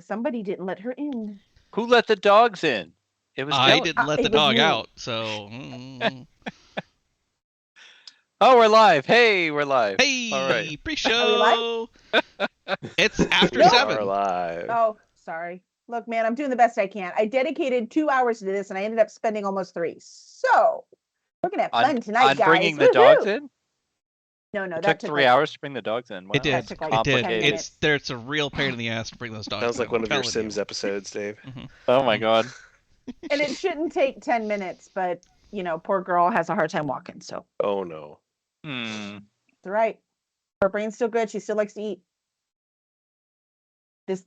Somebody didn't let her in. Who let the dogs in? It was I Dylan. didn't let It the was dog me. out, so. Oh, we're live. Hey, we're live. Hey, All right. pre-show. It's after We are 7. live. Oh, sorry. Look, man, I'm doing the best I can. I dedicated 2 hours to this, and I ended up spending almost 3. So we're gonna have fun tonight, on guys. bringing the dogs Woohoo! in? No, It that took 3 hours to bring the dogs in. Wow, It did. That took like It did. 10 complicated. minutes. It's a real pain in the ass to bring those dogs. Sounds like in, one of your telling Sims you. episodes, Dave. Oh my god. And it shouldn't take 10 minutes, but poor girl has a hard time walking. So Oh no. it's all right. Her brain's still good. She still likes to eat. This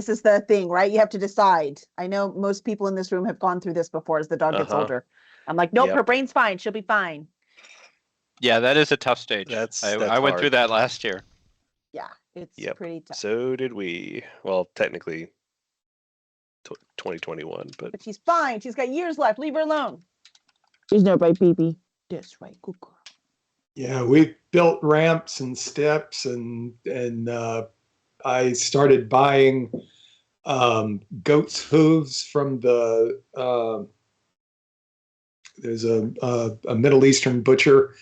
is the thing, right? You have to decide. I know most people in this room have gone through this before as the dog gets older. I'm like, nope, her brain's fine. She'll be fine. Yeah, that is a tough stage. I went through that last year. Yeah, it's pretty tough. So did we. Well, technically 2021, but she's fine. She's got years left. Leave her alone. She's no right, baby. That's right, good girl. Yeah, we built ramps and steps, and I started buying goat's hooves from the. There's a Middle Eastern butcher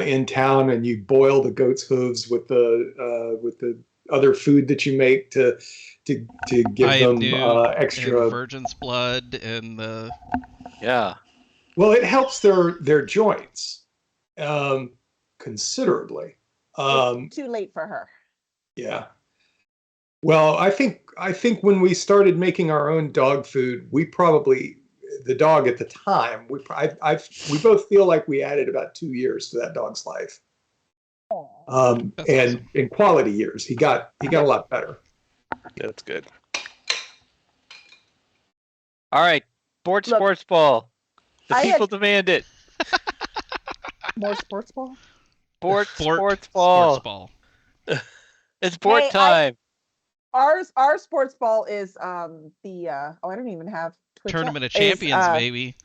in town, and you boil the goat's hooves with the other food that you make to give them extra and virgin's blood and the. Yeah. Well, it helps their joints considerably. It's too late for her. Yeah. Well, I think when we started making our own dog food, the dog at the time, we both feel like we added about 2 years to that dog's life. And awesome. In quality years, he got a lot better. That's good. All right, sports ball. The people demand it. More sports ball? Sports ball. It's sport time. Our sports ball is I don't even have Twitter. Tournament of Champions, baby.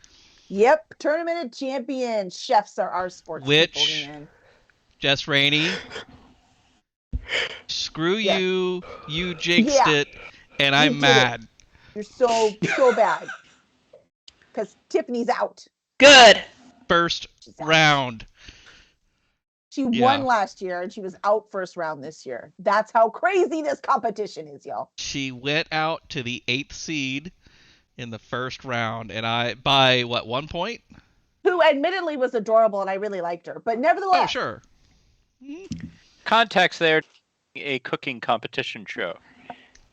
Yep, Tournament of Champions. Chefs are our sports people, man. Jess Rainey. Screw you. You jinxed it, and I'm mad. You're so bad. Because Tiffany's out. Good. First round. She won last year, and she was out first round this year. That's how crazy this competition is, y'all. She went out to the 8th seed in the first round, and by 1 point? Who admittedly was adorable, and I really liked her. But nevertheless. Oh, sure. Context there, a cooking competition show.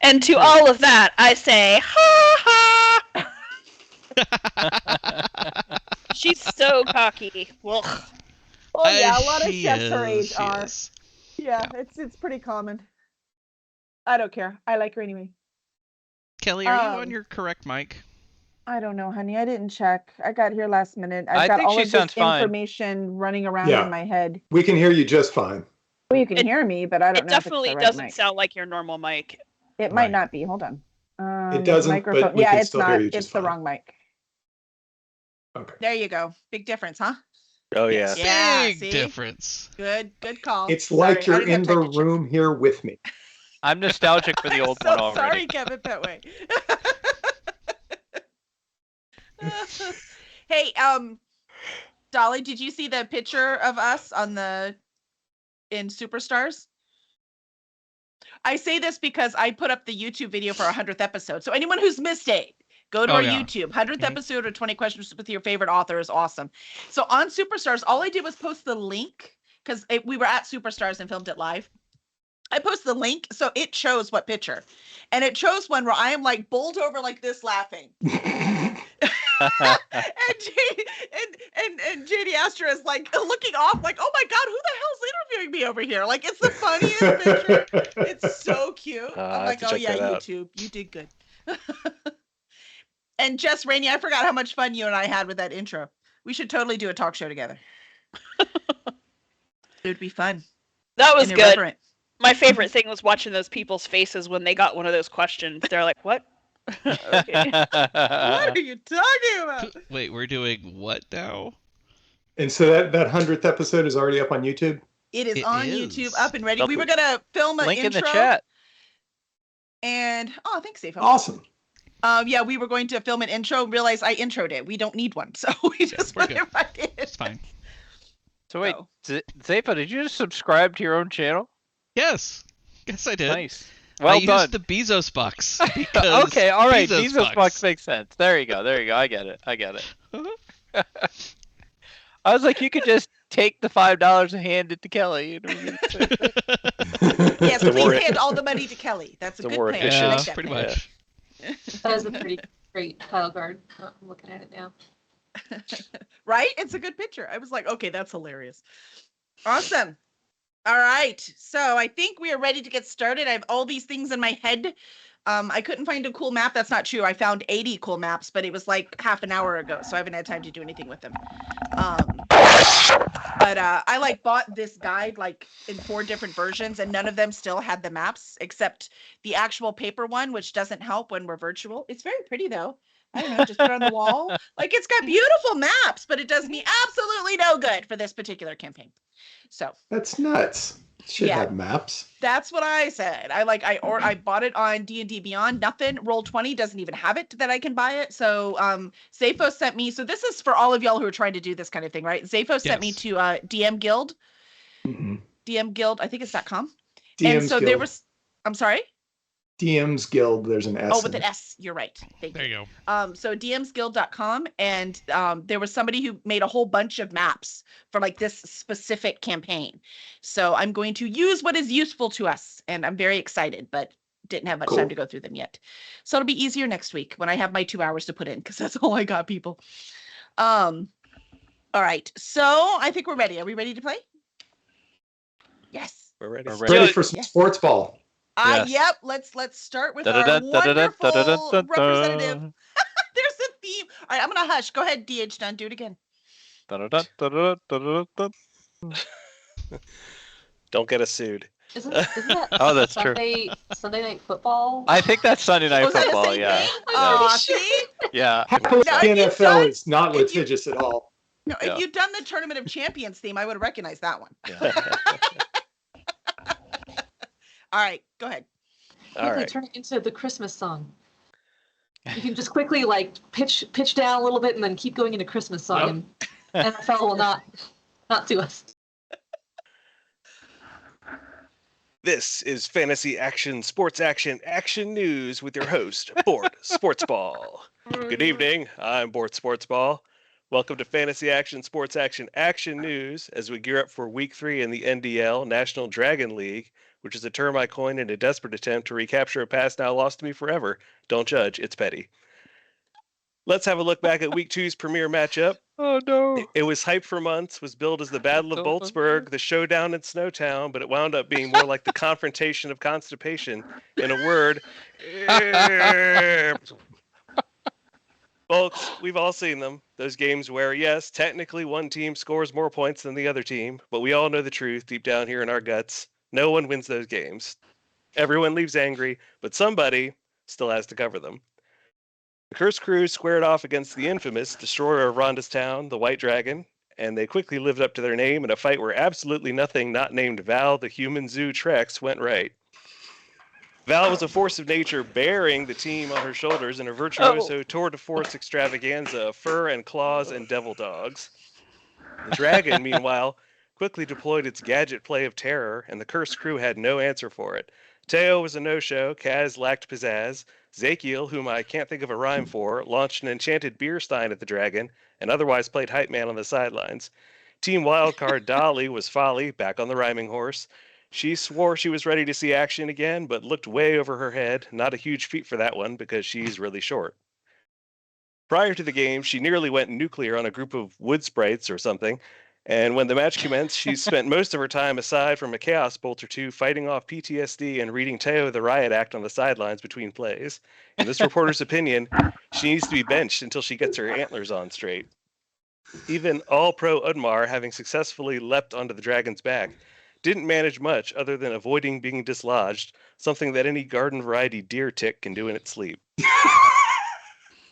And to all of that, I say, ha ha! She's so cocky. Well, yeah, a lot of chefs her age are. Yeah, it's pretty common. I don't care. I like her anyway. Kelly, are you on your correct mic? I don't know, honey. I didn't check. I got here last minute. I've got all of this information running around in my head. We can hear you just fine. Well, you can hear me, but I don't know. It definitely doesn't sound like your normal mic. It might not be. Hold on. It doesn't. Microphone. But we can still hear you just it's the wrong mic. Okay. There you go. Big difference, huh? Oh yeah. Big difference. Good call. It's like you're in the room here with me. I'm nostalgic for the old one already. Sorry, Kevin Petway. Hey, Dolly, did you see the picture of us in Superstars? I say this because I put up the YouTube video for our 100th episode. So anyone who's missed it, go to our YouTube. 100th episode or 20 questions with your favorite author is awesome. So on Superstars, all I did was post the link because we were at Superstars and filmed it live. I posted the link, so it chose what picture. And it chose one where I am like bowled over like this laughing. and JD Astra is like looking off like, oh my God, who the hell's interviewing me over here? Like, it's the funniest picture. It's so cute. I'm like, oh yeah, YouTube, you did good. And Jess Rainey, I forgot how much fun you and I had with that intro. We should totally do a talk show together. It would be fun. That was good. My favorite thing was watching those people's faces when they got one of those questions. They're like, what? Okay. What are you talking about? Wait, we're doing what now? And so that 100th episode is already up on YouTube? It is on YouTube, up and ready. We were going to film an link intro. in the chat. And thanks, Safo. Awesome. Yeah, we were going to film an intro, realized I introed it. We don't need one, so we just we're went good. right in. It's fine. So wait, Zapa, did you just subscribe to your own channel? Yes. Yes, I did. Nice. Well I done. used the Bezos bucks. Because Okay, all right. Bezos Bezos bucks makes sense. There you go. I get it. I was like, you could just take the $5 and hand it to Kelly. You know, Yes, The please more- hand all the money to Kelly. That's a the good more plan. efficient. I Yeah, like that pretty plan. much. That is a pretty great tile guard. I'm looking at it now. Right? It's a good picture. I was like, okay, that's hilarious. Awesome. All right. So I think we are ready to get started. I have all these things in my head. I couldn't find a cool map. That's not true. I found 80 cool maps, but it was like half an hour ago, so I haven't had time to do anything with them. But I bought this guide in 4 different versions, and none of them still had the maps except the actual paper one, which doesn't help when we're virtual. It's very pretty though. I don't know, just put it on the wall. It's got beautiful maps, but it does me absolutely no good for this particular campaign. So That's nuts. It should Yeah. have maps. that's what I said. I bought it on D&D Beyond. Nothing. Roll20 doesn't even have it that I can buy it. So Zaphos sent me. So this is for all of y'all who are trying to do this kind of thing, right? Zaphos sent me Yes. to DM Guild. Mm-hmm. DM Guild. I think it's .com. DM's and so Guild. there was. I'm sorry. DM's Guild. There's an S. Oh, with in an S. You're right. Thank There you. you go. So dmsguild.com, and there was somebody who made a whole bunch of maps for this specific campaign. So I'm going to use what is useful to us, and I'm very excited, but didn't have much Cool. time to go through them yet. So it'll be easier next week when I have my 2 hours to put in, because that's all I got, people. All right. So I think we're ready. Are we ready to play? Yes. We're ready. We're Ready for some Yes. sports ball. Yes. Yep. Let's start with our wonderful representative. There's a theme. All right, I'm gonna hush. Go ahead, DH Dunn. Do it again. Don't get us sued. Isn't that Oh, that's true. Sunday night football? I think that's Sunday Night Was that the Football. same Yeah. thing? I'm Aw, pretty sure. see? Yeah. Happily, No, the if you've NFL done- is not if you- litigious at all. No, Yeah. if you'd done the Tournament of Champions theme, I would have recognized that one. All right, go ahead. All Quickly right. turn it into the Christmas song. You can just quickly pitch down a little bit and then keep going into Christmas song, and NFL will not do us. This is Fantasy Action, Sports Action, Action News with your host, Bort Sportsball. Good evening. I'm Bort Sportsball. Welcome to Fantasy Action, Sports Action, Action News as we gear up for Week 3 in the NDL, National Dragon League, which is a term I coined in a desperate attempt to recapture a past now lost to me forever. Don't judge, it's petty. Let's have a look back at Week 2's premier matchup. Oh no. It was hyped for months, was billed as the Battle of Boltzberg, the showdown in Snowtown, but it wound up being more like the confrontation of constipation. In a word, folks, we've all seen them. Those games where, yes, technically one team scores more points than the other team, but we all know the truth deep down here in our guts. No one wins those games. Everyone leaves angry, but somebody still has to cover them. The Cursed Crew squared off against the infamous destroyer of Rondastown, the White Dragon, and they quickly lived up to their name in a fight where absolutely nothing not named Val the Human Zoo Trex went right. Val was a force of nature bearing the team on her shoulders in a virtuoso tour de force extravaganza of fur and claws and devil dogs. The dragon, meanwhile, quickly deployed its gadget play of terror, and the Cursed Crew had no answer for it. Teo was a no-show, Kaz lacked pizzazz, Zakiel, whom I can't think of a rhyme for, launched an enchanted beer stein at the dragon, and otherwise played hype man on the sidelines. Team Wildcard Dolly was Folly, back on the rhyming horse. She swore she was ready to see action again, but looked way over her head. Not a huge feat for that one, because she's really short. Prior to the game, she nearly went nuclear on a group of wood sprites or something, and when the match commenced, she spent most of her time, aside from a Chaos Bolt or two, fighting off PTSD and reading Teo the Riot Act on the sidelines between plays. In this reporter's opinion, she needs to be benched until she gets her antlers on straight. Even All-Pro Udmar, having successfully leapt onto the dragon's back, didn't manage much other than avoiding being dislodged, something that any garden variety deer tick can do in its sleep.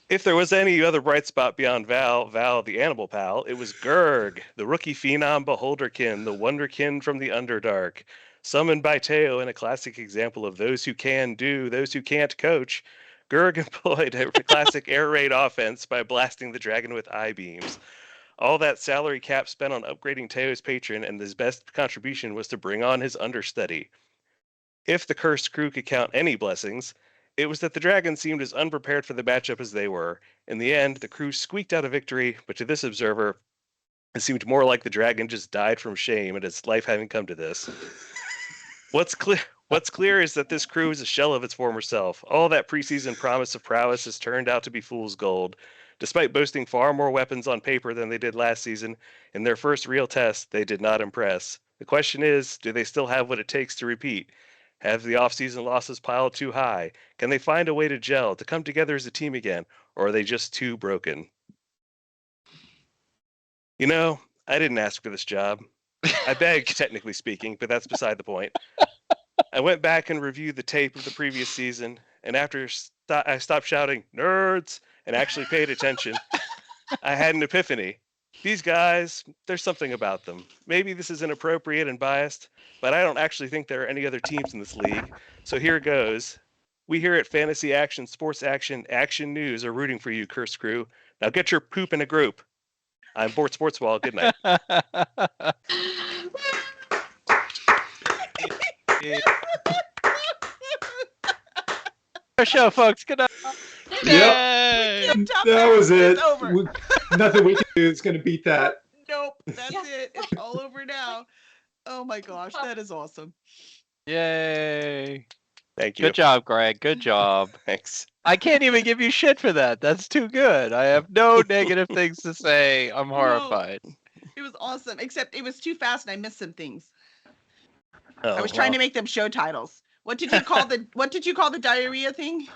If there was any other bright spot beyond Val the animal pal, it was Gurg, the rookie phenom beholderkin, the wonderkin from the Underdark. Summoned by Teo in a classic example of those who can do, those who can't coach, Gurg employed a classic air raid offense by blasting the dragon with I-beams. All that salary cap spent on upgrading Teo's patron, and his best contribution was to bring on his understudy. If the cursed crew could count any blessings, it was that the dragons seemed as unprepared for the matchup as they were. In the end, the crew squeaked out a victory, but to this observer, it seemed more like the dragon just died from shame at its life having come to this. What's clear is that this crew is a shell of its former self. All that preseason promise of prowess has turned out to be fool's gold. Despite boasting far more weapons on paper than they did last season, in their first real test, they did not impress. The question is, do they still have what it takes to repeat? Have the off-season losses piled too high? Can they find a way to gel, to come together as a team again? Or are they just too broken? You know, I didn't ask for this job. I begged, technically speaking, but that's beside the point. I went back and reviewed the tape of the previous season, and after I stopped shouting, "Nerds!" and actually paid attention, I had an epiphany. These guys, there's something about them. Maybe this is inappropriate and biased, but I don't actually think there are any other teams in this league. So here goes. We here at Fantasy Action, Sports Action, Action News are rooting for you, Cursed Crew. Now get your poop in a group. I'm Bort Sportsball. Good night. Our show, folks. Good night. Yay! That was it. It's over. Nothing we can do is going to beat that. Nope, that's Yeah. it. It's all over now. Oh my gosh, that is awesome. Yay. Thank you. Good job, Greg. Good job. Thanks. I can't even give you shit for that. That's too good. I have no negative things to say. I'm horrified. It was awesome, except it was too fast and I missed some things. Oh, I was trying to make them show titles. What did you call the diarrhea thing?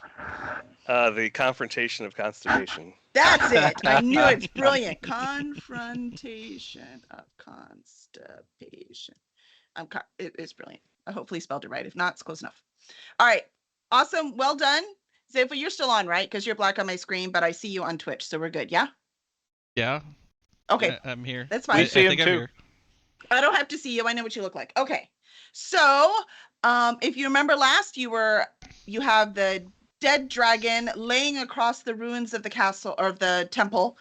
The confrontation of constipation. That's it. I knew it's brilliant. Confrontation of constipation. It's brilliant. I hopefully spelled it right. If not, it's close enough. All right. Awesome. Well done. Zayfa, you're still on, right? Because you're black on my screen, but I see you on Twitch, so we're good. Yeah? Yeah. Okay. I'm here. That's I fine. see him think I'm too. here. I don't have to see you. I know what you look like. Okay. So, if you remember last, you have the dead dragon laying across the ruins of the castle or the temple.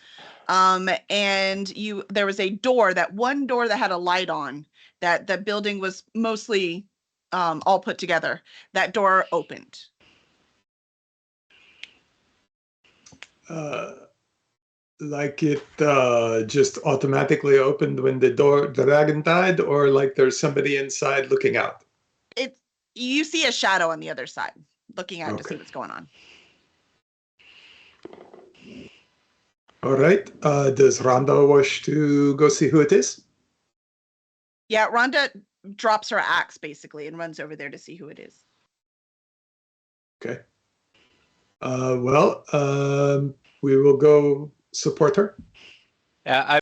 And there was a door, that one door that had a light on, that the building was mostly all put together. That door opened. Like it just automatically opened when the dragon died, or like there's somebody inside looking out? You see a shadow on the other side, looking out to see Okay. what's going on. All right. Does Rhonda wish to go see who it is? Yeah, Rhonda drops her axe basically and runs over there to see who it is. Okay. We will go support her. Yeah, I'm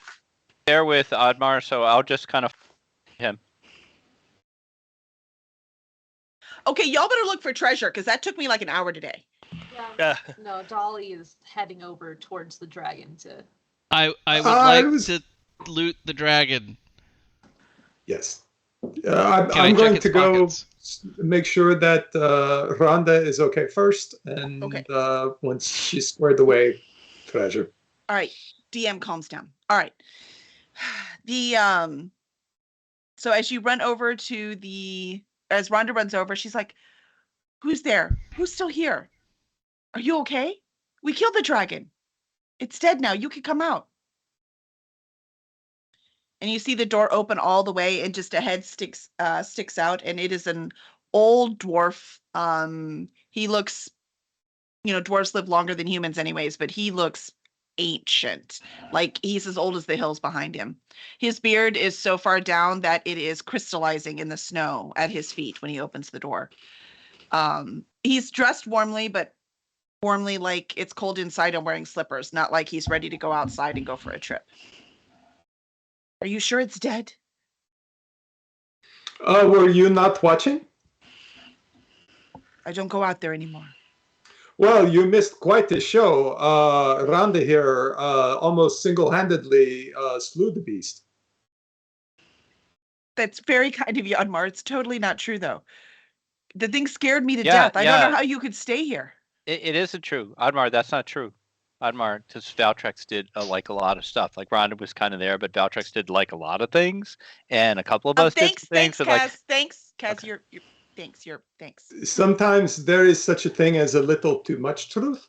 there with Admar, so I'll just kind of him. Okay, y'all better look for treasure because that took me like an hour today. Yeah. No, Dolly is heading over towards the dragon to. I would I like was- to loot the dragon. Yes. Can I I'm check going its to go pockets? make sure that Rhonda is okay first, and Okay. Once she's squared away, treasure. All right, DM calms down. All right. So as you run over as Rhonda runs over, she's like, "Who's there? Who's still here? Are you okay? We killed the dragon. It's dead now. You can come out." And you see the door open all the way, and just a head sticks out, and it is an old dwarf. He looks, dwarves live longer than humans anyways, but he looks ancient. Like he's as old as the hills behind him. His beard is so far down that it is crystallizing in the snow at his feet when he opens the door. He's dressed warmly, but warmly like it's cold inside and wearing slippers, not like he's ready to go outside and go for a trip. Are you sure it's dead? Were you not watching? I don't go out there anymore. Well, you missed quite the show. Rhonda here almost single-handedly slew the beast. That's very kind of you, Unmar. It's totally not true, though. The thing scared me to Yeah, death. I don't know yeah. how you could stay here. It isn't true. Admar, that's not true. Admar, because Valtrex did like a lot of stuff. Like Rhonda was kind of there, but Valtrex did like a lot of things, and a couple of us did Thanks, some things. thanks, But like, Kaz. Thanks, Kaz. Okay. You're thanks. Sometimes there is such a thing as a little too much truth.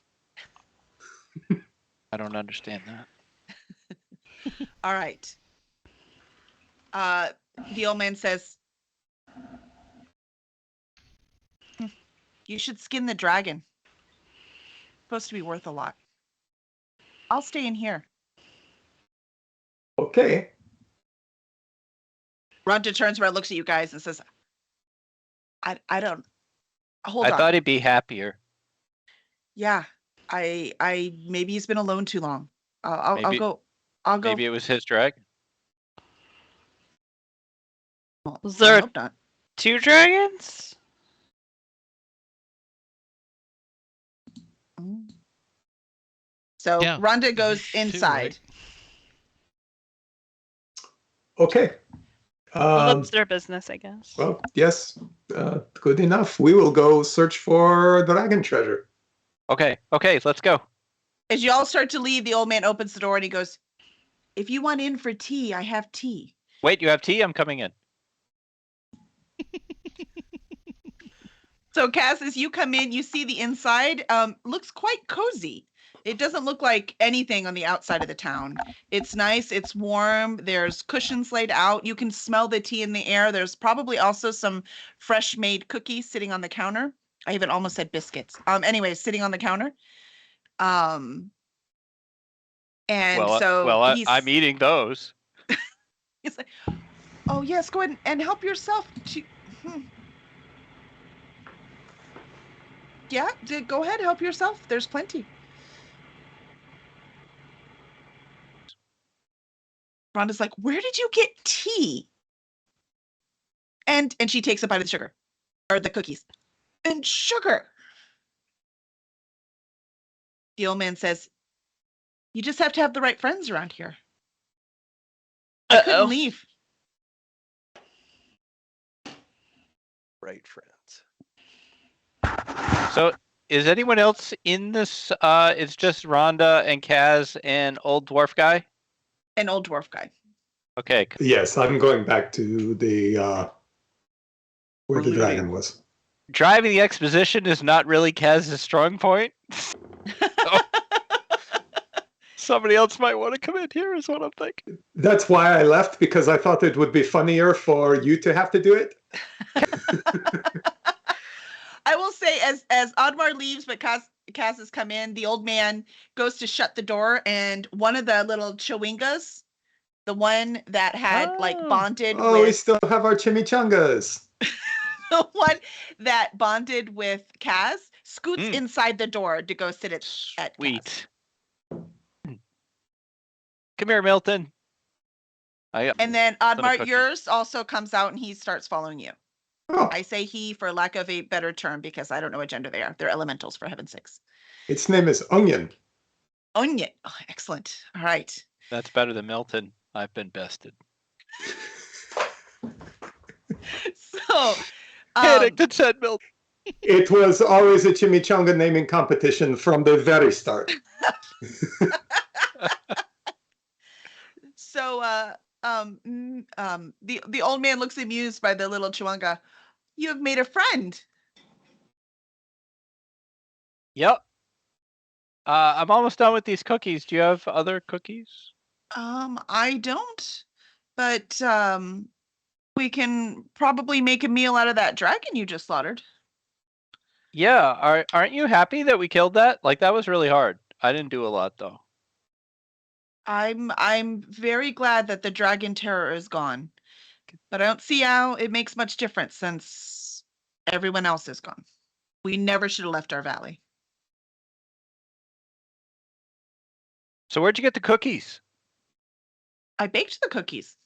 I don't understand that. All right. The old man says, you should skin the dragon. Supposed to be worth a lot. I'll stay in here. Okay. Rhonda turns around, looks at you guys, and says, I don't. Hold I on. thought he'd be happier. Yeah, I maybe he's been alone too long. I'll Maybe- go. I'll go. Maybe it was his dragon. Well, Was I there hope not. 2 dragons? So Yeah. Rhonda goes Two, inside. right? Okay. Well, that's their business, I guess. Well, yes. Good enough. We will go search for the dragon treasure. Okay, let's go. As you all start to leave, the old man opens the door and he goes, "If you want in for tea, I have tea." Wait, you have tea? I'm coming in. So Cass, as you come in, you see the inside looks quite cozy. It doesn't look like anything on the outside of the town. It's nice, it's warm, there's cushions laid out. You can smell the tea in the air. There's probably also some fresh made cookies sitting on the counter. I even almost said biscuits. Anyway, sitting on the counter. And I'm eating those. he's like, "Oh yes, go ahead and help yourself to Yeah, go ahead, help yourself. There's plenty." Rhonda's like, "Where did you get tea?" And she takes a bite of the sugar or the cookies. And sugar. The old man says, "You just have to have the right friends around here. I couldn't leave." Right, friends. So, is anyone else in this? It's just Rhonda and Kaz and old dwarf guy. An old dwarf guy. Okay. Yes, I'm going back to the where We're the looting. dragon was. Driving the exposition is not really Kaz's strong point. Somebody else might want to come in here, is what I'm thinking. That's why I left, because I thought it would be funnier for you to have to do it. I will say, as Oddmar leaves, but Kaz has come in, the old man goes to shut the door, and one of the little chewingas, the one that had bonded Oh, we with still have our chimichangas. the one that bonded with Kaz, scoots inside the door to go sit at Kaz. Sweet. Come here, Milton. And then Oddmar, yours also comes out and he starts following you. Oh, I say he for lack of a better term because I don't know what gender they are. They're elementals, for heaven's sakes. its name is Onion. Onion. Oh, excellent. All right. That's better than Milton. I've been bested. So, Panicked and said Milton. It was always a chimichanga naming competition from the very start. So, the old man looks amused by the little chewanga. "You have made a friend." Yep. I'm almost done with these cookies. Do you have other cookies? I don't, but we can probably make a meal out of that dragon you just slaughtered. Yeah. Aren't you happy that we killed that? Like, that was really hard. I didn't do a lot though. I'm very glad that the dragon terror is gone, but I don't see how it makes much difference since everyone else is gone. We never should have left our valley. So where'd you get the cookies? I baked the cookies.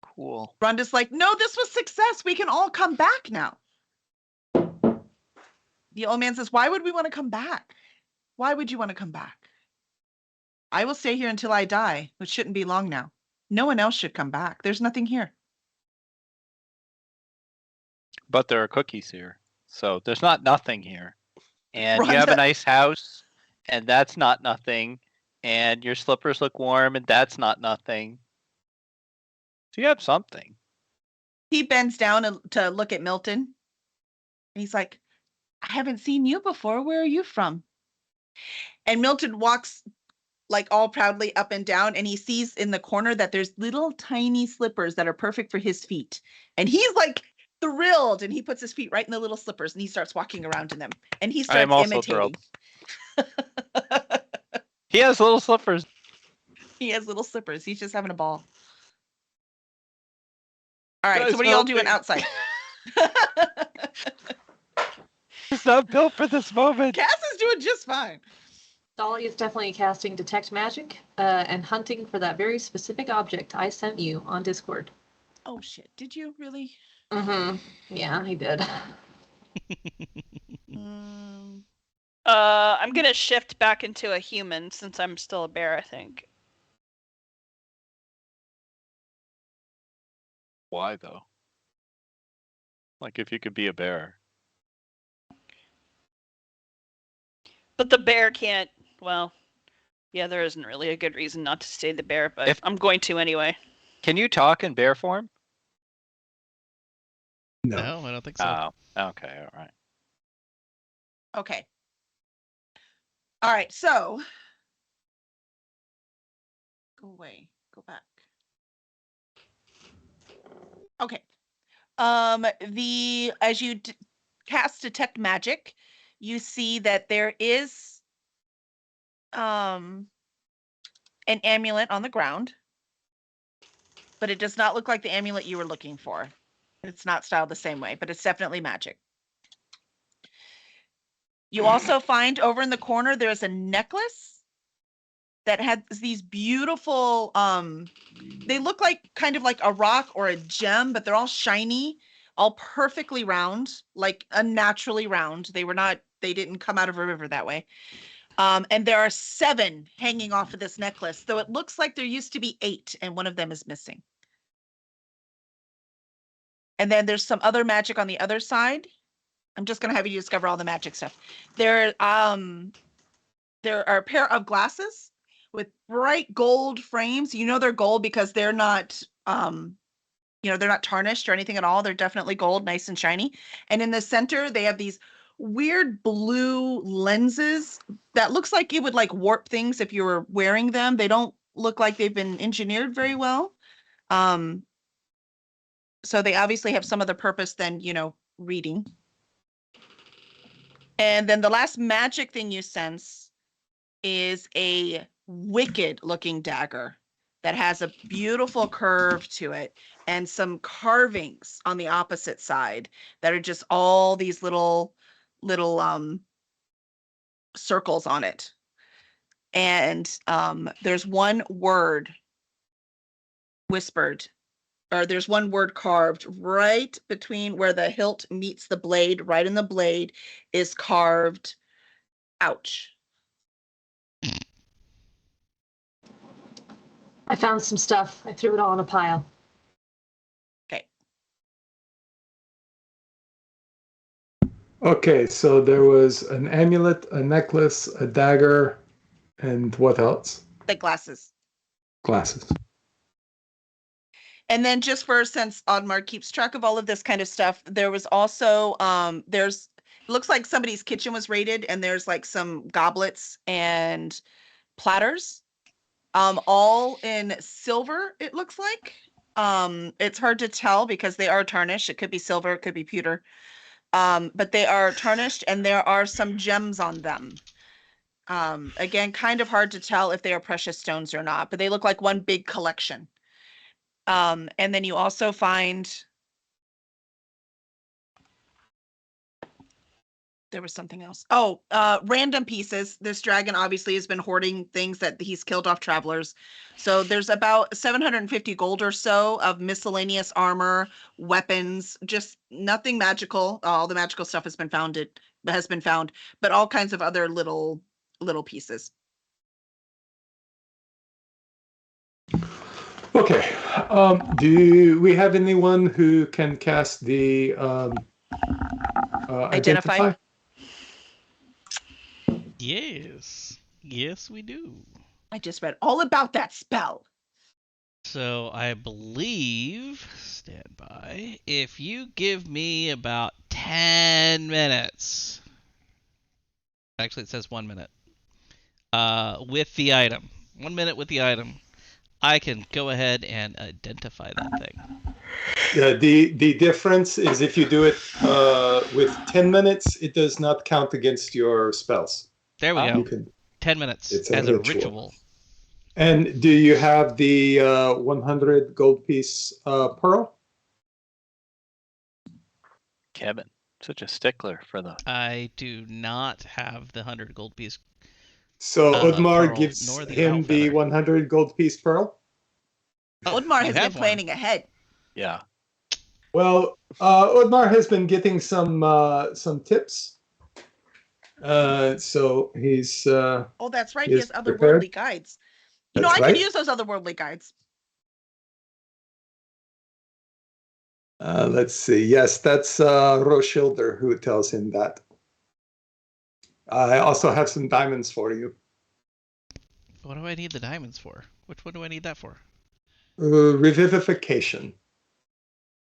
Cool. Rhonda's like, "No, this was success. We can all come back now." The old man says, "Why would we want to come back? Why would you want to come back? I will stay here until I die, which shouldn't be long now. No one else should come back. There's nothing here." But there are cookies here. So there's not nothing here. And you Rhonda- have a nice house, and that's not nothing. And your slippers look warm, and that's not nothing. So you have something. He bends down to look at Milton. And he's like, I haven't seen you before. Where are you from? And Milton walks like all proudly up and down, and he sees in the corner that there's little tiny slippers that are perfect for his feet. And he's like thrilled, and he puts his feet right in the little slippers, and he starts walking around in them. And he I starts am also imitating. He has little slippers. He has little slippers. He's just having a ball. All right, Guys, so what are y'all help doing me. outside? It's not built for this moment. Cass is doing just fine. Dolly is definitely casting Detect Magic and hunting for that very specific object I sent you on Discord. Oh shit! Did you really? Mm-hmm. Yeah, he did. I'm gonna shift back into a human since I'm still a bear, I think. Why though? Like if you could be a bear. But the bear can't, well, yeah, there isn't really a good reason not to stay the bear, but I'm going to anyway. Can you talk in bear form? No. No, I don't think so. Oh, okay, all right. Okay. All right, so go away. Go back. Okay. As you cast Detect Magic, you see that there is an amulet on the ground, but it does not look like the amulet you were looking for. It's not styled the same way, but it's definitely magic. You also find over in the corner there's a necklace that has these beautiful they look like kind of like a rock or a gem, but they're all shiny, all perfectly round, like unnaturally round. They didn't come out of a river that way. And there are 7 hanging off of this necklace, though it looks like there used to be 8 and one of them is missing. And then there's some other magic on the other side. I'm just going to have you discover all the magic stuff. There are a pair of glasses with bright gold frames. You know they're gold because they're not they're not tarnished or anything at all. They're definitely gold, nice and shiny. And in the center, they have these weird blue lenses that looks like it would like warp things if you were wearing them. They don't look like they've been engineered very well. So they obviously have some other purpose than, reading. And then the last magic thing you sense is a wicked looking dagger that has a beautiful curve to it and some carvings on the opposite side that are just all these little circles on it. And there's one word whispered, or there's one word carved right between where the hilt meets the blade. Right in the blade is carved, ouch. I found some stuff. I threw it all in a pile. Okay, so there was an amulet, a necklace, a dagger, and what else? The glasses. Glasses. And then just since Oddmar keeps track of all of this kind of stuff, there was also, it looks like somebody's kitchen was raided and there's like some goblets and platters, all in silver, it looks like. It's hard to tell because they are tarnished. It could be silver, it could be pewter. But they are tarnished and there are some gems on them. Again, kind of hard to tell if they are precious stones or not, but they look like one big collection. And then you also find there was something else. Oh, random pieces. This dragon obviously has been hoarding things that he's killed off travelers. So there's about 750 gold or so of miscellaneous armor, weapons, just nothing magical. All the magical stuff has been found, but all kinds of other little pieces. Okay. Do we have anyone who can cast the Identify. Yes. Yes, we do. I just read all about that spell. So I believe, stand by, if you give me about 10 minutes. Actually, it says 1 minute. With the item. 1 minute with the item. I can go ahead and identify that thing. Yeah, the difference is if you do it with 10 minutes, it does not count against your spells. There we Oh. go. You can, 10 minutes it's as a ritual. And do you have the 100 gold piece pearl? Kevin, such a stickler for the. I do not have the 100 gold piece. So Odmar pearl, gives nor the him owl the feather. 100 gold piece pearl. Odmar You has been have one. planning ahead. Yeah. Well, Odmar has been getting some tips. So he's Oh, that's right. He Is has prepared? otherworldly guides. You know, That's I could right. use those otherworldly guides. Let's see. Yes, that's Roshilder who tells him that. I also have some diamonds for you. What do I need the diamonds for? Which one do I need that for? Revivification.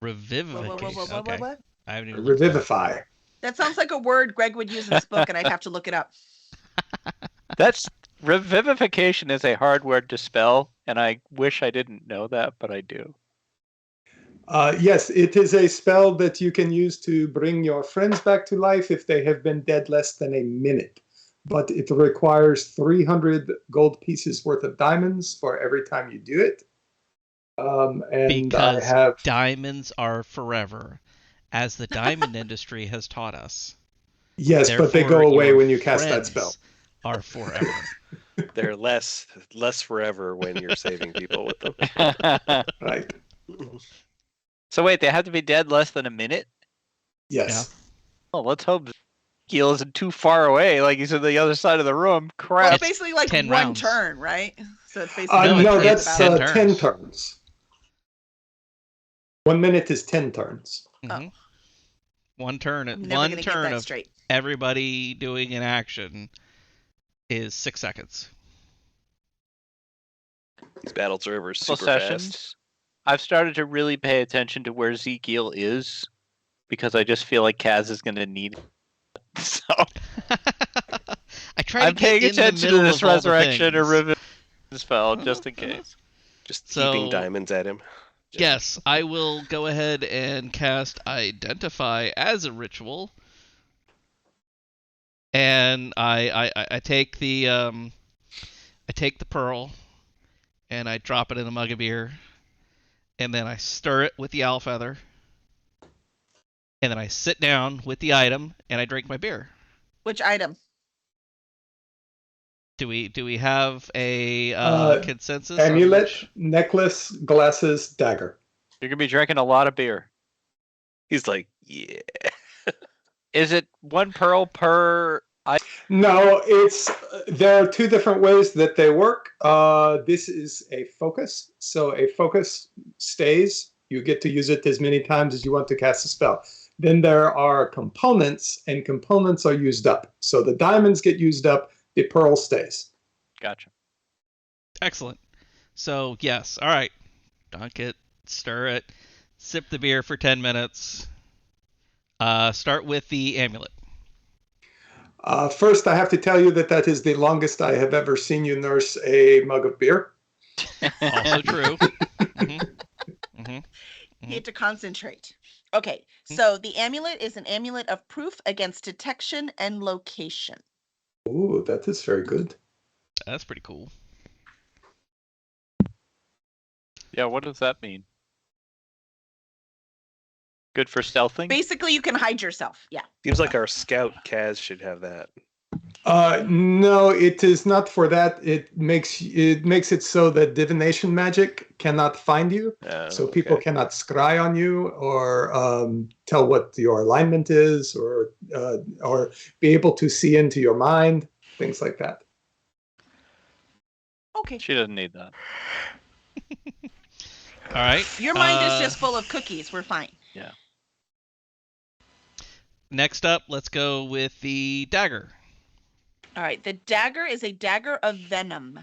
Revivification. Okay. What? I haven't even looked at that. Revivify. That sounds like a word Greg would use in his book, and I'd have to look it up. That's revivification is a hard word to spell, and I wish I didn't know that, but I do. Yes, it is a spell that you can use to bring your friends back to life if they have been dead less than a minute. But it requires 300 gold pieces worth of diamonds for every time you do it. And Because I have diamonds are forever, as the diamond industry has taught us. yes, but they Therefore, go away your when you cast that friends spell. Are forever. They're less forever when you're saving people with them. Right. So wait, they have to be dead less than a minute? Yes. Oh, let's hope Gil isn't too far away, like he's on the other side of the room. Well, Crap. it's basically like 10 one rounds. turn, right? So it's basically No, No, it's that's 10 10 turns. turns. 1 minute is 10 turns. Mhm. One turn. I'm never One gonna get turn that of straight. everybody doing an action is 6 seconds. These battles are over Couple super sessions. fast. I've started to really pay attention to where Ezekiel is because I just feel like Kaz is going to need it. So I try I'm to paying get in the attention to middle this of all the resurrection or things. revival spell just in case. Just So- heaping diamonds at him. Yes, I will go ahead and cast Identify as a ritual, and I take the pearl, and I drop it in a mug of beer, and then I stir it with the owl feather, and then I sit down with the item, and I drink my beer. Which item? Do we have a consensus? on Amulet, which- necklace, glasses, dagger. You're going to be drinking a lot of beer. He's like, yeah. Is it one pearl per No, it's there are two different ways that they work. This is a focus, so a focus stays. You get to use it as many times as you want to cast a spell. Then there are components, and components are used up. So the diamonds get used up, the pearl stays. Gotcha. Excellent. So yes, all right. Dunk it, stir it, sip the beer for 10 minutes. Start with the amulet. First, I have to tell you that is the longest I have ever seen you nurse a mug of beer. Also true. Mm-hmm. You have to concentrate. Okay, so the amulet is an amulet of proof against detection and location. Ooh, that is very good. That's pretty cool. Yeah, what does that mean? Good for stealthing? Basically, you can hide yourself. Yeah. Seems like our scout Kaz should have that. No, it is not for that. It makes it so that divination magic cannot find you. So people Okay. cannot scry on you or tell what your alignment is or be able to see into your mind, things like that. Okay. She doesn't need that. All right. Your mind is just full of cookies. We're fine. Next up, let's go with the dagger. All right, the dagger is a dagger of venom.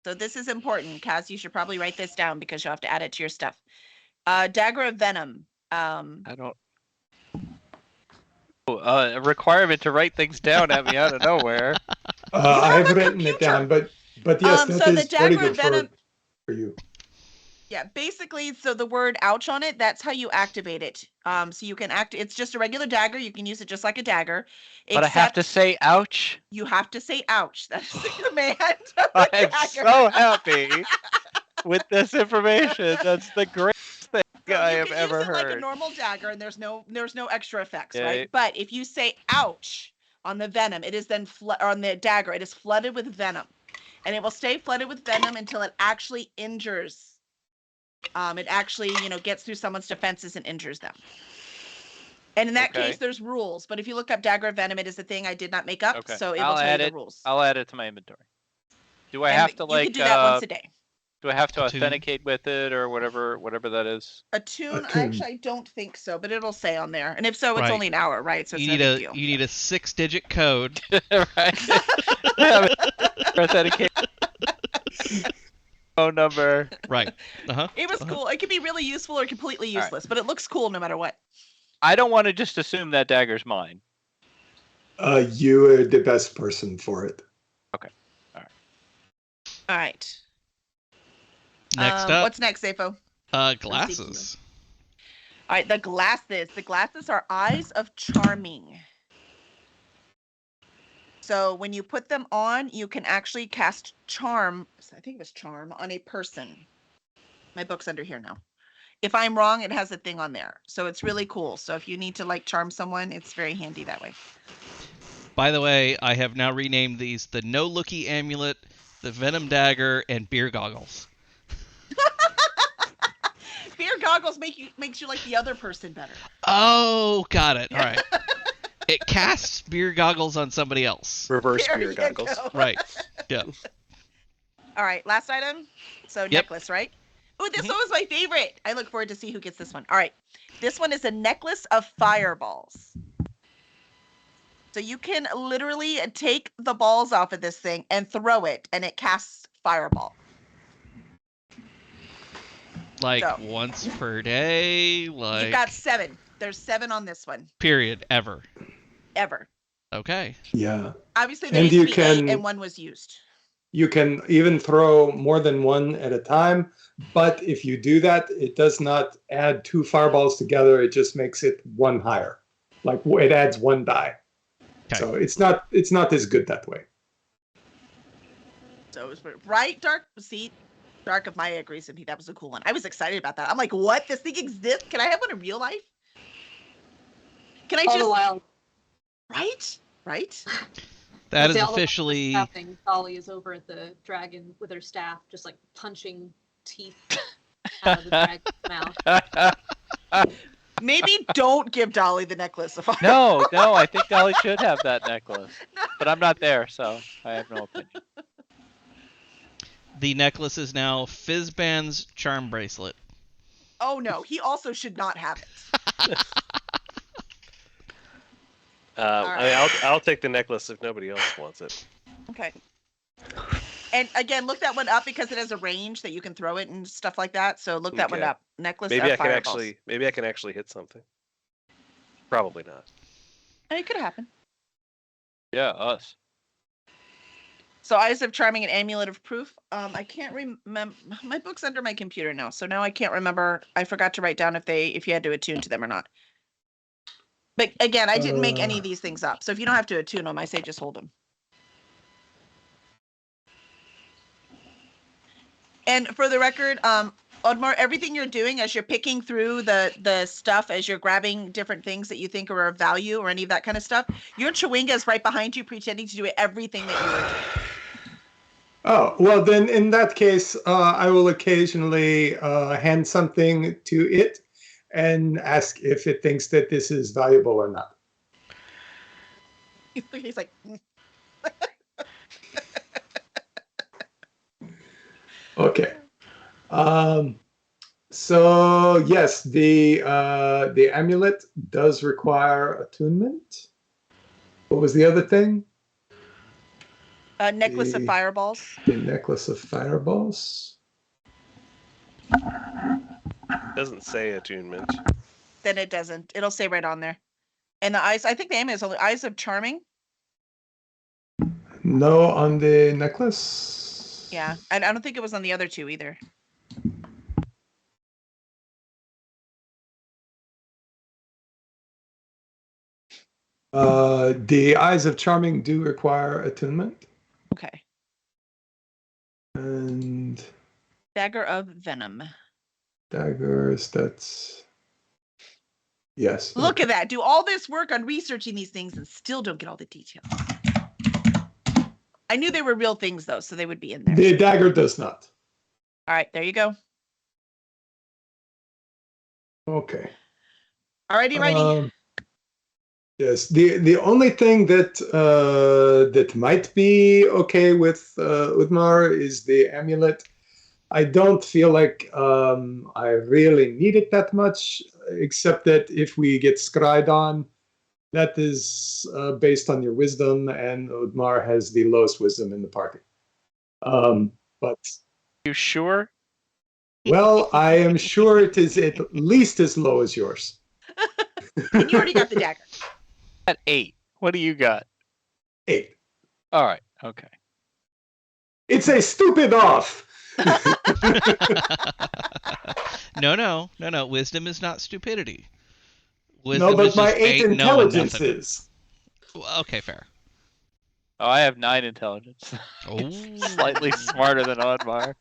So this is important, Kaz. You should probably write this down because you'll have to add it to your stuff. Dagger of venom. I don't. A requirement to write things down at me out of nowhere. I have the written it computer. down, but yes, that so the is very dagger good of venom. for you. Yeah, basically, so the word ouch on it, that's how you activate it. So you can it's just a regular dagger. You can use it just like a dagger. But I have to except say, ouch. You have to say ouch. That's the command of the I'm dagger. so happy with this information. That's the greatest thing So I you have can ever use it heard. like a normal dagger, and there's no extra effects, Yeah. right? But if you say ouch on the venom, it is then on the dagger, it is flooded with venom, and it will stay flooded with venom until it actually injures. It actually, gets through someone's defenses and injures them. And in that case, there's rules. But if you look up dagger of venom, it is a thing I did not make up, so it will tell you the rules. I'll add it to my inventory. Do I And have to You can do that once a day. Do I have to Attune. authenticate with it or whatever that is? Attune, Attune. actually, I don't think so, but it'll say on there. And if so, it's Right. only an hour, right? So it's You no need big a deal. you need a 6-digit code. Right. Authenticate phone number. Right. Uh-huh. It was cool. It could be really useful or completely All right. useless, but it looks cool no matter what. I don't want to just assume that dagger's mine. You are the best person for it. All right. Next up, What's next, Zafo? glasses. All right, the glasses. The glasses are eyes of charming. So when you put them on, you can actually cast charm. I think it was charm on a person. My book's under here now. If I'm wrong, it has a thing on there. So it's really cool. So if you need to charm someone, it's very handy that way. By the way, I have now renamed these the No Looky Amulet, the Venom Dagger, and Beer Goggles. Beer goggles makes you like the other person better. Oh, got it. All right. It casts beer goggles on somebody else. Reverse There beer you goggles. go. Right. Yeah. All right, last item. So necklace, right? Oh, this one was my favorite. I look forward to see who gets this one. All right, this one is a necklace of fireballs. So you can literally take the balls off of this thing and throw it, and it casts fireball. Like So. once per day, like You've got 7. There's 7 on this one, period ever. ever. Okay. Yeah. Obviously, there And used you to be 8, can- and 1 was used. You can even throw more than one at a time, but if you do that, it does not add 2 fireballs together. It just makes it 1 higher. Like it adds 1 die. Okay. So it's not as good that way. So it was right, Dark. See, Dark of Maya agrees with me. That was a cool one. I was excited about that. I'm like, what? This thing exists? Can I have one in real life? Can I All the just while, right? That is see, all the while officially that's happening, Dolly is over at the dragon with her staff, just like punching teeth out of the dragon's mouth. Maybe don't give Dolly the necklace. If No, I think Dolly should have that necklace. But I'm not there, so I have no opinion. the necklace is now Fizzban's charm bracelet. Oh no, he also should not have it. I mean, I'll take the necklace if nobody else wants it. Okay. And again, look that one up because it has a range that you can throw it and stuff like that. So look that one Okay. up. Necklace Maybe of I can fireballs. actually hit something. Probably not. It could happen. Yeah, us. So Eyes of Charming and Amulet of Proof. I can't remember. My book's under my computer now, so now I can't remember. I forgot to write down if you had to attune to them or not. But again, I didn't make any of these things up. So if you don't have to attune them, I say just hold them. And for the record, Oddmar, everything you're doing as you're picking through the stuff, as you're grabbing different things that you think are of value or any of that kind of stuff, your Chewinga is right behind you, pretending to do everything that you were doing. Oh, well, then in that case, I will occasionally hand something to it and ask if it thinks that this is valuable or not. He's like, Okay. So yes, the amulet does require attunement. What was the other thing? A necklace of The- fireballs. The necklace of fireballs. Doesn't say attunement. Then it doesn't. It'll say right on there. And the eyes, I think the amulet is only eyes of charming. No on the necklace. Yeah. I don't think it was on the other two either. The eyes of charming do require attunement. Okay. And Dagger of venom. daggers, that's yes. Look at that. Do all this work on researching these things and still don't get all the details. I knew they were real things though, so they would be in there. The dagger does not. All right, there you go. Okay. Alrighty, righty. Yes, the only thing that that might be okay with Udmar is the amulet. I don't feel like I really need it that much, except that if we get scryed on, that is based on your wisdom, and Udmar has the lowest wisdom in the party. But You sure? well, I am sure it is at least as low as yours. And you already got the dagger. At 8. What do you got? 8. All right. Okay. It's a stupid off. No. Wisdom is not stupidity. No, Wisdom but is my just 8 ain't knowing intelligence nothing. is. Well, okay, fair. Oh, I have 9 intelligence. Oh. Slightly smarter than Oddmar.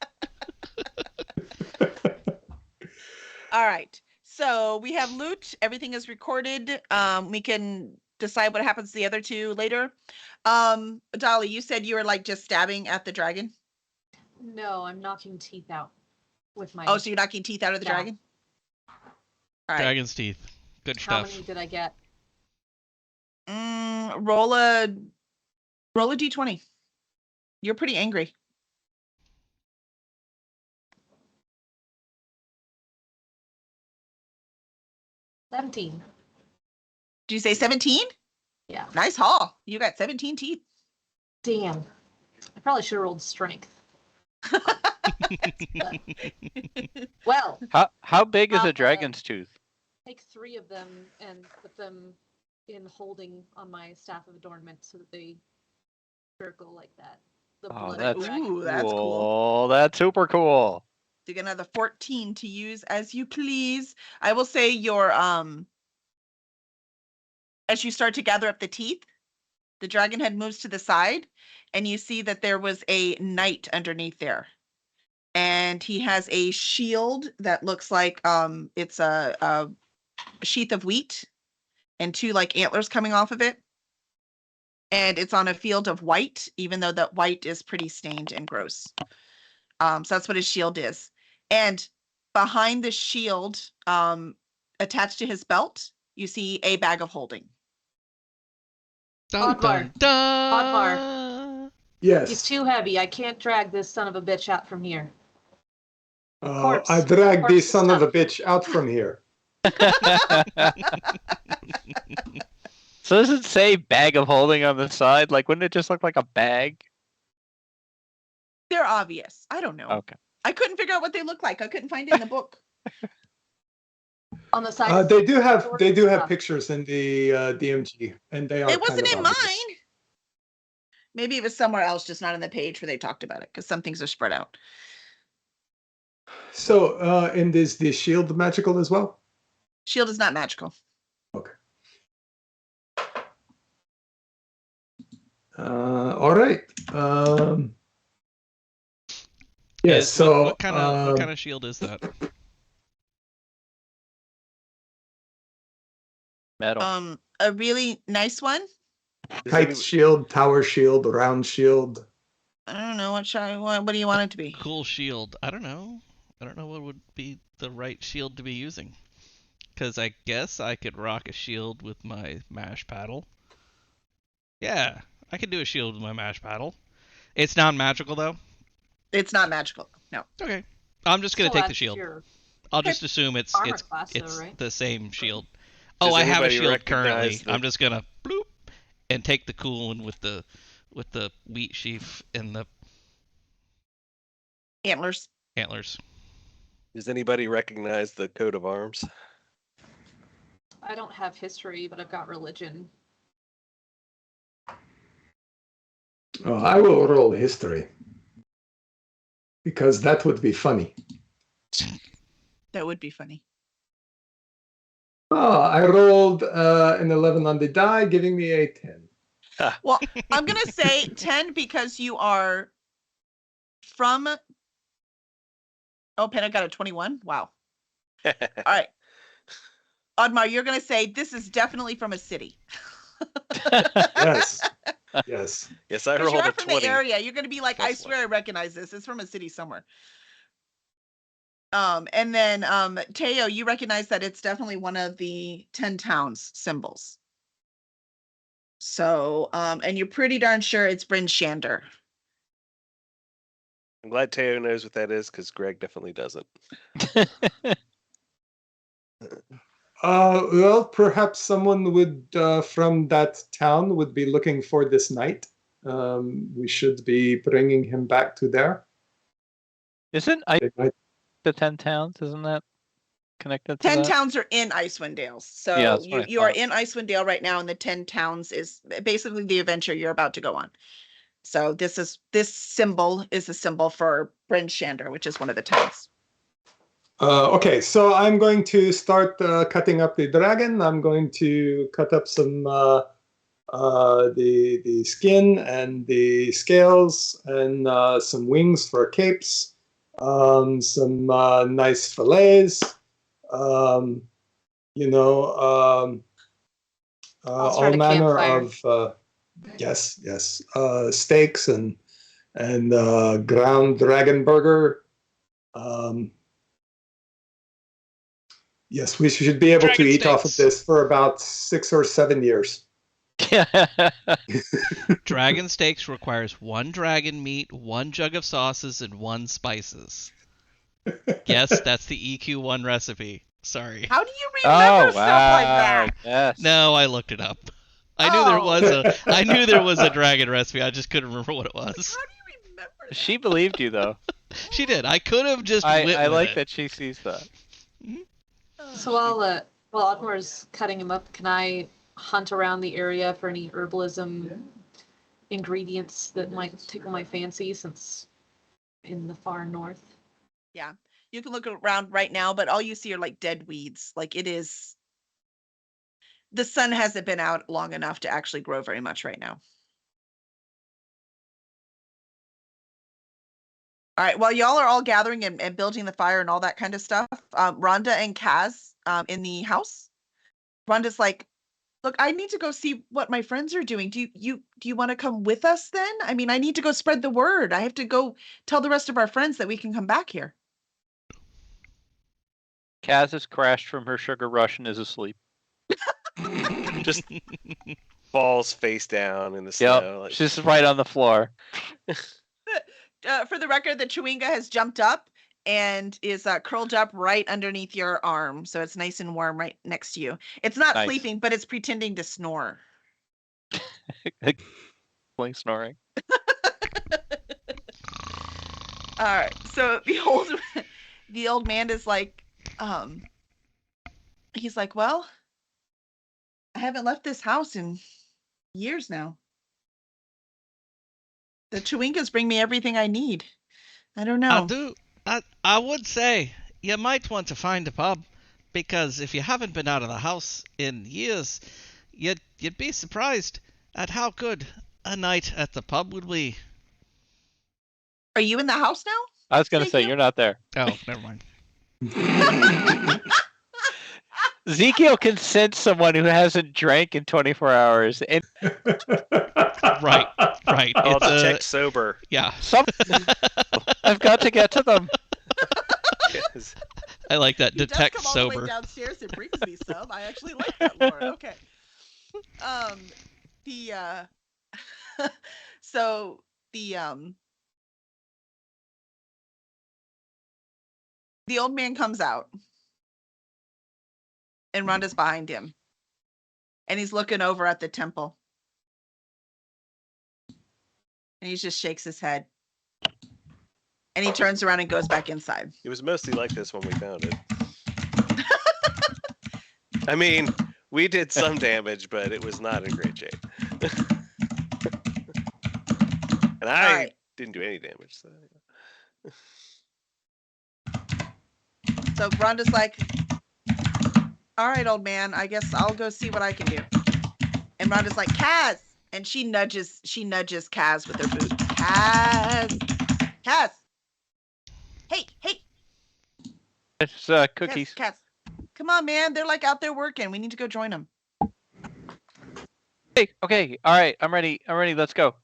All right. So we have loot. Everything is recorded. We can decide what happens to the other two later. Dolly, you said you were like just stabbing at the dragon. No, I'm knocking teeth out with my. Oh, so you're knocking teeth out of the Yeah. dragon? All right. Dragon's teeth. Good How stuff. many did I get? Roll a d20. You're pretty angry. $17. Did you say 17? Yeah. Nice haul. You got 17 teeth. Damn. I probably should have rolled strength. Well, How big is I'll, a dragon's tooth? take 3 of them and put them in holding on my staff of adornment so that they circle like that. The Oh, blood that's dragon. Ooh, that's cool. cool. That's super cool. So you get another 14 to use as you please. I will say your as you start to gather up the teeth, the dragon head moves to the side, and you see that there was a knight underneath there. And he has a shield that looks like it's a sheath of wheat and 2 like antlers coming off of it. And it's on a field of white, even though that white is pretty stained and gross. So that's what his shield is. And behind the shield, attached to his belt, you see a bag of holding. Dun, dun, Oddvar. dun. He's Yes. too heavy. I can't drag this son of a bitch out from here. Corpse. I dragged Corpse the is son of a tough. bitch out from here. So does it say bag of holding on the side? Like, wouldn't it just look like a bag? They're obvious. I don't know. Okay. I couldn't figure out what they look like. I couldn't find it in the book. On the side. They do have Stuff. pictures in the DMG, and they are. It wasn't kind in of mine. obvious. Maybe it was somewhere else, just not on the page where they talked about it, because some things are spread out. So, and is the shield magical as well? Shield is not magical. Okay. All right. Yes. So, what kind of shield is that? Metal. A really nice one. kite shield, tower shield, round shield. I don't know what do you want it to be? Cool shield. I don't know what would be the right shield to be using. Because I guess I could rock a shield with my mash paddle. Yeah, I could do a shield with my mash paddle. It's non-magical though. It's not magical. No. Okay, I'm just gonna Still take the adds shield. your I'll just assume it's Armor class, though, right? the same shield. Does Oh, I have a anybody shield currently. recognize the- I'm just gonna bloop and take the cool one with the wheat sheaf and the Antlers. antlers. Does anybody recognize the coat of arms? I don't have history, but I've got religion. I will roll history because that would be funny. That would be funny. I rolled an 11 on the die, giving me a 10. Well, I'm gonna say 10 because you are from. Oh, Penna got a 21. Wow. All right. Oddmar, you're gonna say this is definitely from a city. Yes. Yes. Yes, I Because rolled you're a from 20. the area, you're gonna be like, I Plus swear I recognize this. It's from a city somewhere. And then Teo, you recognize that it's definitely one of the 10 towns symbols. So, and you're pretty darn sure it's Bryn Shander. I'm glad Teo knows what that is because Greg definitely doesn't. Well, perhaps someone would from that town would be looking for this knight. We should be bringing him back to there. Isn't They might- the 10 towns? Isn't that connected to 10 that? towns are in Icewind Dale. So Yeah, that's what I you are thought. in Icewind Dale right now, and the 10 towns is basically the adventure you're about to go on. So this symbol is a symbol for Bryn Shander, which is one of the towns. Okay, so I'm going to start cutting up the dragon. I'm going to cut up some the skin and the scales and some wings for capes, some nice fillets, you know, I'll start all a manner campfire. of steaks and ground dragon burger. Yes, we should be able Dragon to eat off of steaks. this for about 6 or 7 years. Dragon steaks requires 1 dragon meat, 1 jug of sauces, and 1 spices. Yes, that's the EQ1 recipe. Sorry. How do you remember Oh, stuff like wow. that? Yes. No, I looked it up. I knew there Oh. was a dragon recipe. I just couldn't remember what it was. How do you remember that? She believed you, though. She did. I could have just I went with like it. that she sees that. So while Otmar's cutting him up, can I hunt around the area for any herbalism ingredients that might tickle my fancy since in the far north? Yeah. You can look around right now, but all you see are like dead weeds. Like it is. The sun hasn't been out long enough to actually grow very much right now. All right. While y'all are all gathering and building the fire and all that kind of stuff, Rhonda and Kaz in the house. Rhonda's like, look, I need to go see what my friends are doing. Do you want to come with us then? I mean, I need to go spread the word. I have to go tell the rest of our friends that we can come back here. Kaz has crashed from her sugar rush and is asleep. Just falls face down in the snow. Yep. Like, She's right on the floor. For the record, the Chewinga has jumped up and is curled up right underneath your arm. So it's nice and warm right next to you. It's not Nice. sleeping, but it's pretending to snore. Blink snoring. All right. So the old man is like, he's like, well, I haven't left this house in years now. The Chewingas bring me everything I need. I don't know. I would say you might want to find a pub, because if you haven't been out of the house in years, you'd be surprised at how good a night at the pub would be. Are you in the house now? I was going to say, Ezekiel? you're not there. Oh, never mind. Ezekiel can sense someone who hasn't drank in 24 hours. And Right. I'll It's check sober. yeah. I've got to get to them. Yes. I like that. He does Detect come all the way sober. downstairs and brings me some. I actually like that, Laura. Okay. So the the old man comes out. And Rhonda's behind him. And he's looking over at the temple. And he just shakes his head. And he turns around and goes back inside. It was mostly like this when we found it. I mean, we did some damage, but it was not in great shape. And I right. didn't do any damage. So Rhonda's like, all right, old man, I guess I'll go see what I can do. And Rhonda's like, Kaz. And she nudges Kaz with her boot. Kaz. Hey. It's cookies. Kaz. Come on, man. They're like out there working. We need to go join them. Hey, okay, all right, I'm ready. Let's go.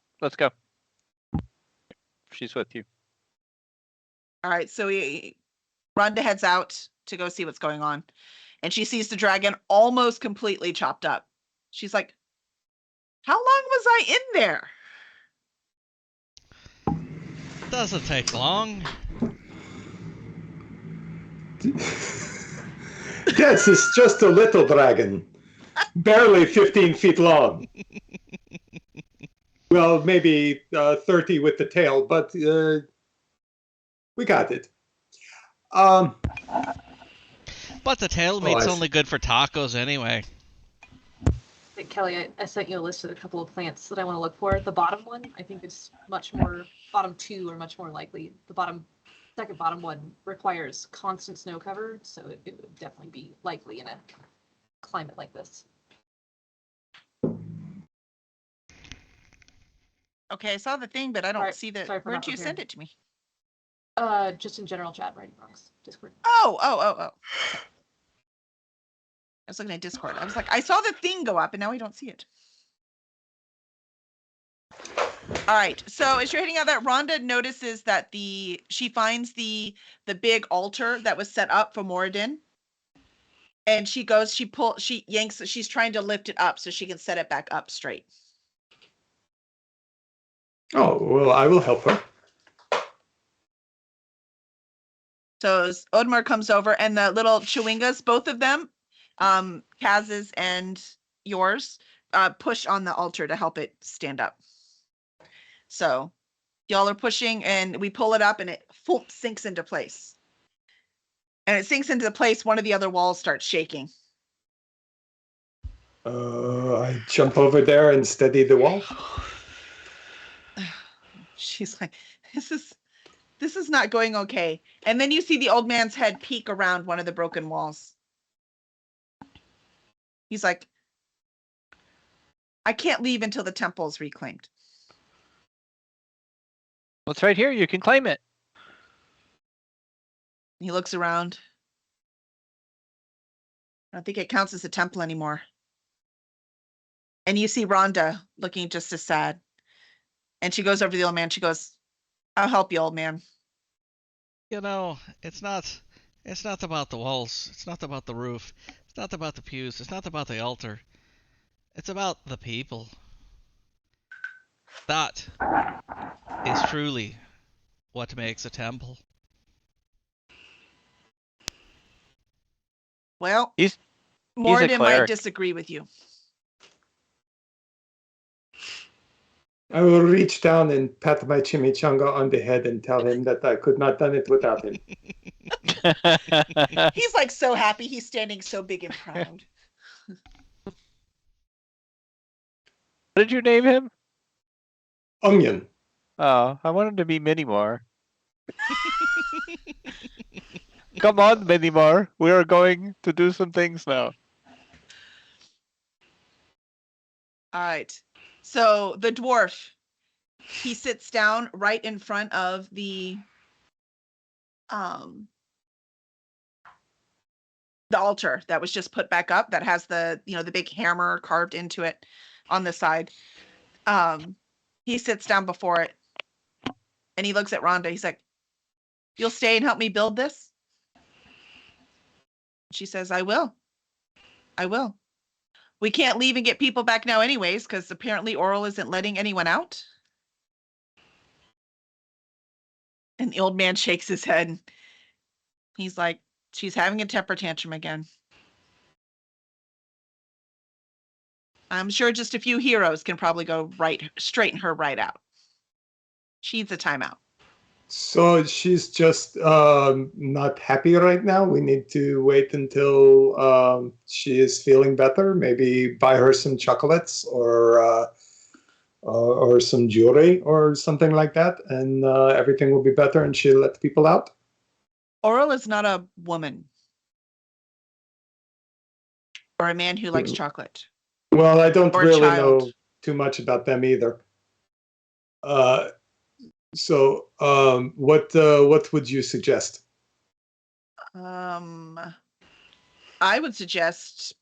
She's with you. All right, so Rhonda heads out to go see what's going on. And she sees the dragon almost completely chopped up. She's like, how long was I in there? Doesn't take long. Yes, it's just a little dragon. Barely 15 feet long. Well, maybe 30 with the tail, but we got it. But the tail meat's I only good for tacos anyway. Hey, Kelly, I sent you a list of a couple of plants that I want to look for. The bottom one, I think it's much more, bottom two are much more likely. The second bottom one requires constant snow cover, so it would definitely be likely in a climate like this. Okay, I saw the thing, but I don't see the. Sorry for Where'd not you send preparing. it to me? Just in general chat, writing wrongs, Discord. Oh. I was looking at Discord. I was like, I saw the thing go up and now I don't see it. All right. So as you're heading out that, Rhonda notices that she finds the big altar that was set up for Moradin. And she yanks, she's trying to lift it up so she can set it back up straight. Oh, well, I will help her. So as Odmar comes over and the little chewingas, both of them, Kaz's and yours, push on the altar to help it stand up. So y'all are pushing and we pull it up and it sinks into place. And it sinks into place, one of the other walls starts shaking. I jump over there and steady the wall. She's like, this is not going okay. And then you see the old man's head peek around one of the broken walls. He's like, I can't leave until the temple is reclaimed. Well, it's right here. You can claim it. He looks around. I don't think it counts as a temple anymore. And you see Rhonda looking just as sad. And she goes over to the old man. She goes, I'll help you, old man. You know, it's not about the walls. It's not about the roof. It's not about the pews. It's not about the altar. It's about the people. That is truly what makes a temple. Well, He's a Moradin might cleric. disagree with you. I will reach down and pat my chimichanga on the head and tell him that I could not done it without him. He's like so happy. He's standing so big and proud. What did you name him? Onion. Oh, I want him to be Minimore. Come on, Minimore. We are going to do some things now. All right. So the dwarf, he sits down right in front of the altar that was just put back up that has the big hammer carved into it on the side. He sits down before it and he looks at Rhonda. He's like, you'll stay and help me build this? She says, I will. We can't leave and get people back now anyways, because apparently Oral isn't letting anyone out. And the old man shakes his head. He's like, she's having a temper tantrum again. I'm sure just a few heroes can probably go straighten her right out. She needs a timeout. So she's just not happy right now. We need to wait until she is feeling better. Maybe buy her some chocolates or some jewelry or something like that, and everything will be better, and she'll let people out. Oral is not a woman or a man who likes chocolate. Well, I don't Or a really child. know too much about them either. So, what would you suggest? I would suggest.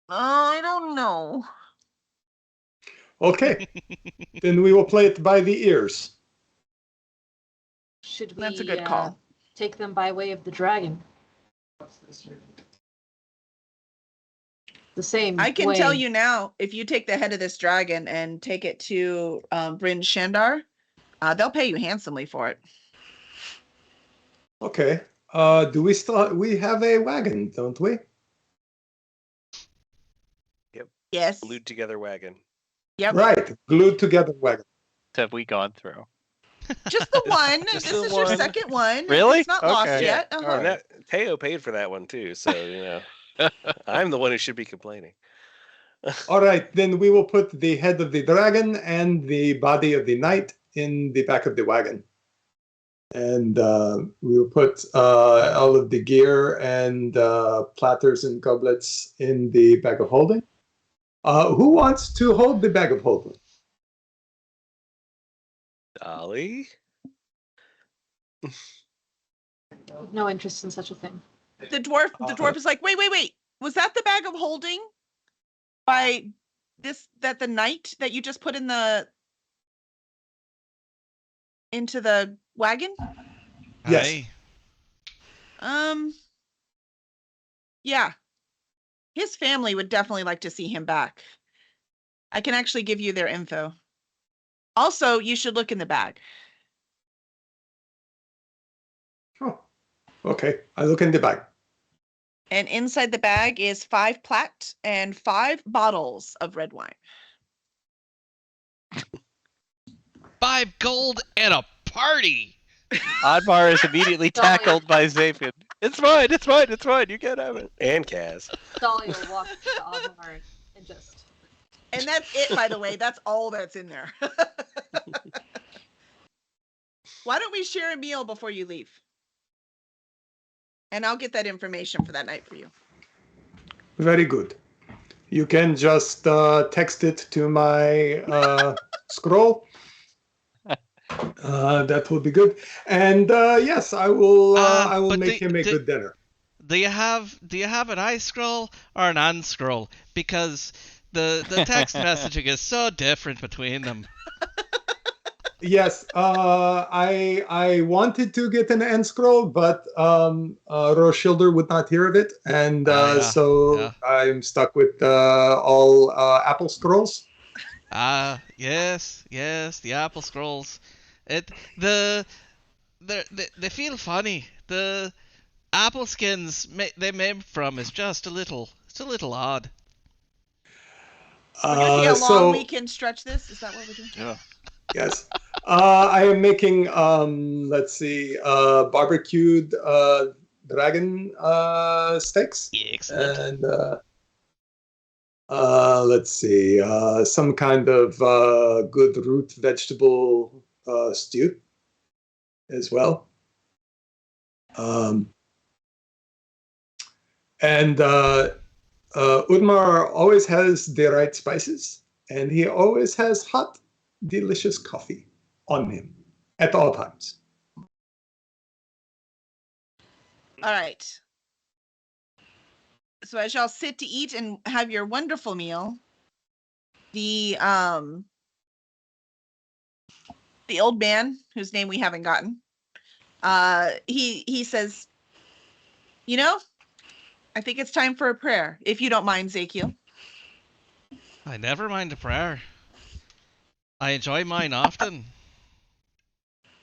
I don't know. Okay, then we will play it by the ears. Should we That's a good call. take them by way of the dragon? The same I can way. tell you now, if you take the head of this dragon and take it to Bryn Shandar, they'll pay you handsomely for it. Okay. Do we have a wagon, don't we? Yes. Glued together wagon. Yep. Right, glued together wagon. Have we gone through? Just the one. Just This the is your one. second one. Really? It's not lost Okay. yet. All Uh-huh. right. And that Teo paid for that one too, so I'm the one who should be complaining. All right, then we will put the head of the dragon and the body of the knight in the back of the wagon. And we will put all of the gear and platters and goblets in the bag of holding. Who wants to hold the bag of holding? Dolly? No interest in such a thing. The dwarf is like, wait. Was that the bag of holding by the knight that you just put into the wagon? Yes. Aye. Yeah. His family would definitely like to see him back. I can actually give you their info. Also, you should look in the bag. Oh, okay. I look in the bag. And inside the bag is 5 plaques and 5 bottles of red wine. 5 gold and a party. Oddmar is immediately tackled by Zapian. It's fine. You can't have it. And Kaz. Dolly will walk to Othmar and just. And that's it, by the way. That's all that's in there. Why don't we share a meal before you leave? And I'll get that information for that night for you. Very good. You can just text it to my scroll. That will be good. And yes, I will. I will but make him a good dinner. Do you have an I scroll or an unscroll? Because the text messaging is so different between them. Yes, I wanted to get an end scroll, but Roshilder would not hear of it, and so I'm stuck with all Apple scrolls. Yes, the Apple scrolls. They feel funny. The Apple skins they made from is just a little odd. We're gonna take a long weekend stretch this. Is that what we're doing? Yeah. Yes. I am making, let's see, barbecued dragon steaks. Excellent. And let's see, some kind of good root vegetable stew as well. And Udmar always has the right spices, and he always has hot, delicious coffee on him at all times. All right. So as y'all sit to eat and have your wonderful meal, the old man, whose name we haven't gotten, he says, you know, I think it's time for a prayer, if you don't mind, Zakiel. I never mind a prayer. I enjoy mine often.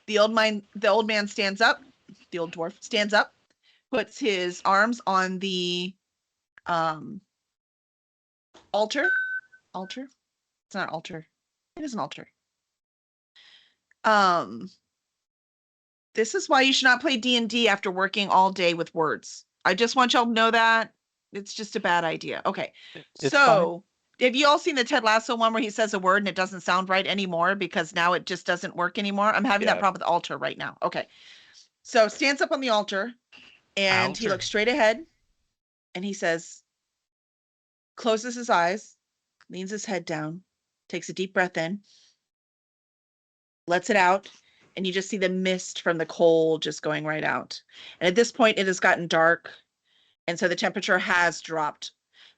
The old man stands up. The old dwarf stands up, puts his arms on the altar. Altar? It's not altar. It is an altar. This is why you should not play D&D after working all day with words. I just want y'all to know that. It's just a bad idea. Okay. It's So, have you all seen the Ted Lasso one where he says a word and it doesn't sound right anymore because now it just doesn't work anymore? I'm having that Yeah. problem with the altar right now. Okay. So, stands up on the altar and he Altar. looks straight ahead and he says, closes his eyes, leans his head down, takes a deep breath in, lets it out, and you just see the mist from the coal just going right out. And at this point, it has gotten dark, and so the temperature has dropped.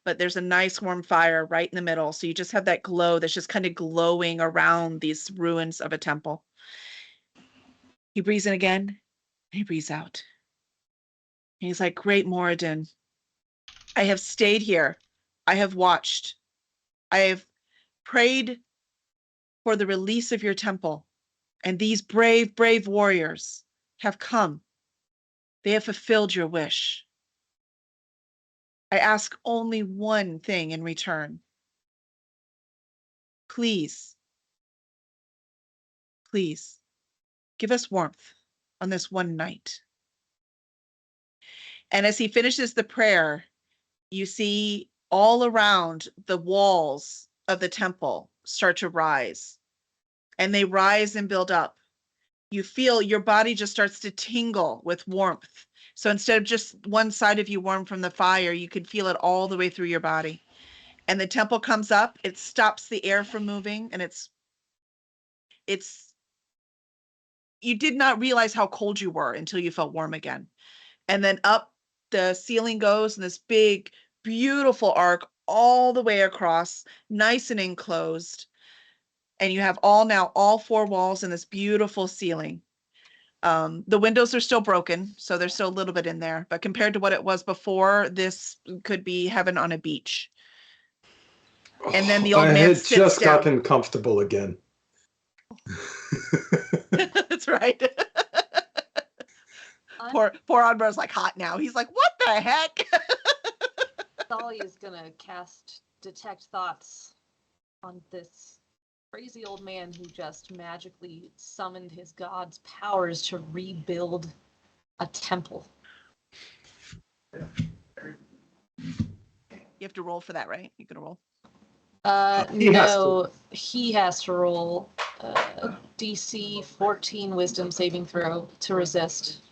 But there's a nice warm fire right in the middle, so you just have that glow that's just kind of glowing around these ruins of a temple. He breathes in again, and he breathes out. And he's like, Great Moradin, I have stayed here. I have watched. I have prayed for the release of your temple. And these brave, brave warriors have come. They have fulfilled your wish. I ask only one thing in return. Please, please, give us warmth on this one night. And as he finishes the prayer, you see all around the walls of the temple start to rise. And they rise and build up. You feel your body just starts to tingle with warmth. So instead of just one side of you warm from the fire, you can feel it all the way through your body. And the temple comes up, it stops the air from moving, and it's you did not realize how cold you were until you felt warm again. And then up the ceiling goes in this big, beautiful arc all the way across, nice and enclosed. And you have all four walls in this beautiful ceiling. The windows are still broken, so there's still a little bit in there. But compared to what it was before, this could be heaven on a beach. And then the old I man had sits just down. gotten comfortable again. That's right. Poor Onbar's like hot now. He's like, what the heck? Dolly is gonna cast Detect Thoughts on this crazy old man who just magically summoned his god's powers to rebuild a temple. You have to roll for that, right? You can roll. He has No, he has to roll DC 14 Wisdom saving throw to resist.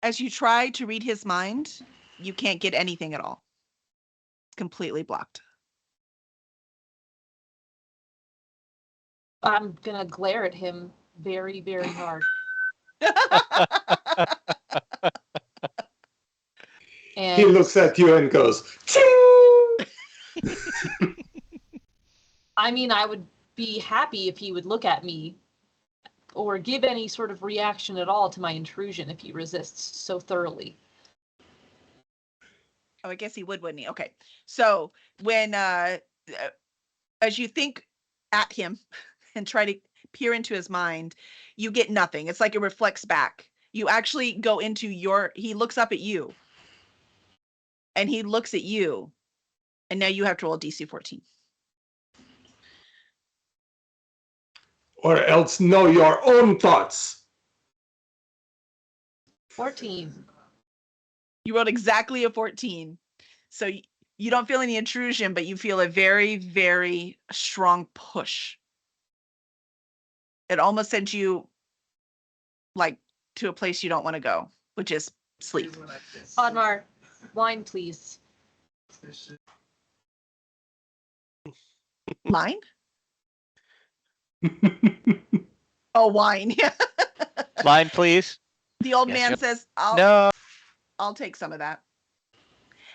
As you try to read his mind, you can't get anything at all. It's completely blocked. I'm gonna glare at him very, very hard. And He looks at you and goes, "Ching!" I mean, I would be happy if he would look at me or give any sort of reaction at all to my intrusion if he resists so thoroughly. Oh, I guess he would, wouldn't he? Okay. So when as you think at him and try to peer into his mind, you get nothing. It's like it reflects back. You actually go into he looks up at you. And he looks at you. And now you have to roll DC 14. Or else know your own thoughts. 14. You rolled exactly a 14. So you don't feel any intrusion, but you feel a very, very strong push. It almost sends you like to a place you don't want to go, which is sleep. Oddmar, wine, please. Line? Oh, wine. Yeah. Line, please. The old Yes, man yep. says, No. I'll take some of that.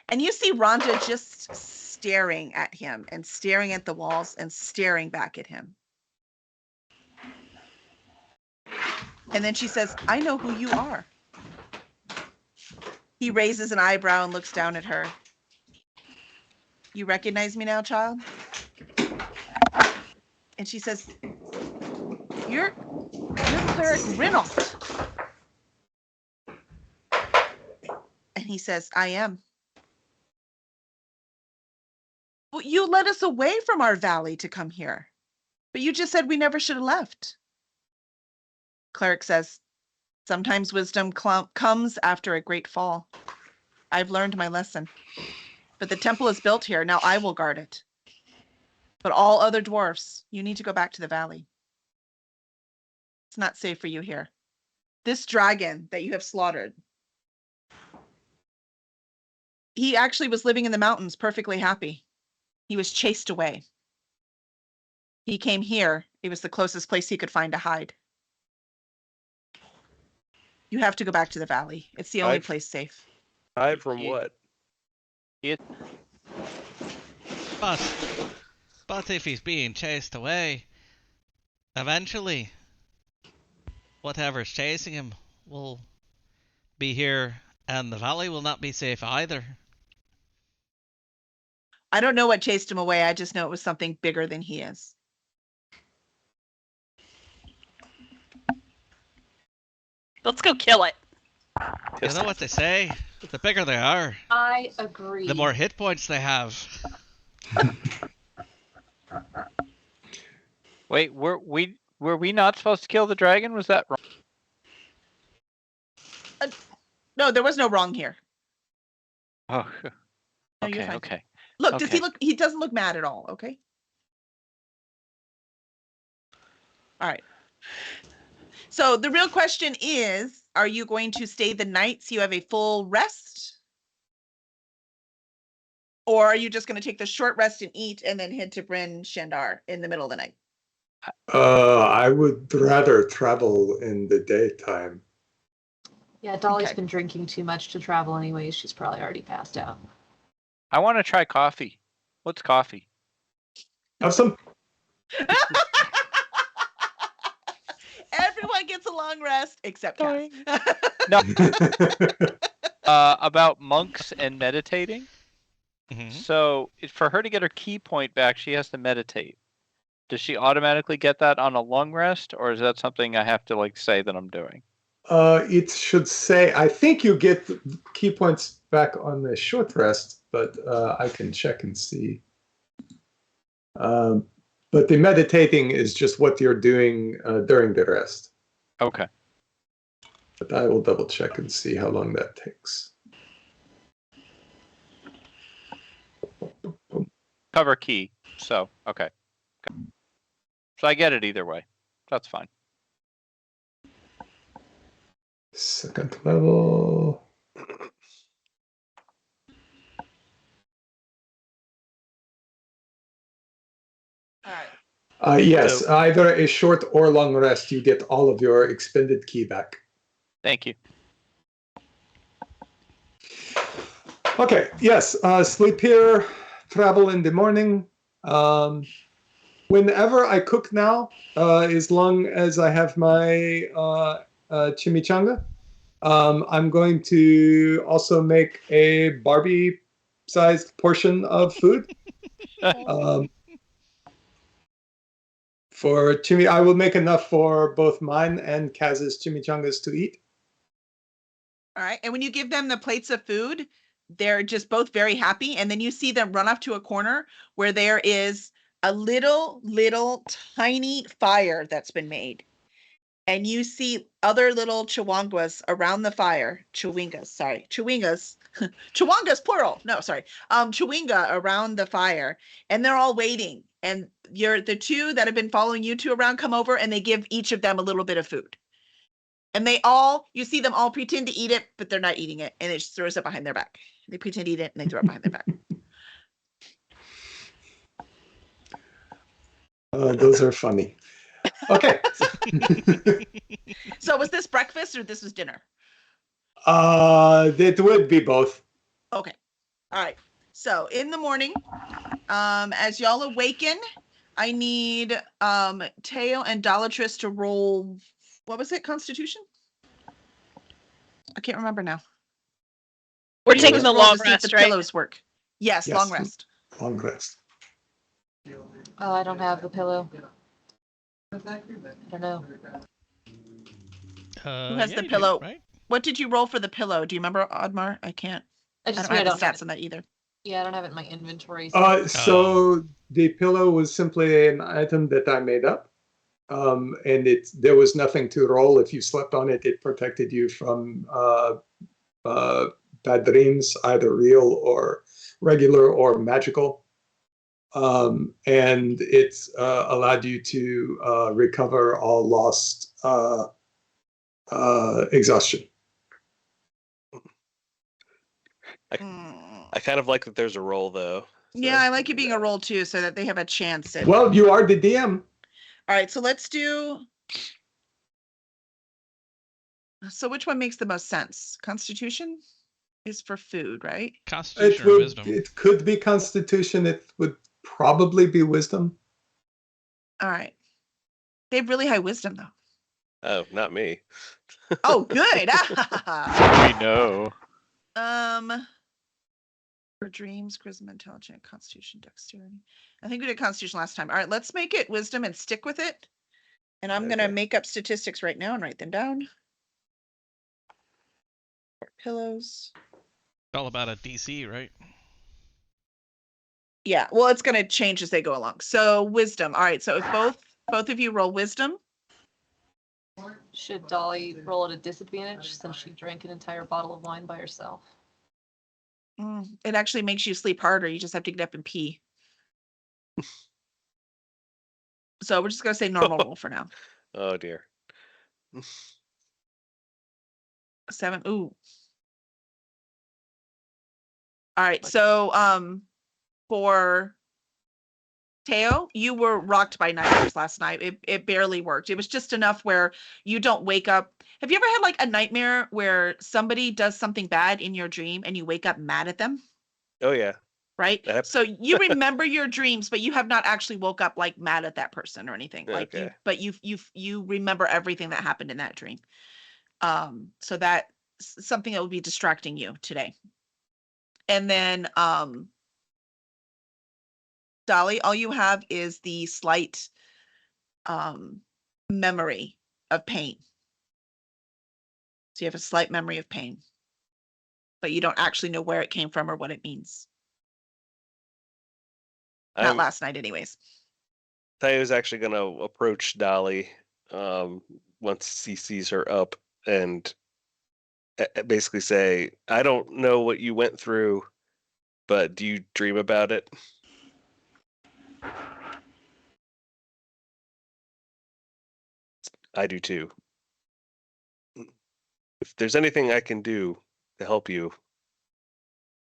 And you see Rhonda just staring at him and staring at the walls and staring back at him. And then she says, I know who you are. He raises an eyebrow and looks down at her. You recognize me now, child? And she says, You're Cleric Reynolds. And he says, I am. Well, you led us away from our valley to come here. But you just said we never should have left. Cleric says, sometimes wisdom comes after a great fall. I've learned my lesson. But the temple is built here. Now I will guard it. But all other dwarfs, you need to go back to the valley. It's not safe for you here. This dragon that you have slaughtered, he actually was living in the mountains perfectly happy. He was chased away. He came here. It was the closest place he could find to hide. You have to go back to the valley. It's the only place safe. Hide from what? But if he's being chased away, eventually, whatever's chasing him will be here, and the valley will not be safe either. I don't know what chased him away. I just know it was something bigger than he is. Let's go kill it. You know what they say? The bigger they are, I agree. the more hit points they have. Wait, were we not supposed to kill the dragon? Was that wrong? No, there was no wrong here. Oh, No, you're okay, fine. okay. Look, does he Okay. look? He doesn't look mad at all. Okay. All right. So the real question is, are you going to stay the night so you have a full rest? Or are you just going to take the short rest and eat and then head to Bryn Shandar in the middle of the night? I would rather travel in the daytime. Yeah, Dolly's Okay. been drinking too much to travel anyways. She's probably already passed out. I want to try coffee. What's coffee? Have some. Everyone gets a long rest except Cass. About monks and meditating. Mhm. So for her to get her key point back, she has to meditate. Does she automatically get that on a long rest, or is that something I have to say that I'm doing? It should say, I think you get key points back on the short rest, but I can check and see. But the meditating is just what you're doing during the rest. Okay. But I will double check and see how long that takes. Cover key. So, okay. So I get it either way. That's fine. Second level. All right. Yes, So- either a short or long rest, you get all of your expended key back. Thank you. Okay, yes, sleep here, travel in the morning. Whenever I cook now, as long as I have my chimichanga, I'm going to also make a Barbie-sized portion of food. For I will make enough for both mine and Kaz's chimichangas to eat. All right. And when you give them the plates of food, they're just both very happy. And then you see them run off to a corner where there is a little tiny fire that's been made. And you see other little chawingas around the fire. Chawingas, plural. No, sorry. Chawinga around the fire. And they're all waiting. And the two that have been following you two around come over and they give each of them a little bit of food. And you see them all pretend to eat it, but they're not eating it. And it just throws it behind their back. They pretend to eat it and they throw it behind their back. Those are funny. Okay. So was this breakfast or this was dinner? It would be both. Okay. All right. So in the morning, as y'all awaken, I need Teo and Dollatress to roll. What was it? Constitution? I can't remember now. We're You taking just the roll long to see if rest, the right? pillows work. Yes, Yes. long rest. long rest. Oh, I don't have the pillow. I don't know. Who has Yeah, the you do, pillow? right? What did you roll for the pillow? Do you remember, Oddmar? I can't. I I just don't mean have the have stats it. on that either. Yeah, I don't have it in my inventory. So the pillow was simply an item that I made up. And there was nothing to roll. If you slept on it, it protected you from bad dreams, either real or regular or magical. And it allowed you to recover all lost exhaustion. I kind of like that there's a roll though. So. Yeah, I like it being a roll too, so that they have a chance at. Well, you are the DM. All right, so let's do. So which one makes the most sense? Constitution is for food, right? Constitution or wisdom? It could be Constitution. It would probably be Wisdom. All right. They have really high wisdom though. Oh, not me. Oh, good. We know. For dreams, charisma, intelligence, constitution, dexterity. I think we did constitution last time. All right, let's make it wisdom and stick with it. And I'm gonna Okay. make up statistics right now and write them down. Pillows. It's all about a DC, right? Yeah, well, it's gonna change as they go along. So wisdom. All right, so if both of you roll wisdom. Should Dolly roll at a disadvantage since she drank an entire bottle of wine by herself? It actually makes you sleep harder. You just have to get up and pee. So we're just gonna say normal roll for now. Oh dear. 7. Ooh. All right. So for Teo, you were rocked by nightmares last night. It barely worked. It was just enough where you don't wake up. Have you ever had like a nightmare where somebody does something bad in your dream and you wake up mad at them? Oh yeah. Right? Yep. So you remember your dreams, but you have not actually woke up like mad at that person or anything. Like Okay. you remember everything that happened in that dream. So that's something that will be distracting you today. And then Dolly, all you have is the slight memory of pain. So you have a slight memory of pain, but you don't actually know where it came from or what it means. Not last night, anyways. Tayo's actually going to approach Dolly once he sees her up and basically say, I don't know what you went through, but do you dream about it? I do too. If there's anything I can do to help you,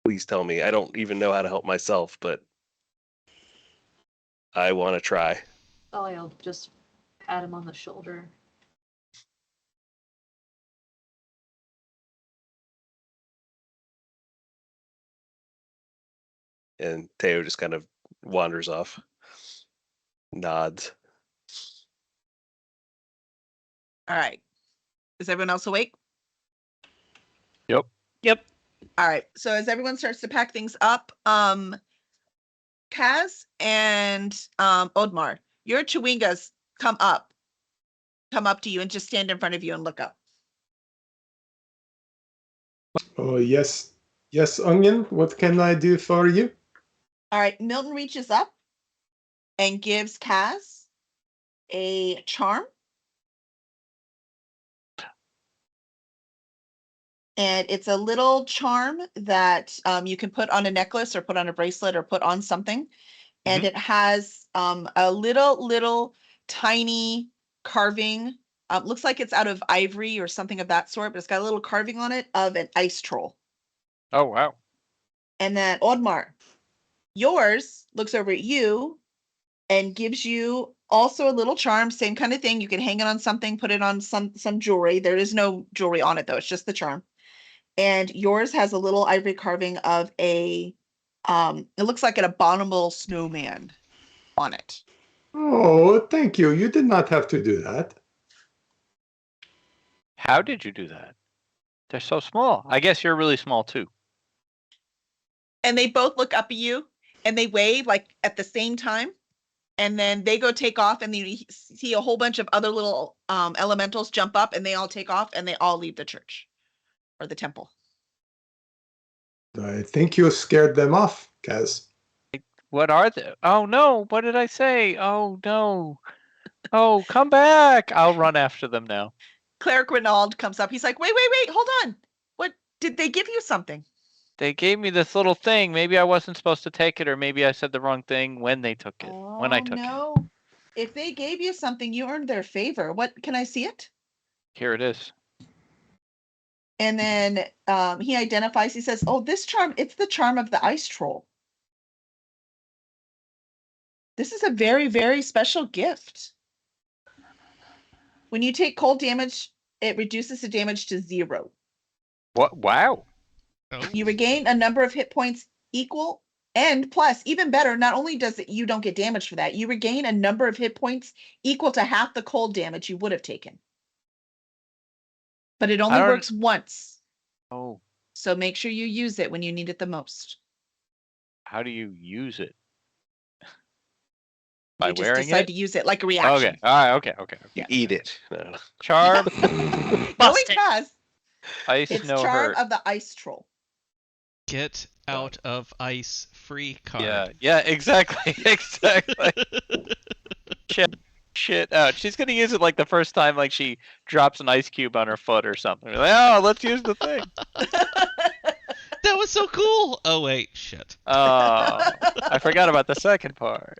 please tell me. I don't even know how to help myself, but I want to try. Dolly'll just pat him on the shoulder. And Teo just kind of wanders off, nods. All right. Is everyone else awake? Yep. Yep. All right. So as everyone starts to pack things up, Kaz and Odmar, your Chewingas come up to you and just stand in front of you and look up. Oh, yes. Yes, Onion, what can I do for you? All right. Milton reaches up and gives Kaz a charm. And it's a little charm that you can put on a necklace or put on a bracelet or put on something. And it has a little tiny carving. Looks like it's out of ivory or something of that sort, but it's got a little carving on it of an ice troll. Oh, wow. And then Oddmar, yours looks over at you and gives you also a little charm, same kind of thing. You can hang it on something, put it on some jewelry. There is no jewelry on it though. It's just the charm. And yours has a little ivory carving of a, it looks like an abominable snowman on it. Oh, thank you. You did not have to do that. How did you do that? They're so small. I guess you're really small too. And they both look up at you and they wave like at the same time, and then they go take off, and then you see a whole bunch of other little elementals jump up, and they all take off, and they all leave the church or the temple. I think you scared them off, Kaz. What are they? Oh no! What did I say? Oh no! Oh, come back! I'll run after them now. Cleric Renaud comes up. He's like, wait, hold on. What did they give you something? They gave me this little thing. Maybe I wasn't supposed to take it, or maybe I said the wrong thing when they took it. When I took it. If they gave you something, you earned their favor. What, can I see it? Here it is. And then he identifies, he says, oh, this charm, it's the charm of the ice troll. This is a very, very special gift. When you take cold damage, it reduces the damage to 0. What? Wow. Oh. You regain a number of hit points equal, and plus, even better, not only does it, you don't get damage for that, you regain a number of hit points equal to half the cold damage you would have taken. But it only works once. Oh. So make sure you use it when you need it the most. How do you use it? You just decide to use it like a Okay. reaction. All right. Okay. You eat it. No. Charm. Going Busted. past, Ice. it's No charm hurt. of the ice troll. Get out of ice free card. Yeah. Yeah. Exactly. Exactly. Shit out. She's gonna use it like the first time, like she drops an ice cube on her foot or something. Like, oh, let's use the thing. That was so cool. Oh wait, shit. Oh, I forgot about the second part.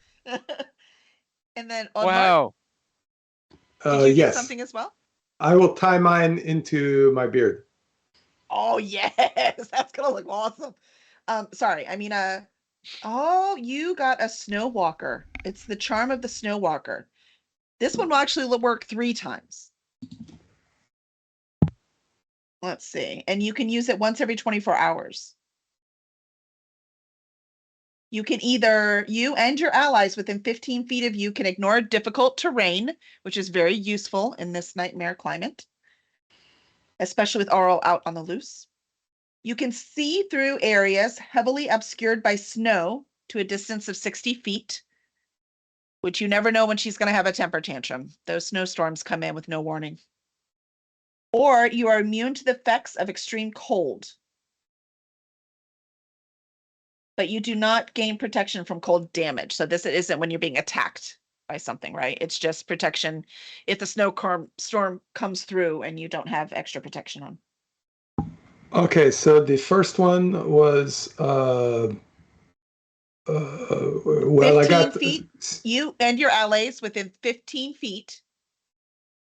And then Wow. did you get Yes. something as well? I will tie mine into my beard. Oh yes, that's gonna look awesome. Sorry, I mean oh, you got a snow walker. It's the charm of the snow walker. This one will actually work 3 times. Let's see. And you can use it once every 24 hours. You can either, you and your allies within 15 feet of you can ignore difficult terrain, which is very useful in this nightmare climate, especially with Aurel out on the loose. You can see through areas heavily obscured by snow to a distance of 60 feet, which you never know when she's going to have a temper tantrum. Those snowstorms come in with no warning. Or you are immune to the effects of extreme cold. But you do not gain protection from cold damage. So this isn't when you're being attacked by something, right? It's just protection if the storm comes through and you don't have extra protection on. Okay, so the first one was well, I 15 got feet. You and your allies within 15 feet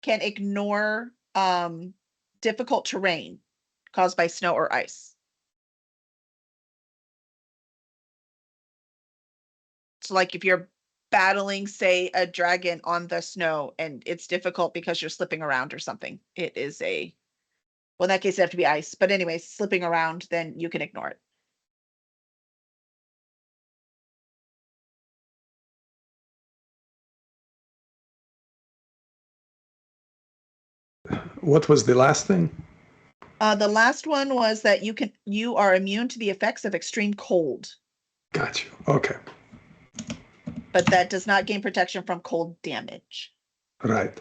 can ignore difficult terrain caused by snow or ice. So like if you're battling, say, a dragon on the snow and it's difficult because you're slipping around or something, it is a, well, in that case, it have to be ice. But anyway, slipping around, then you can ignore it. What was the last thing? The last one was that you are immune to the effects of extreme cold. Got you. Okay. But that does not gain protection from cold damage. Right.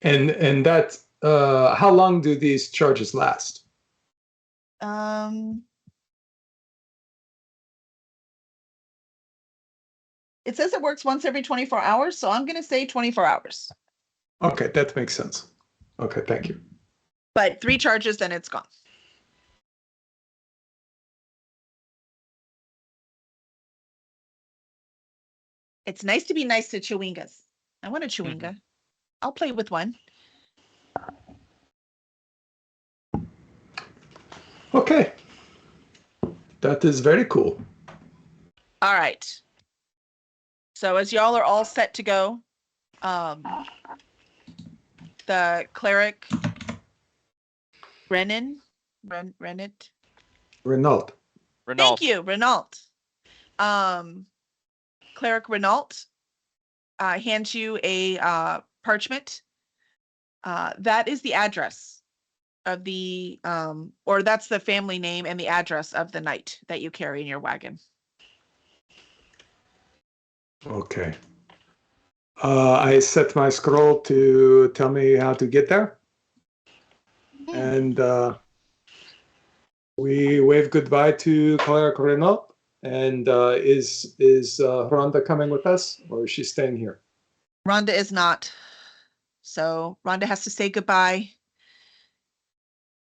And that how long do these charges last? It says it works once every 24 hours, so I'm going to say 24 hours. Okay, that makes sense. Okay, thank you. But 3 charges, then it's gone. It's nice to be nice to chewingas. I want a chewinga. I'll play with one. Okay. That is very cool. All right. So as y'all are all set to go, the cleric Rennet. Renault. Thank you, Renault. Cleric Renault hands you a parchment. That is the address of the, or that's the family name and the address of the knight that you carry in your wagon. Okay. I set my scroll to tell me how to get there. And we wave goodbye to Claire Renault. And is Rhonda coming with us, or is she staying here? Rhonda is not. So Rhonda has to say goodbye.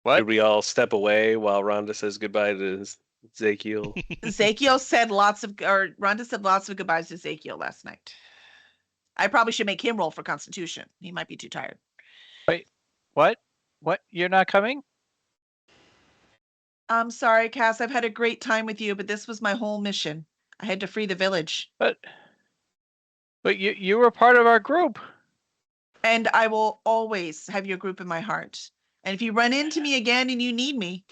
What? Should we all step away while Rhonda says goodbye to Ezekiel? Rhonda said lots of goodbyes to Ezekiel last night. I probably should make him roll for Constitution. He might be too tired. Wait, what? What? You're not coming? I'm sorry, Cass. I've had a great time with you, but this was my whole mission. I had to free the village. But you were part of our group. And I will always have your group in my heart. And if you run into me again and you need me,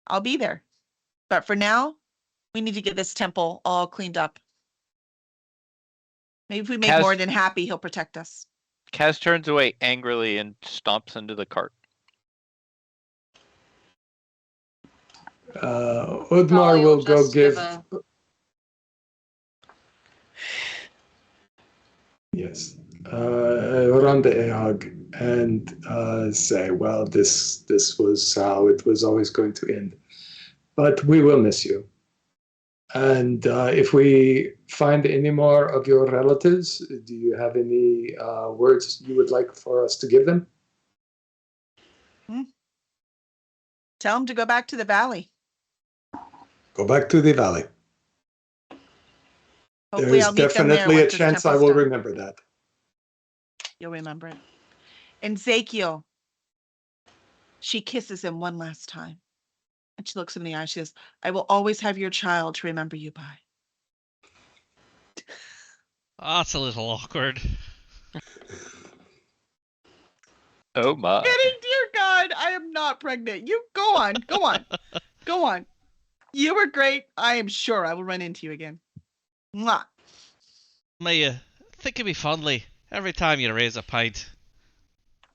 I'll be there. But for now, we need to get this temple all cleaned up. Maybe if we make Kaz- Morden happy, he'll protect us. Kaz turns away angrily and stomps into the cart. Udmar Probably will will go just give. give a- Yes. Rhonda a hug and say, well, this was how it was always going to end. But we will miss you. And if we find any more of your relatives, do you have any words you would like for us to give them? Tell him to go back to the valley. Go back to the valley. Hopefully There's I'll meet them there definitely a once this chance I temple's will done. remember that. You'll remember it. And Ezekiel, she kisses him one last time. And she looks him in the eye. She says, I will always have your child to remember you by. That's a little awkward. Oh my. Dear God, I am not pregnant. You go on, go on, go on. You were great. I am sure I will run into you again. Mwah. May you think of me fondly every time you raise a pint.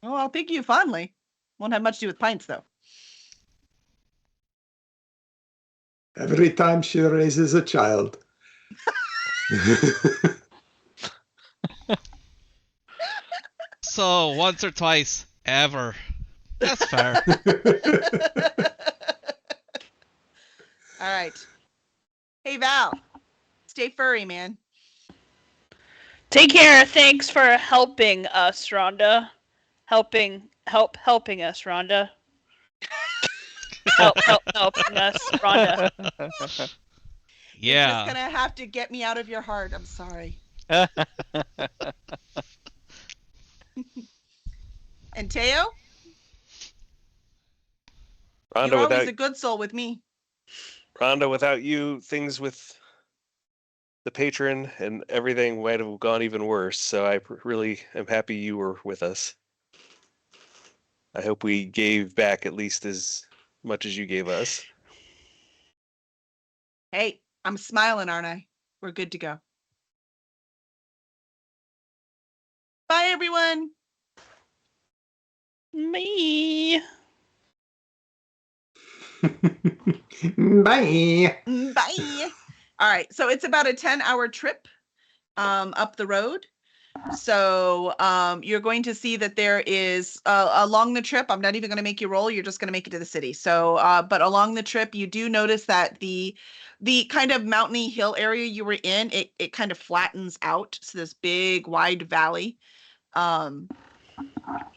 Oh, I'll think of you fondly. Won't have much to do with pints, though. Every time she raises a child. So once or twice, ever. That's fair. All right. Hey, Val. Stay furry, man. Take care. Thanks for helping us, Rhonda. Helping us, Rhonda. Helping us, Rhonda. You're Yeah. just gonna have to get me out of your heart. I'm sorry. And Teo, Rhonda, you're always without a good soul with me. Rhonda, without you, things with the patron and everything might have gone even worse. So I really am happy you were with us. I hope we gave back at least as much as you gave us. Hey, I'm smiling, aren't I? We're good to go. Bye, everyone. Me. Bye. Bye. All right. So it's about a 10-hour trip up the road. So you're going to see that there is along the trip, I'm not even going to make you roll. You're just going to make it to the city. So but along the trip, you do notice that the kind of mountainy hill area you were in, it kind of flattens out. So this big wide valley.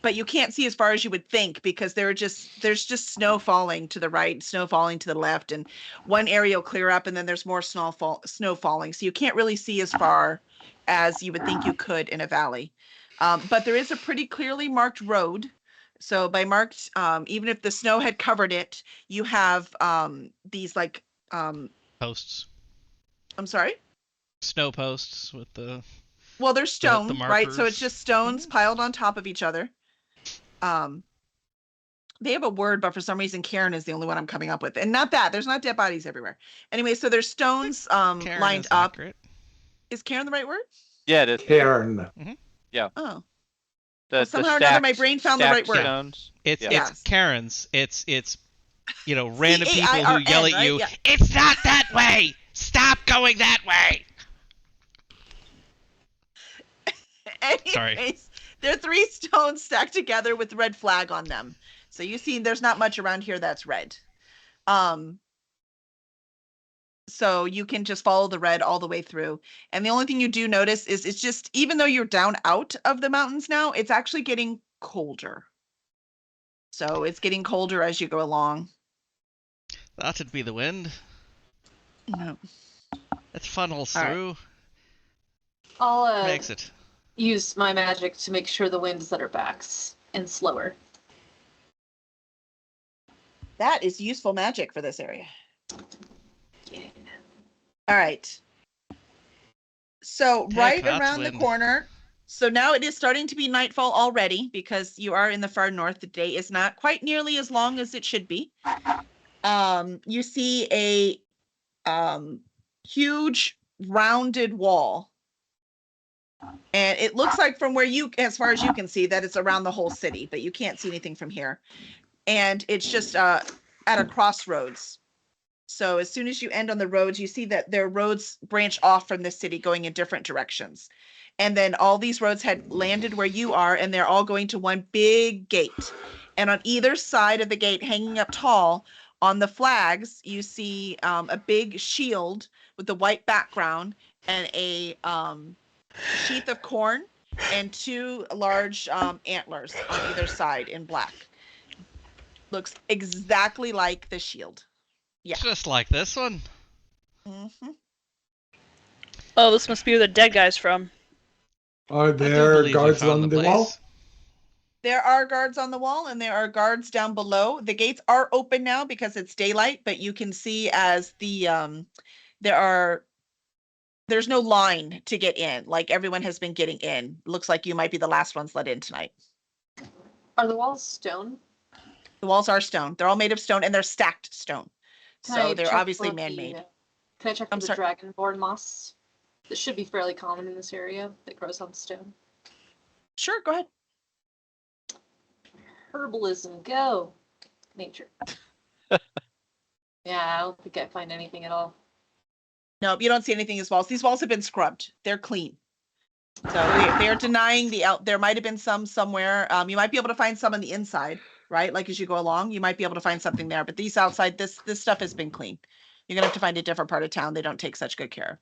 But you can't see as far as you would think because there's just snow falling to the right, snow falling to the left, and one area will clear up and then there's more snow falling. So you can't really see as far as you would think you could in a valley. But there is a pretty clearly marked road. So by marked, even if the snow had covered it, you have these like Posts. I'm sorry? Snow posts with the... Well, there's stone, right? So it's markers. just stones piled on top of each other. They have a word, but for some reason Karen is the only one I'm coming up with. And not that. There's not dead bodies everywhere. Anyway, so there's stones Karen lined is up. accurate. Is Karen the right word? Yeah, it is. Cairn. Oh. The somehow or another, my stacked- brain found the right stacked word. stones. It's Yeah. Yes. it's Karens. It's random people who C-A-I-R-N, yell at you. right? Yeah. It's not that way. Stop going that way. Anyways, there are 3 stones stacked together with red flag on them. So you see there's not much around here that's red. So you can just follow the red all the way through. And the only thing you do notice is it's just, even though you're down out of the mountains now, it's actually getting colder. So it's getting colder as you go along. That'd be the wind. No. It funnels All right. through. I'll Makes it. use my magic to make sure the wind's at our backs and slower. That is useful magic for this area. Yeah. All right. So Take right that, around the wind. corner. So now it is starting to be nightfall already because you are in the far north. The day is not quite nearly as long as it should be. You see a huge rounded wall. And it looks like from where you, as far as you can see, that it's around the whole city, but you can't see anything from here. And it's just at a crossroads. So as soon as you end on the roads, you see that their roads branch off from the city going in different directions. And then all these roads had landed where you are, and they're all going to one big gate. And on either side of the gate, hanging up tall on the flags, you see a big shield with a white background and a sheath of corn and 2 large antlers on either side in black. Looks exactly like the shield. Yeah. Just like this one. Mm-hmm. Oh, this must be where the dead guy's from. Are I do there believe we guards found on the the wall? place. There are guards on the wall and there are guards down below. The gates are open now because it's daylight, but you can see as the there's no line to get in. Like everyone has been getting in. Looks like you might be the last ones let in tonight. Are the walls stone? The walls are stone. They're all made of stone and they're stacked stone. Can So I they're check obviously for man-made. Can I check I'm for the sorry. dragonborn moss? This should be fairly common in this area that grows on stone. Sure, go ahead. Herbalism, go. Nature. Yeah, I don't think I find anything at all. No, you don't see anything in these walls. These walls have been scrubbed. They're clean. So they are denying the out. There might have been some somewhere. You might be able to find some on the inside, right? Like as you go along, you might be able to find something there. But these outside, this stuff has been clean. You're gonna have to find a different part of town. They don't take such good care.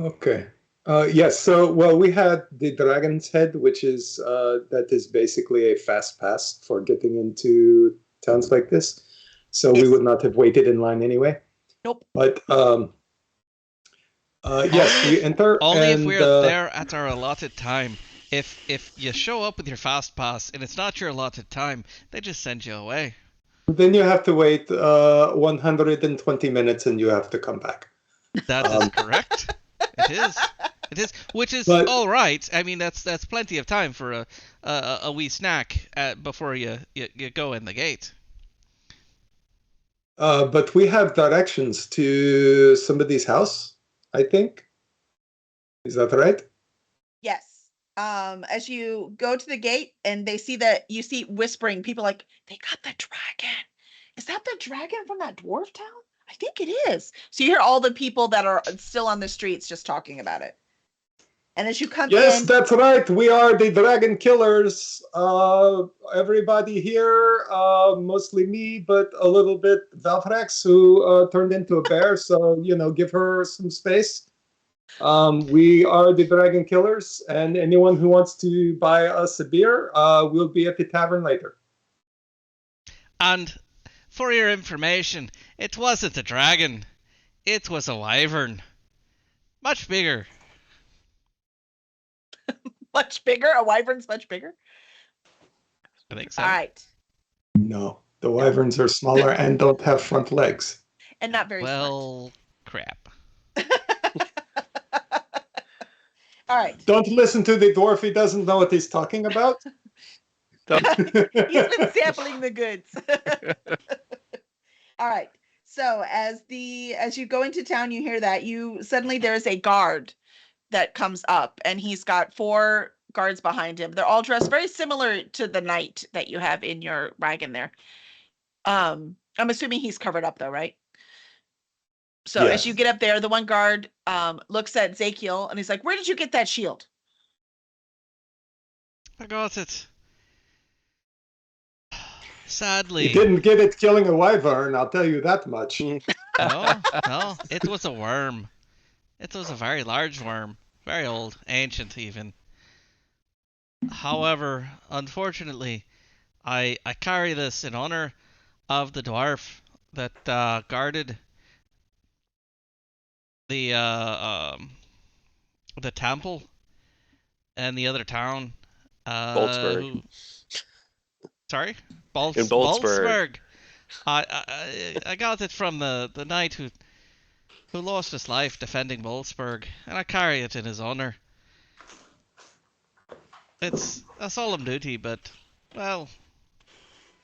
Okay. Yes. So, well, we had the Dragon's Head, which is that is basically a fast pass for getting into towns like this. So we Yes. would not have waited in line anyway. Nope. But yes, we enter. Only if and, we're there at our allotted time. If you show up with your fast pass and it's not your allotted time, they just send you away. Then you have to wait 120 minutes, and you have to come back. That is correct. It is. It is, which is But- all right. I mean, that's plenty of time for a wee snack before you go in the gate. But we have directions to somebody's house, I think. Is that right? Yes. As you go to the gate and they see that you see whispering, people like, they got the dragon. Is that the dragon from that dwarf town? I think it is. So you hear all the people that are still on the streets just talking about it. And as you come Yes, in, that's right. We are the Dragon Killers. Everybody here, mostly me, but a little bit Valfrex, who turned into a bear. So, give her some space. We are the Dragon Killers, and anyone who wants to buy us a beer will be at the tavern later. And for your information, it wasn't a dragon. It was a wyvern. Much bigger. much bigger, a wyvern's much bigger. I think so. All right. No, the wyverns are smaller and don't have front legs. And not very Well, crap. All right. Don't listen to the dwarf. He doesn't know what he's talking about. He's been sampling the goods. All right. So as you go into town, you hear that suddenly there's a guard that comes up, and he's got 4 guards behind him. They're all dressed very similar to the knight that you have in your wagon there. I'm assuming he's covered up though, right? So as you Yes. get up there, the one guard looks at Zakiel and he's like, "Where did you get that shield?" I got it. You Sadly. didn't get it killing a wyvern, I'll tell you that much. No, it was a worm. It was a very large worm. Very old, ancient even. However, unfortunately, I carry this in honor of the dwarf that guarded the the temple and the other town. Boltzberg. Sorry, In Boltzberg. I got it from the knight who lost his life defending Boltzberg, and I carry it in his honor. It's a solemn duty, but well,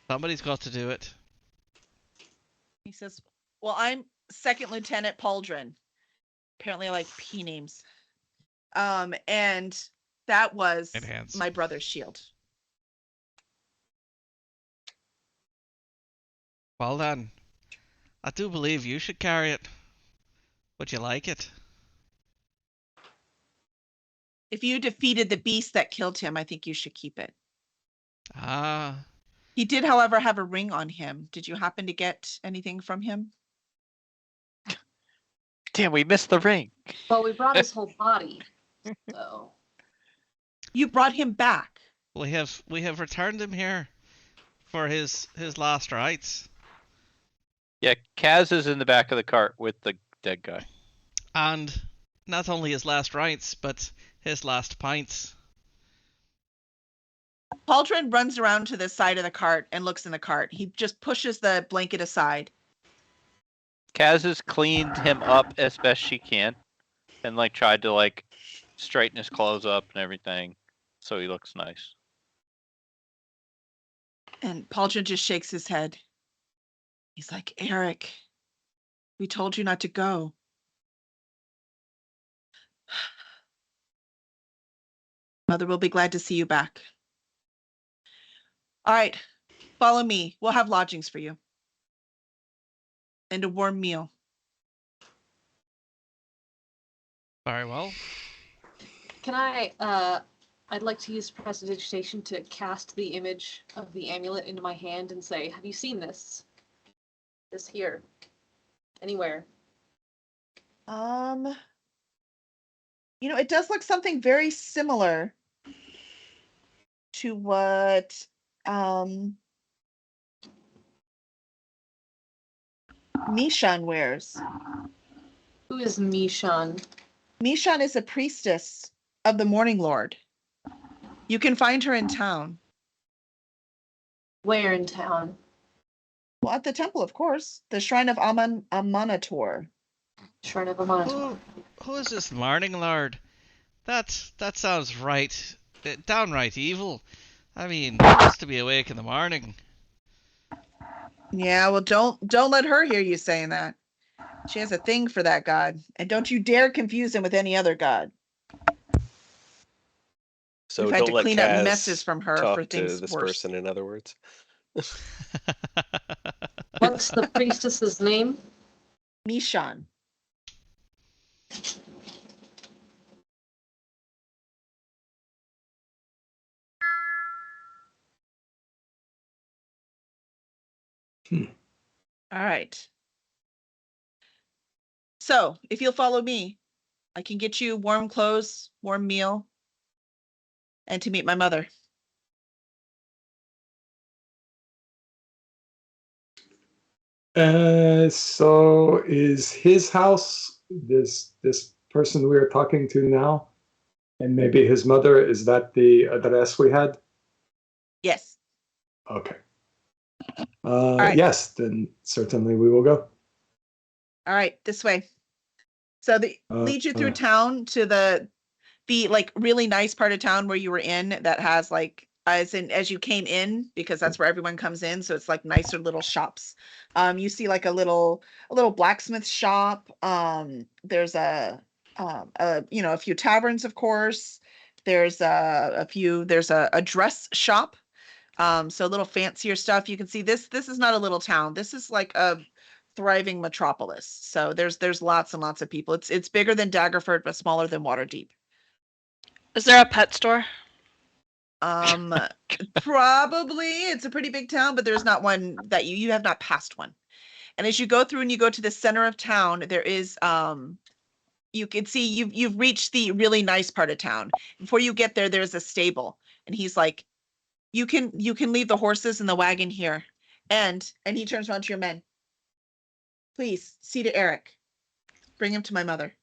somebody's got to do it. He says, "Well, I'm Second Lieutenant Pauldron." Apparently, I like P names. And that was Enhance. my brother's shield. Well then, I do believe you should carry it. Would you like it? If you defeated the beast that killed him, I think you should keep it. Ah, He did, however, have a ring on him. Did you happen to get anything from him? Damn, we missed the ring. Well, we brought his whole body. So You brought him back. we have returned him here for his last rites, Yeah, Kaz is in the back of the cart with the dead guy. and not only his last rites, but his last pints. Pauldron runs around to the side of the cart and looks in the cart. He just pushes the blanket aside. Kaz has cleaned him up as best she can, and like tried to like straighten his clothes up and everything, so he looks nice. And Pauldron just shakes his head. He's like, "Eric, we told you not to go." Mother will be glad to see you back. All right, follow me. We'll have lodgings for you. And a warm meal. Very well. can I'd like to use prestidigitation to cast the image of the amulet into my hand and say, "Have you seen this? This here. Anywhere." It does look something very similar to what Mishan wears. Who is Mishan? Mishan is a priestess of the Morning Lord. You can find her in town. Where in town? Well, at the temple, of course. The shrine of Amanator. Shrine of Amanator. Who is this Morning Lord? That sounds right, downright evil. I mean, he has to be awake in the morning. Yeah, well, don't let her hear you saying that. She has a thing for that god, and don't you dare confuse him with any other god. So We've had don't to let clean up Kaz messes from her talk for to things this worse. person, in other words. What's the priestess's name? Mishan. All right. So, if you'll follow me, I can get you warm clothes, warm meal, and to meet my mother. So is his house this person we are talking to now, and maybe his mother? Is that the address we had? Yes. Okay. right. Yes, then certainly we will go. All right, this way. So they lead you through town to the like really nice part of town where you were in that has like as you came in, because that's where everyone comes in, so it's like nicer little shops. You see like a little blacksmith shop. There's a few taverns, of course. There's a dress shop. So a little fancier stuff. You can see this is not a little town. This is like a thriving metropolis. So there's lots and lots of people. It's bigger than Daggerford, but smaller than Waterdeep. Is there a pet store? Probably it's a pretty big town, but there's not one that you have not passed one. And as you go through and you go to the center of town, there is you can see you've reached the really nice part of town. Before you get there, there's a stable, and he's like, you can leave the horses in the wagon here. And he turns around to your men. Please see to Eric. Bring him to my mother.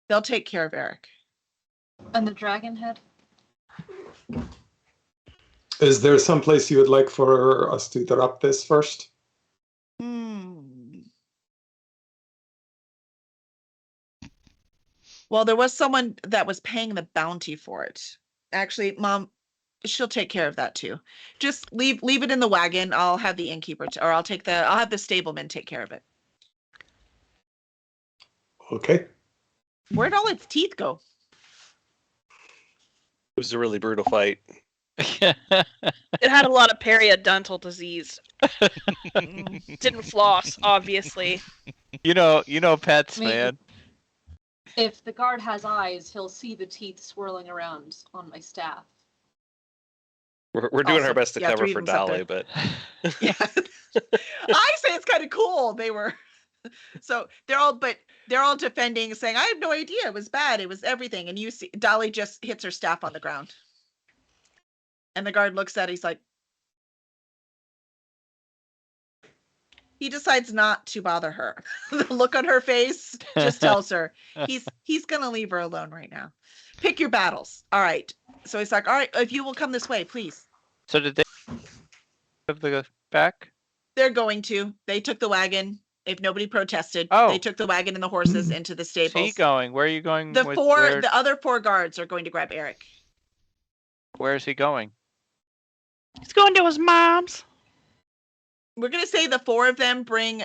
They'll take care of Eric. And the dragon head? Is there some place you would like for us to drop this first? Well, there was someone that was paying the bounty for it. Actually, Mom, she'll take care of that too. Just leave it in the wagon. I'll have the innkeeper, or I'll have the stableman take care of it. Okay. Where'd all its teeth go? It was a really brutal fight. It had a lot of periodontal disease. Didn't floss, obviously. You know pets, Maybe. man. If the guard has eyes, he'll see the teeth swirling around on my staff. We're doing our Awesome. best to Yeah, cover three for of them's up Dolly, there. but Yeah. I say it's kind of cool. They were so they're all defending, saying, I have no idea. It was bad. It was everything. And you see Dolly just hits her staff on the ground. And the guard looks at it, he's like, he decides not to bother her. The look on her face just tells her he's gonna leave her alone right now. Pick your battles. All right. So he's like, all right, if you will come this way, please. So did they have the back? They're going to. They took the wagon. If nobody protested, Oh. they took the wagon and the horses into the Where's he stables. going? Where are you going? The with, where- the other 4 guards are going to grab Eric. Where is he going? He's going to his mom's. We're gonna say the 4 of them bring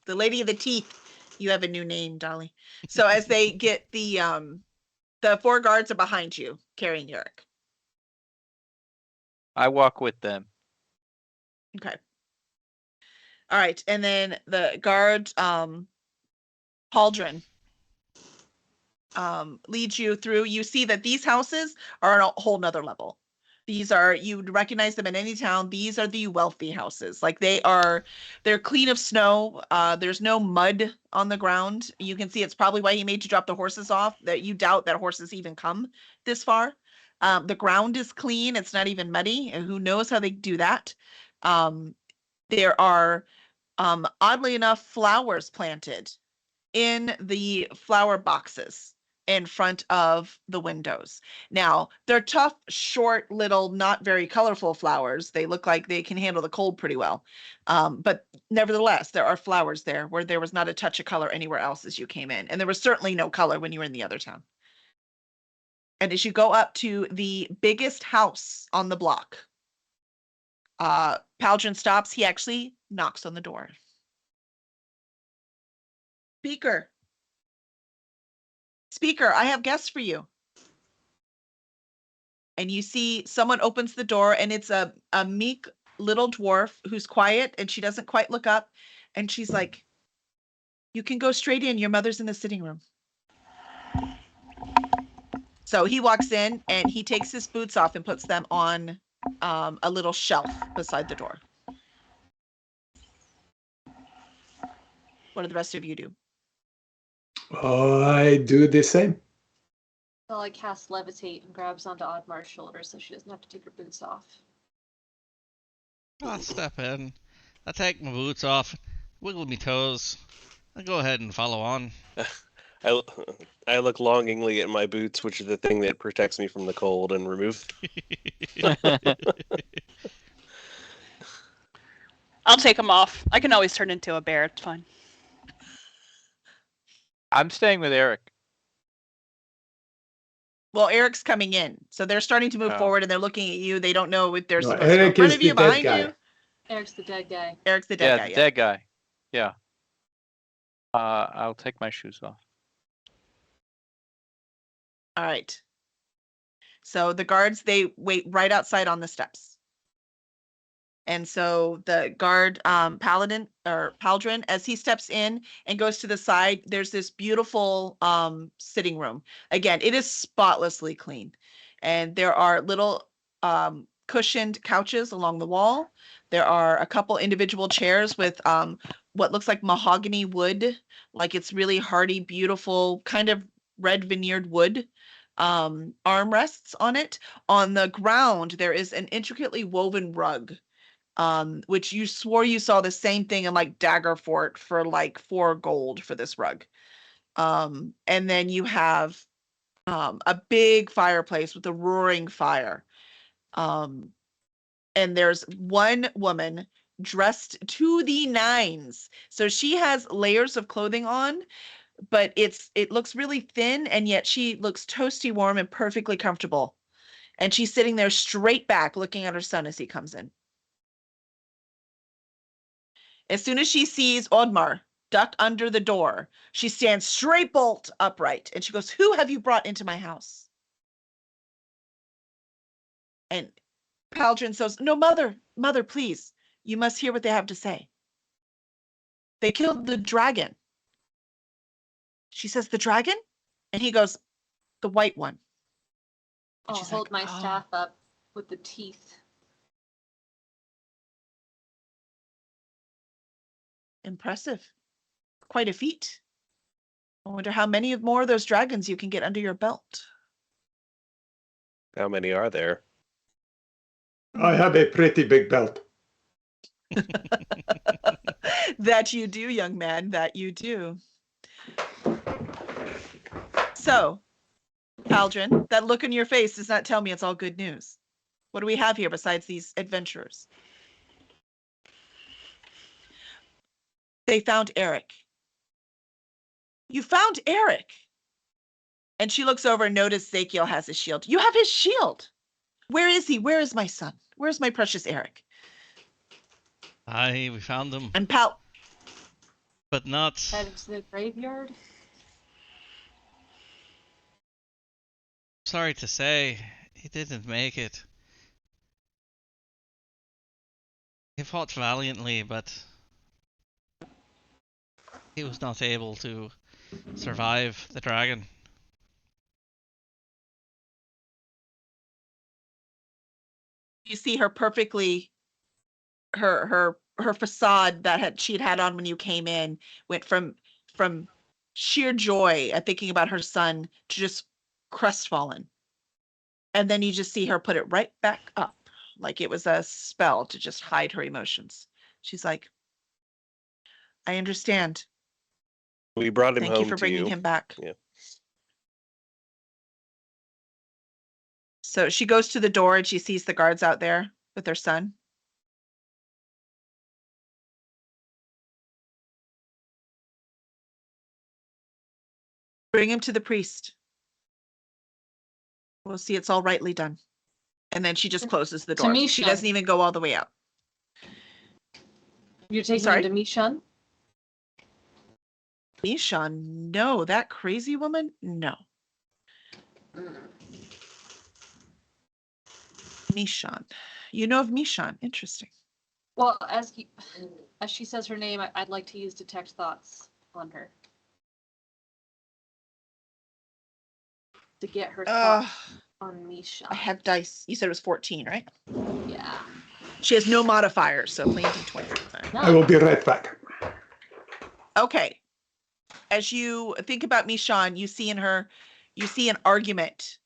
the Lady of the Teeth. You have a new name, Dolly. So as they get the 4 guards are behind you carrying Eric. I walk with them. Okay. All right, and then the guard Pauldron leads you through. You see that these houses are on a whole nother level. These are, you'd recognize them in any town. These are the wealthy houses. Like they're clean of snow. There's no mud on the ground. You can see it's probably why he made you drop the horses off, that you doubt that horses even come this far. The ground is clean. It's not even muddy. And who knows how they do that? There are, oddly enough, flowers planted in the flower boxes in front of the windows. Now, they're tough, short, little, not very colorful flowers. They look like they can handle the cold pretty well. But nevertheless, there are flowers there where there was not a touch of color anywhere else as you came in. And there was certainly no color when you were in the other town. And as you go up to the biggest house on the block, Pauldron stops. He actually knocks on the door. Speaker, I have guests for you. And you see someone opens the door, and it's a meek little dwarf who's quiet, and she doesn't quite look up. And she's like, you can go straight in. Your mother's in the sitting room. So he walks in, and he takes his boots off and puts them on a little shelf beside the door. What do the rest of you do? I do the same. So I cast levitate and grabs onto Oddmar's shoulder so she doesn't have to take her boots off. I'll step in. I take my boots off, wiggle me toes. I go ahead and follow on. I look longingly at my boots, which are the thing that protects me from the cold, and remove. I'll take them off. I can always turn into a bear. It's fine. I'm staying with Eric. Well, Eric's coming in, so they're starting to move Oh. forward, and they're looking at you. They don't know if they're No, supposed to go in Eric front is of you, the dead behind guy. you. Eric's the dead guy. Eric's the dead Yeah, guy. the Yeah. dead guy. Yeah. I'll take my shoes off. All right. So the guards, they wait right outside on the steps. And so the guard, paladin or Paldrin, as he steps in and goes to the side, there's this beautiful sitting room. Again, it is spotlessly clean. And there are little cushioned couches along the wall. There are a couple individual chairs with what looks like mahogany wood, like it's really hardy, beautiful, kind of red veneered wood armrests on it. On the ground, there is an intricately woven rug, which you swore you saw the same thing in like Daggerfort for like 4 gold for this rug. And then you have a big fireplace with a roaring fire. And there's one woman dressed to the nines. So she has layers of clothing on, but it looks really thin, and yet she looks toasty warm and perfectly comfortable. And she's sitting there straight back looking at her son as he comes in. As soon as she sees Oddmar ducked under the door, she stands straight bolt upright and she goes, "Who have you brought into my house?" And Paldrin says, "No, mother, please. You must hear what they have to say. They killed the dragon." She says, "The dragon?" And he goes, "The white one." And I'll she's hold like, my "Oh." staff up with the teeth. Impressive. Quite a feat. I wonder how many more of those dragons you can get under your belt. How many are there? I have a pretty big belt. That you do, young man, that you do. So, Paldrin, that look in your face does not tell me it's all good news. What do we have here besides these adventurers? They found Eric. You found Eric. And she looks over and notices Zakiel has his shield. You have his shield. Where is he? Where is my son? Where's my precious Eric? We found him, And but not. Headed to the graveyard. Sorry to say, he didn't make it. He fought valiantly, but he was not able to survive the dragon. you see her perfectly, her facade that she'd had on when you came in went from sheer joy at thinking about her son to just crestfallen. And then you just see her put it right back up, like it was a spell to just hide her emotions. She's like, "I understand. We brought him Thank home you for to bringing you. him back." Yeah. So she goes to the door and she sees the guards out there with their son. "Bring him to the priest. We'll see it's all rightly done." And then she just closes the To door. She Mishan. doesn't even go all the way out. You're taking Sorry? him to Mishan? Mishan, no. That crazy woman? No. Mishan. You know of Mishan. Interesting. Well, as she says her name, I'd like to use detect thoughts on her to get her thoughts on Mishan. I have dice. You said it was 14, right? Yeah. She has no modifiers, so plain d20. I will be right back. Okay. As you think about Mishan, you see an argument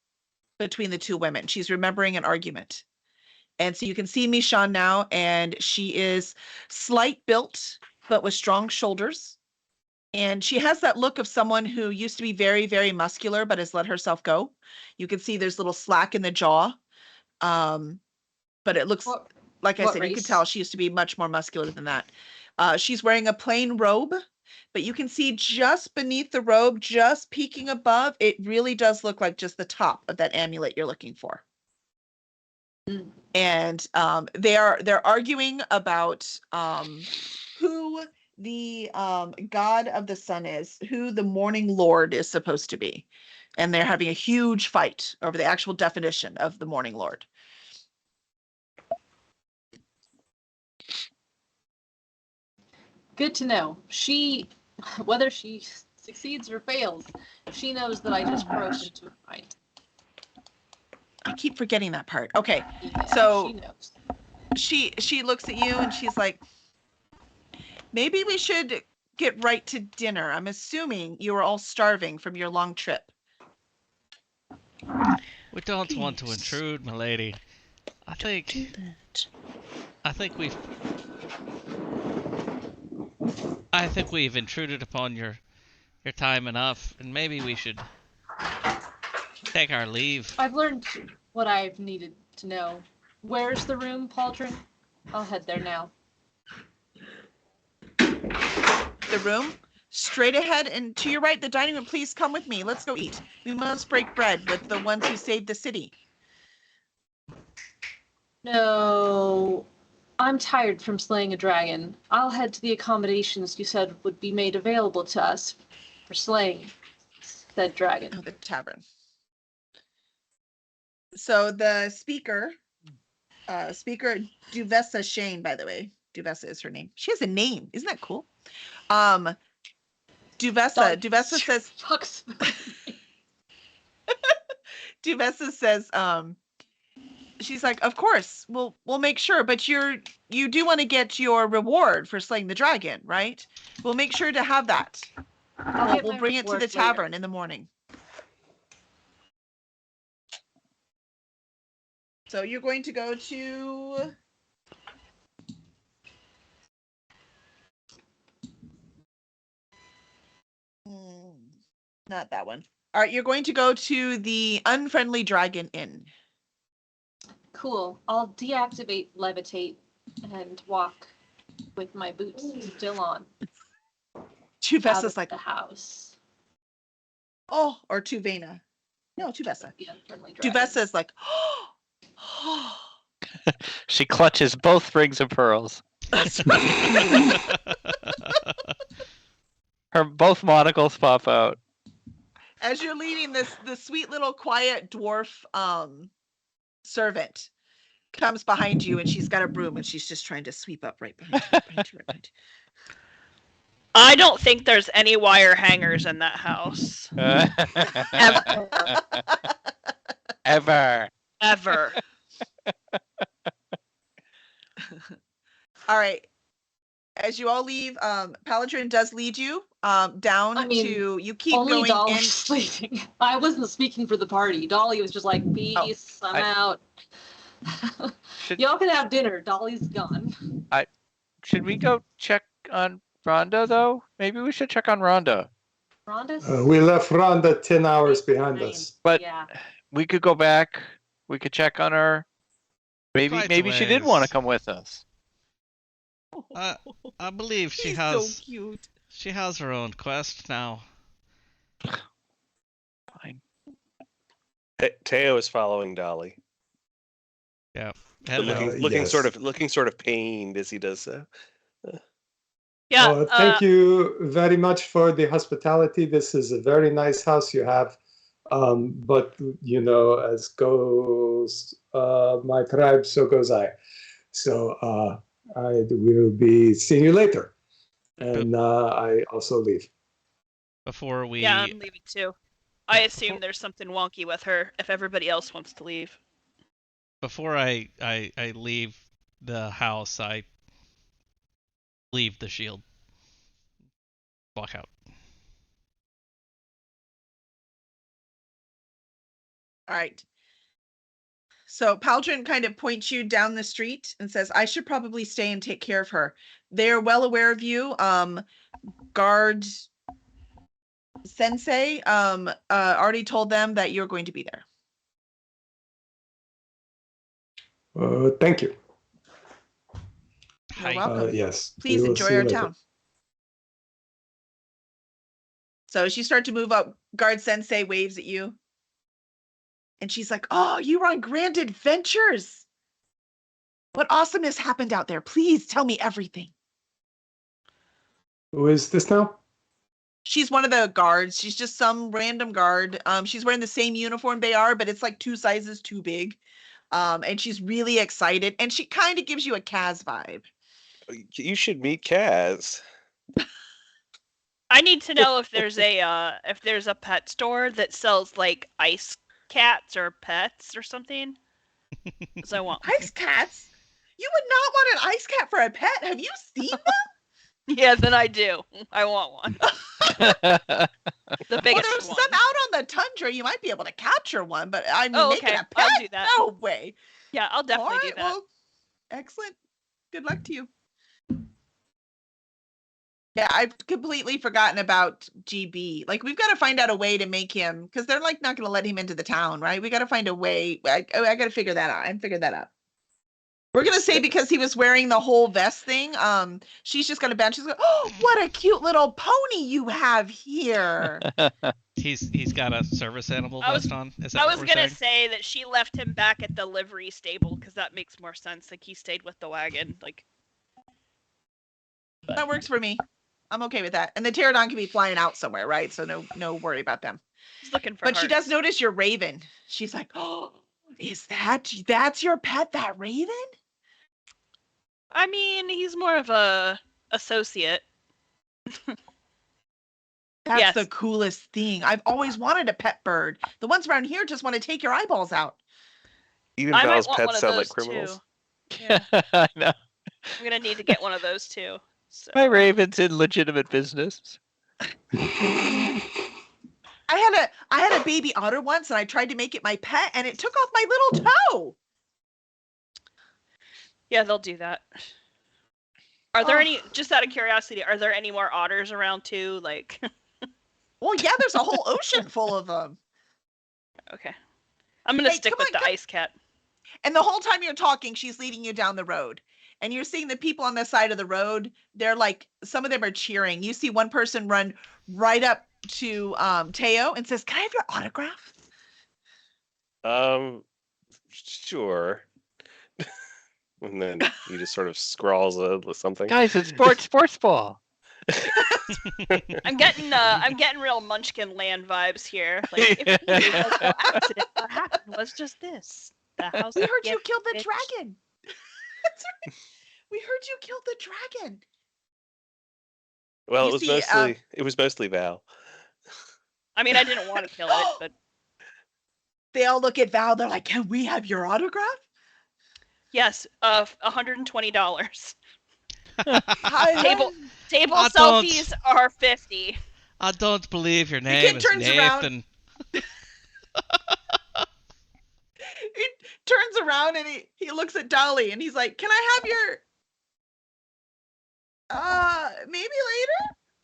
between the two women. She's remembering an argument. And so you can see Mishan now, and she is slight built, but with strong shoulders. And she has that look of someone who used to be very, very muscular, but has let herself go. You can see there's a little slack in the jaw. But it looks, like I what said, you could race? tell she used to be much more muscular than that. She's wearing a plain robe, but you can see just beneath the robe, just peeking above, it really does look like just the top of that amulet you're looking for. Mm. And they're arguing about who the god of the sun is, who the morning lord is supposed to be. And they're having a huge fight over the actual definition of the morning lord. Good to know. She, whether she succeeds or fails, she knows that I just broke into a fight. I keep forgetting that part. Okay. Yeah, So she knows. she looks at you and she's like, maybe we should get right to dinner. I'm assuming you are all starving from your long trip. We don't want to Please. intrude, milady. I think we've intruded upon your time enough, and maybe we should take our leave. I've learned what I've needed to know. Where's the room, Pauldron? I'll head there now. The room? Straight ahead and to your right, the dining room. Please come with me. Let's go eat. We must break bread with the ones who saved the city. No, I'm tired from slaying a dragon. I'll head to the accommodations you said would be made available to us for slaying said dragon. Oh, the tavern. So the speaker Duvessa Shane, by the way. Duvessa is her name. She has a name. Isn't that cool? Duvessa says Fucks. Duvessa says, she's like, of course, we'll make sure, but you do want to get your reward for slaying the dragon, right? We'll make sure to have that. We'll bring it to the tavern in the morning. So you're going to go to not that one. All right, you're going to go to the Unfriendly Dragon Inn. Cool. I'll deactivate levitate and walk with my boots still on out Tuvessa's of like, the house. oh, or Tuvena. No, Tuvessa. The unfriendly dragon. Tuvessa's like, She clutches both rings of pearls. Her both monocles pop out. as you're leaving, the sweet little quiet dwarf servant comes behind you, and she's got a broom, and she's just trying to sweep up right behind you. I don't think there's any wire hangers in that house. Ever. Ever. All right. As you all leave, Paladrin does lead you down to. You keep Only going Dolly in. was sleeping. I wasn't speaking for the party. Dolly was just like, peace, I'm out. Y'all can have dinner. Dolly's gone. Should we go check on Rhonda, though? Maybe we should check on Rhonda. Rhonda's We left Rhonda 10 hours behind us. But yeah. we could go back. We could check on her. Maybe she did want to come with us. I believe she He's has. so cute. She has her own quest now. Fine. Teo is following Dolly, Yeah. but looking sort of pained as he does so. Yeah. Thank you very much for the hospitality. This is a very nice house you have. But, you know, as goes my tribe, so goes I. So I will be seeing you later. And I also leave. Before we. Yeah, I'm leaving too. I assume there's something wonky with her if everybody else wants to leave. Before I leave the house, I leave the shield. Walk out. All right. So Paladrin kind of points you down the street and says, I should probably stay and take care of her. They're well aware of you. Guard Sensei already told them that you're going to be there. Thank you. You're welcome. Yes. Please we will enjoy see you our later. town. So as you start to move up, Guard Sensei waves at you. And she's like, oh, you were on Grand Adventures. What awesomeness happened out there? Please tell me everything. Who is this now? She's one of the guards. She's just some random guard. She's wearing the same uniform they are, but it's like 2 sizes too big. And she's really excited. And she kind of gives you a Kaz vibe. You should meet Kaz. I need to know if there's a pet store that sells like ice cats or pets or something. Because I want Ice cats? You would not want an ice cat for a pet. Have you seen them? Yeah, then I do. I want one. The Well, biggest there's one. some out on the tundra. You might be able to capture one, but I mean, Oh, making okay. a pet? I'll do that. No way. Yeah, I'll definitely All do right, that. well, excellent. Good luck to you. Yeah, I've completely forgotten about GB. Like, we've got to find out a way to make him, because they're like not going to let him into the town, right? We got to find a way. I got to figure that out. I figured that out. We're gonna say because he was wearing the whole vest thing. She's just gonna bench. She's going, oh, what a cute little pony you have here. He's got a service animal I was- vest on. Is that I what was we're gonna saying? say that she left him back at the livery stable because that makes more sense. Like he stayed with the wagon. Like That works for me. I'm okay with that. And the pterodon can be flying out somewhere, right? So no worry about them. he's looking for But she does hearts. notice your raven. She's like, oh, that's your pet, that raven? I mean, he's more of a associate. That's Yes. the coolest thing. I've always wanted a pet bird. The ones around here just want to take your eyeballs out. Even I might Val's want one pets of sound like those criminals. too. Yeah, I know. I'm gonna need to get one of those too. So. My raven's in legitimate business. I had a baby otter once, and I tried to make it my pet, and it took off my little toe. Yeah, they'll do that. Are there Oh. any? Just out of curiosity, are there any more otters around too? Like, Well, yeah, there's a whole ocean full of them. okay, I'm gonna Hey, stick come with on, the come- ice cat. And the whole time you're talking, she's leading you down the road. And you're seeing the people on the side of the road. They're like, some of them are cheering. You see one person run right up to Teo and says, can I have your autograph? Sure. And then he just sort of scrawls something. Guys, it's sports ball. I'm getting real Munchkin Land vibes here. Like, if he was no accident, what happened was just this. The house. We heard you gift, killed the bitch. dragon. That's right. We heard you killed the dragon. Well, You it was see, mostly Val. I mean, I didn't want to kill it, but They all look at Val. They're like, can we have your autograph? yes, $120. I Table love- Table I don't- selfies are $50. I don't believe your kid name is turns around. Nathan. He turns around and he looks at Dolly and he's like, can I have your maybe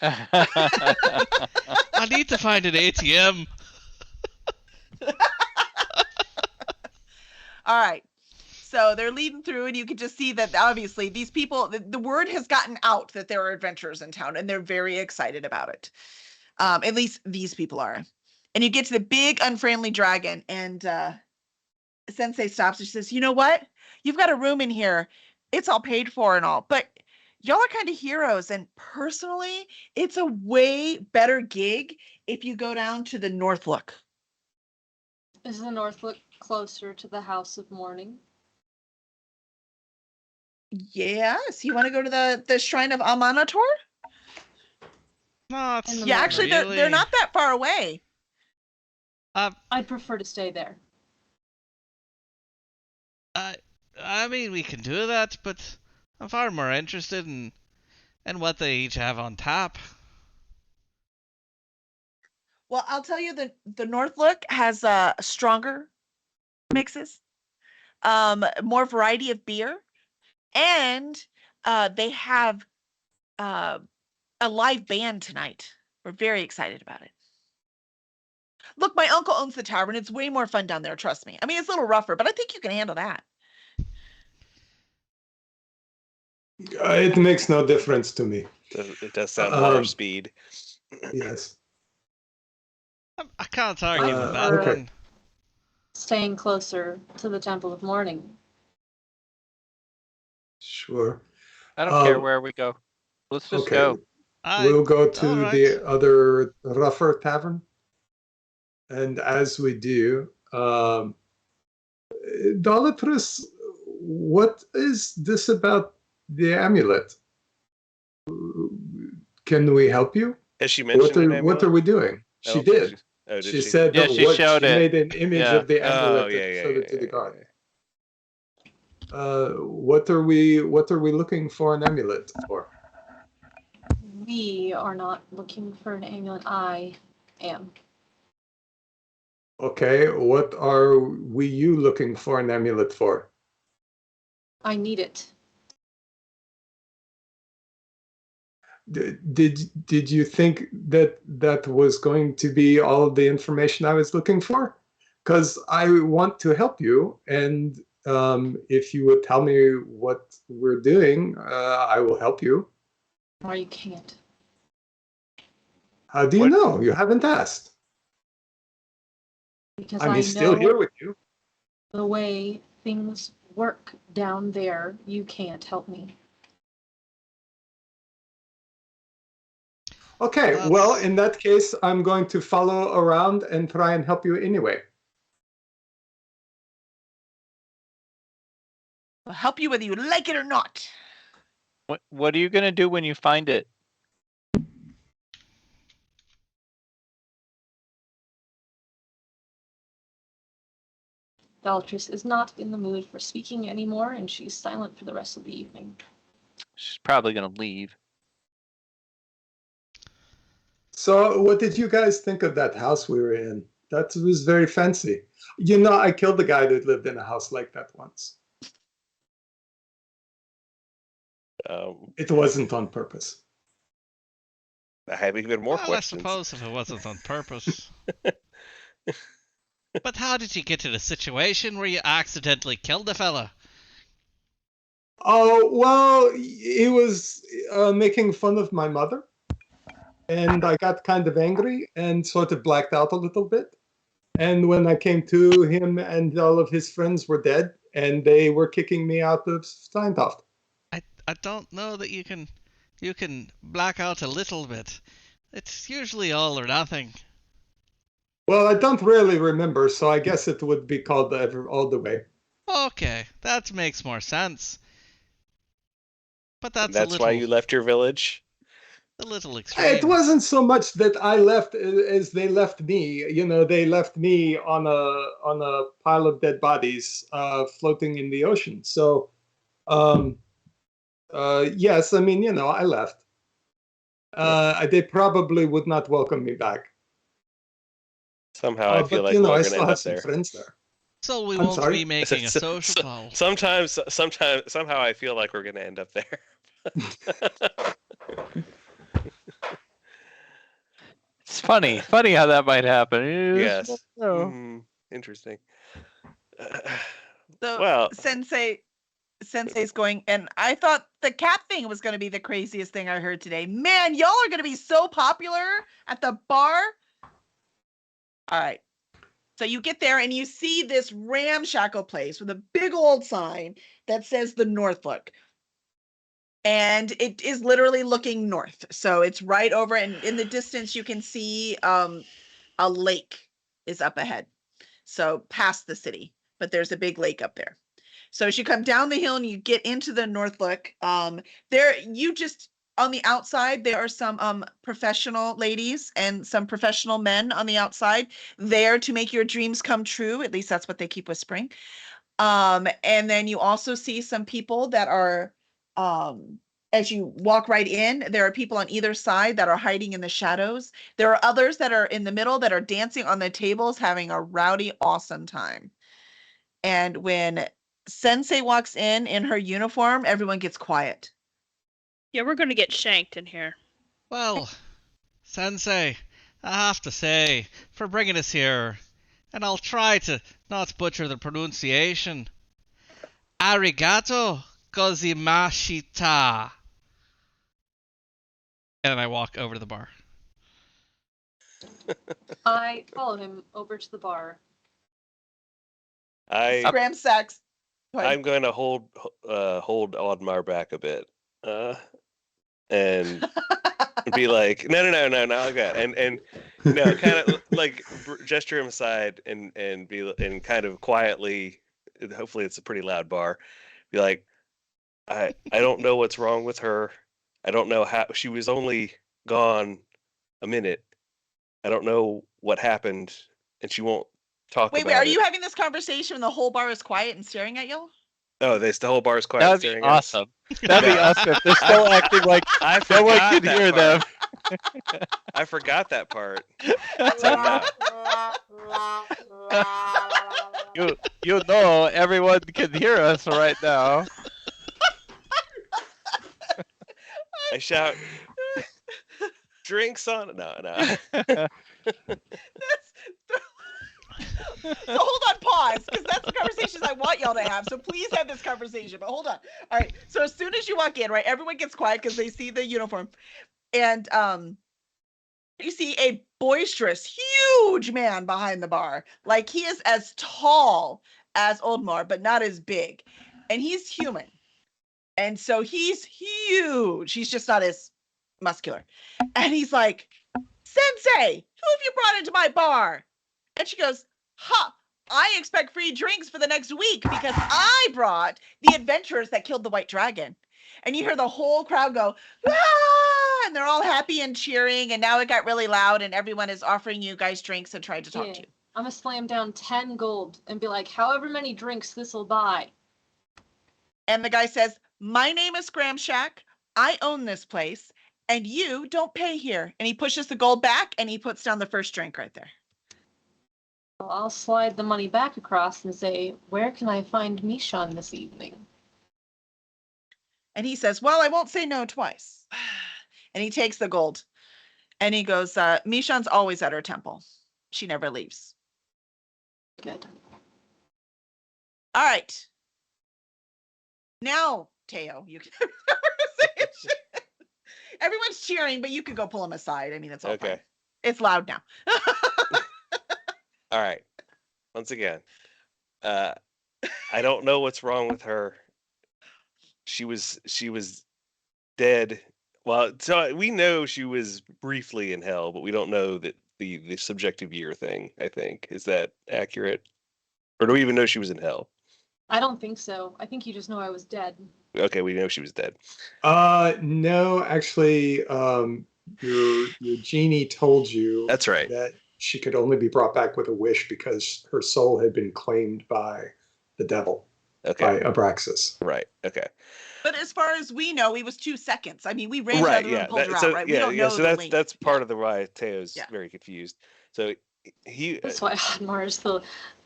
later? I need to find an ATM. All right. So they're leading through, and you can just see that obviously these people, the word has gotten out that there are adventurers in town, and they're very excited about it. At least these people are. And you get to the big unfriendly dragon, and Sensei stops and she says, you know what? You've got a room in here. It's all paid for and all, but y'all are kind of heroes. And personally, it's a way better gig if you go down to the North Look. Is the North Look closer to the House of Mourning? Yes, you want to go to the Shrine of Amanator? Not In the Yeah, actually, they're really. not that far away. I'd prefer to stay there. I mean, we can do that, but I'm far more interested in what they each have on tap. Well, I'll tell you the North Look has stronger mixes, more variety of beer, and they have a live band tonight. We're very excited about it. Look, my uncle owns the tavern. It's way more fun down there, trust me. I mean, it's a little rougher, but I think you can handle that. It makes no difference to me. It does sound more Um, speed. Yes. I can't argue with that okay. one. Staying closer to the Temple of Mourning. Sure. I don't care Um, where we go. Let's just Okay. go. We'll go to alright. the other rougher tavern. And as we do, Dolatrus, what is this about the amulet? Can we help you? Has she mentioned an amulet? What are we doing? I She don't think did. Oh, did She said, Yeah, "Oh, she what?" showed She it. made an image Yeah. of the amulet Oh, yeah, and yeah, showed yeah, it to the yeah, guard. yeah. What are we looking for an amulet for? We are not looking for an amulet. I am. Okay, what are you looking for an amulet for? I need it. Did you think that was going to be all of the information I was looking for? Because I want to help you, and if you would tell me what we're doing, I will help you. Or you can't. How do you What- know? You haven't asked. Because I'm I still know here with you. the way things work down there. You can't help me. Okay, Well, well, that's- in that case, I'm going to follow around and try and help you anyway. I'll help you whether you like it or not. What are you gonna do when you find it? Bellatrix is not in the mood for speaking anymore, and she's silent for the rest of the evening. She's probably gonna leave. So, what did you guys think of that house we were in? That was very fancy. You know, I killed the guy that lived in a house like that once. It wasn't on purpose. I have even more well, questions. I suppose if it wasn't on purpose. But how did you get in a situation where you accidentally killed a fella? Oh, well, he was making fun of my mother. And I got kind of angry and sort of blacked out a little bit. And when I came to, him and all of his friends were dead, and they were kicking me out of Steintoft. I don't know that you can black out a little bit. It's usually all or nothing. Well, I don't really remember, so I guess it would be called all the way. Okay, that makes more sense. But And that's that's a why little you left your village. extreme. It wasn't so much that I left as they left me. You know, they left me on a pile of dead bodies floating in the ocean. So, yes, I mean, you know, I left. They probably would not welcome me back. Somehow I feel But like you know, we're I gonna still end have up some there. friends there. So we I'm won't sorry? be making a social call. Sometimes, somehow I feel like we're gonna end up there. It's funny how that might happen. You just Yes. don't know. Interesting. So Well, Sensei's going, and I thought the cat thing was going to be the craziest thing I heard today. Man, y'all are going to be so popular at the bar. All right. So you get there and you see this ramshackle place with a big old sign that says the Northlook. And it is literally looking north. So it's right over, and in the distance you can see a lake is up ahead. So past the city, but there's a big lake up there. So as you come down the hill and you get into the Northlook, there you just on the outside there are some professional ladies and some professional men on the outside there to make your dreams come true. At least that's what they keep whispering. And then you also see some people that are as you walk right in, there are people on either side that are hiding in the shadows. There are others that are in the middle that are dancing on the tables, having a rowdy, awesome time. And when Sensei walks in her uniform, everyone gets quiet. Yeah, we're gonna get shanked in here. Well, Sensei, I have to say, for bringing us here, and I'll try to not butcher the pronunciation. Arigato gozimashita. And I walk over to the bar. I follow him over to the bar. Graham Sachs. I'm going to hold Audemars back a bit, and be like, no, like that, and no, kind of like gesture him aside and kind of quietly. Hopefully, it's a pretty loud bar. Be like, I don't know what's wrong with her. I don't know how she was only gone a minute. I don't know what happened, and she won't talk Wait, about are it. you having this conversation when the whole bar is quiet and staring at you? Oh, the whole bar is quiet. That would be staring at us. awesome. That'd be No. awesome if they're still acting like I no one forgot can that hear part. them. I forgot that part. So no. You know everyone can hear us right now. I shout, drinks on. No. So hold on, pause, because that's the conversations I want y'all to have. So please have this conversation. But hold on. All right. So as soon as you walk in, right, everyone gets quiet because they see the uniform, and you see a boisterous, huge man behind the bar. Like he is as tall as Oldmar, but not as big, and he's human, and so he's huge. He's just not as muscular, and he's like, "Sensei, who have you brought into my bar?" And she goes, "Huh, I expect free drinks for the next week because I brought the adventurers that killed the white dragon." And you hear the whole crowd go, "Ah!" And they're all happy and cheering. And now it got really loud, and everyone is offering you guys drinks and trying to talk to you. I'm gonna slam down 10 gold and be like, however many drinks this will buy. And the guy says, "My name is Scram Shack. I own this place, and you don't pay here." And he pushes the gold back and he puts down the first drink right there. Well, I'll slide the money back across and say, where can I find Mishon this evening? And he says, "Well, I won't say no twice." And he takes the gold and he goes, "Mishon's always at her temple. She never leaves." Good. All right. Now, Teo, you can have a conversation. Everyone's cheering, but you could go pull him aside. I mean, it's all fine. Okay. It's loud now. All right. Once again, I don't know what's wrong with her. She was dead. Well, so we know she was briefly in hell, but we don't know that the subjective year thing. I think, is that accurate, or do we even know she was in hell? I don't think so. I think you just know I was dead. Okay, we know she was dead. No, actually, your genie told you That's right. that she could only be brought back with a wish because her soul had been claimed by the devil, Okay, by Abraxas. right. Okay, But as far as we know, it was 2 seconds. I mean, we ran to right. the room Yeah. and pulled her so out, right? We don't know So the that's length. part of the why Teo's Yeah. very confused. So he. That's why Hadmar is the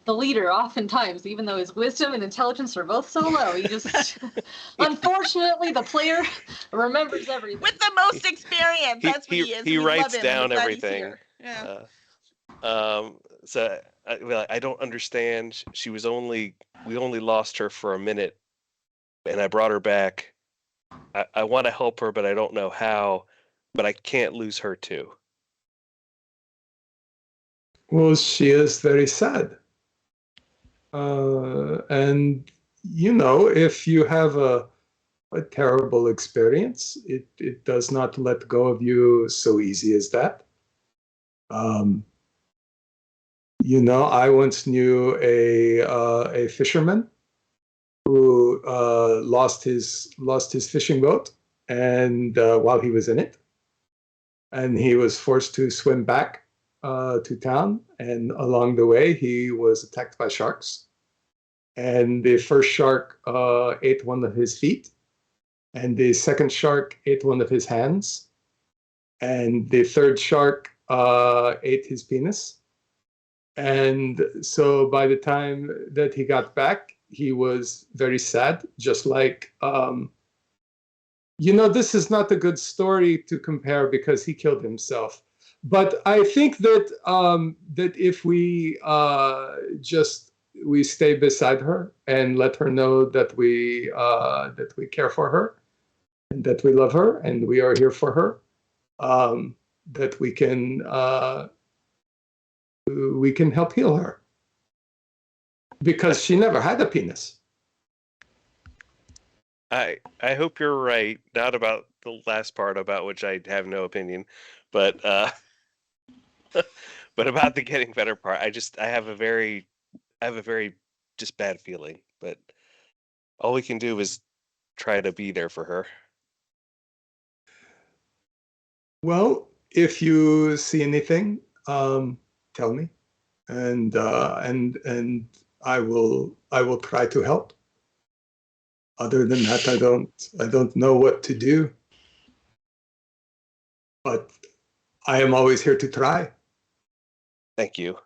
leader oftentimes, even though his wisdom and intelligence are both so low. He just, unfortunately, the player remembers everything. With the most experience. That's what he is. He and we writes love him, and down we're glad he's everything. here. Yeah. So I don't understand. We only lost her for a minute, and I brought her back. I want to help her, but I don't know how. But I can't lose her too. Well, she is very sad. And, if you have a terrible experience, it does not let go of you so easy as that. I once knew a fisherman who lost his fishing boat, and while he was in it, and he was forced to swim back to town. And along the way, he was attacked by sharks. And the first shark ate one of his feet, and the second shark ate one of his hands, and the third shark ate his penis. And so by the time that he got back, he was very sad, just like, this is not a good story to compare because he killed himself. But I think that that if we we stay beside her and let her know that we care for her and that we love her and we are here for her, that we can help heal her, because she never had a penis. I hope you're right. Not about the last part, about which I have no opinion, but but about the getting better part. I have a very just bad feeling. But all we can do is try to be there for her. Well, if you see anything, tell me, and I will try to help. Other than that, I don't know what to do. But I am always here to try. Thank you.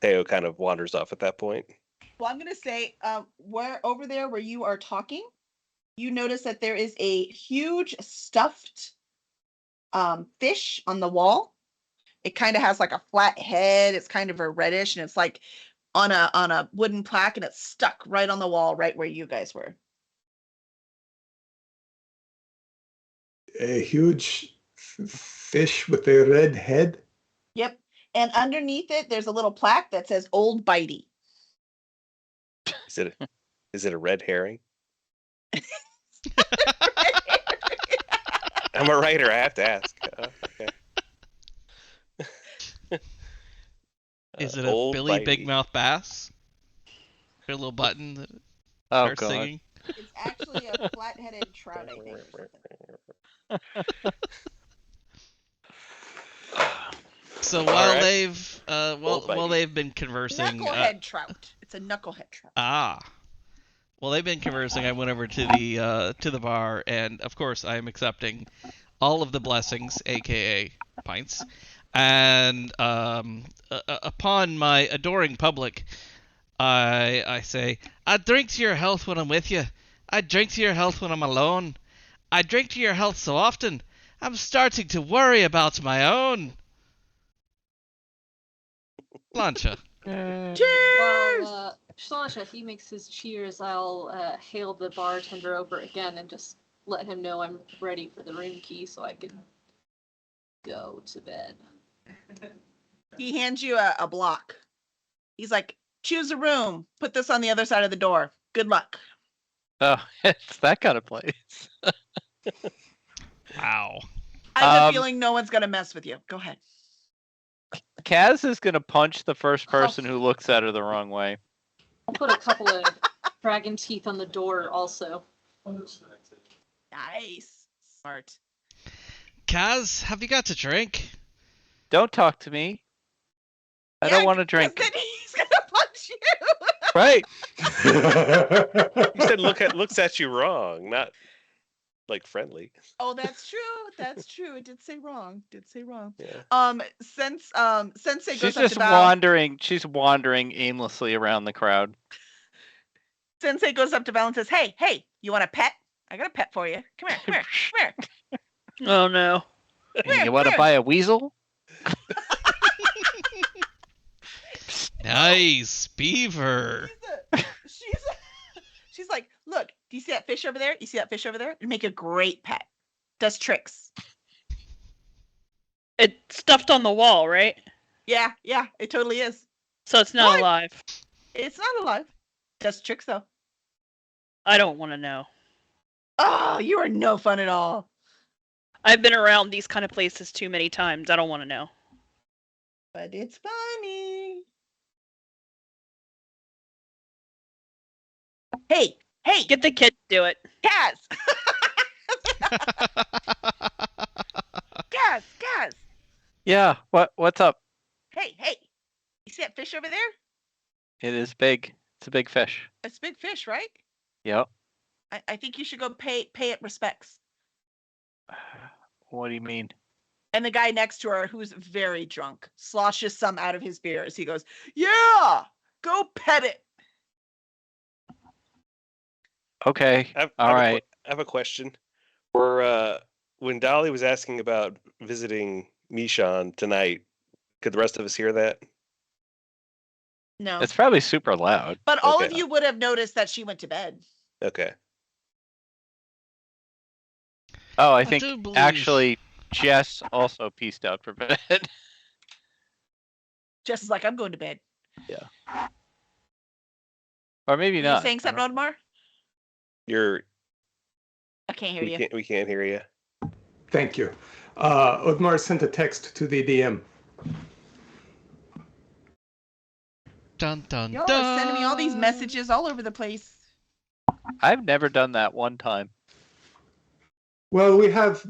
Theo kind of wanders off at that point. Well, I'm gonna say, where over there where you are talking, you notice that there is a huge stuffed fish on the wall. It kind of has like a flat head. It's kind of a reddish, and it's like on a wooden plaque, and it's stuck right on the wall, right where you guys were. A huge fish with a red head. Yep. And underneath it, there's a little plaque that says "Old Bitey." Is it a red herring? I'm a writer. I have to ask. Okay. Is it a Old Billy Bitey. Big Mouth Bass? Their little button that Oh starts god. singing. It's actually a flat-headed trout, I think. Or something. So All while right. they've Old Bitey. they've been conversing, Knucklehead trout. It's a knucklehead trout. Well, they've been conversing. I went over to the bar, and of course, I am accepting all of the blessings, aka pints. And upon my adoring public, I say, I drink to your health when I'm with you. I drink to your health when I'm alone. I drink to your health so often, I'm starting to worry about my own. Lancha. While Slasha, he makes his cheers, I'll hail the bartender over again and just let him know I'm ready for the room key so I can go to bed. He hands you a block. He's like, choose a room. Put this on the other side of the door. Good luck. Oh, it's that kind of place. Wow. I have a Um, feeling no one's gonna mess with you. Go ahead. Kaz is gonna punch the first person who looks at her the wrong way. I'll put a couple of dragon teeth on the door also. Nice. Smart. Kaz, have you got to drink? Don't talk to me. I Yeah, don't want to 'cause drink. then he's gonna punch you. Right. You said looks at you wrong, not like friendly. Oh, that's true. That's true. It did say wrong. Yeah. Since Sensei She's goes up just to Val. wandering. She's wandering aimlessly around the crowd. Sensei goes up to Val and says, "Hey, you want a pet? I got a pet for you. Come here. Oh no. You want to buy a weasel? Nice, beaver. She's like, look, do you see that fish over there? You see that fish over there? It'd make a great pet. Does tricks. It's stuffed on the wall, right? Yeah, it totally is. So it's not What? alive. It's not alive. Does tricks though. I don't want to know. Oh, you are no fun at all. I've been around these kind of places too many times. I don't want to know. But it's funny. Hey, Get the kid to do it. Kaz. Kaz. Yeah. What's up? Hey. You see that fish over there? It is big. It's a big fish. It's a big fish, right? Yep. I think you should go pay it respects. What do you mean? And the guy next to her, who's very drunk, sloshes some out of his beer as he goes, "Yeah, go pet it." Okay. All right. I have a question. When Dolly was asking about visiting Mishan tonight, could the rest of us hear that? No. It's probably super loud. But all of Okay. you would have noticed that she went to bed. Okay. Oh, I do think believe- actually Jess also pieced out for bed. Jess is like, "I'm going to bed." Or maybe You not. saying I something, don't- Odmar? I can't hear you. We can't hear you. Thank you. Odmar sent a text to the DM. Dun dun Y'all dun. are sending me all these messages all over the place. I've never done that one time. Well, we have,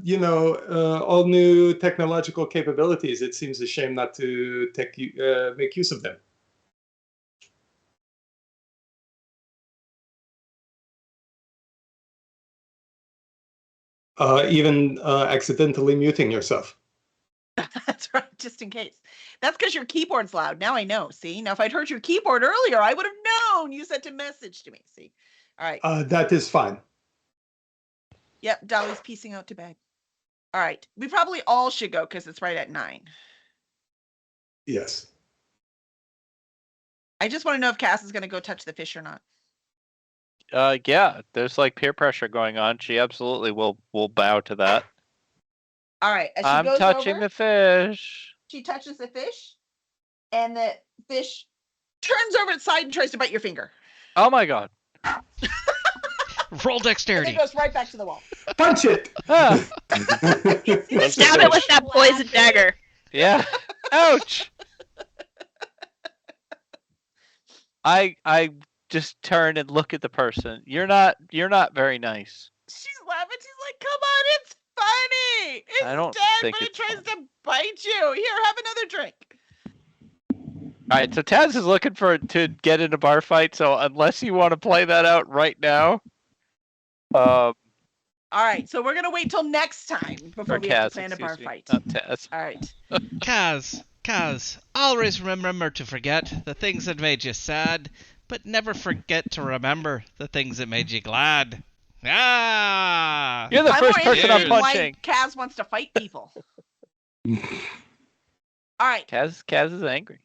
all new technological capabilities. It seems a shame not to make use of them. Even accidentally muting yourself. That's right, just in case. That's because your keyboard's loud. Now I know. See? Now, if I'd heard your keyboard earlier, I would have known. You sent a message to me. See? All right. That is fine. Yep, Dolly's piecing out to bed. All right. We probably all should go because it's right at 9. Yes. I just want to know if Cass is going to go touch the fish or not. Yeah, there's like peer pressure going on. She absolutely will bow to that. All right. As she I'm goes touching over, the fish. she touches the fish, and the fish turns over its side and tries to bite your finger. Oh my god. Roll And dexterity. it goes right back to the wall. Punch it! Ah, Stab it with that poison dagger. yeah. Ouch. I just turn and look at the person. You're not very nice. She's laughing. She's like, "Come on, it's funny. It's I don't dead, think but it it's tries funny. to bite you. Here, have another drink." All right, so Taz is looking to get in a bar fight. So unless you want to play that out right now, All right, so we're gonna wait till next time before or we have Kaz, to plan a bar excuse me, fight. not Taz. All right. Kaz, always remember to forget the things that made you sad, but never forget to remember the things that made you glad. Ah! You're the I'm first more person interested I'm in punching. why Kaz wants to fight people. All right. Kaz is angry.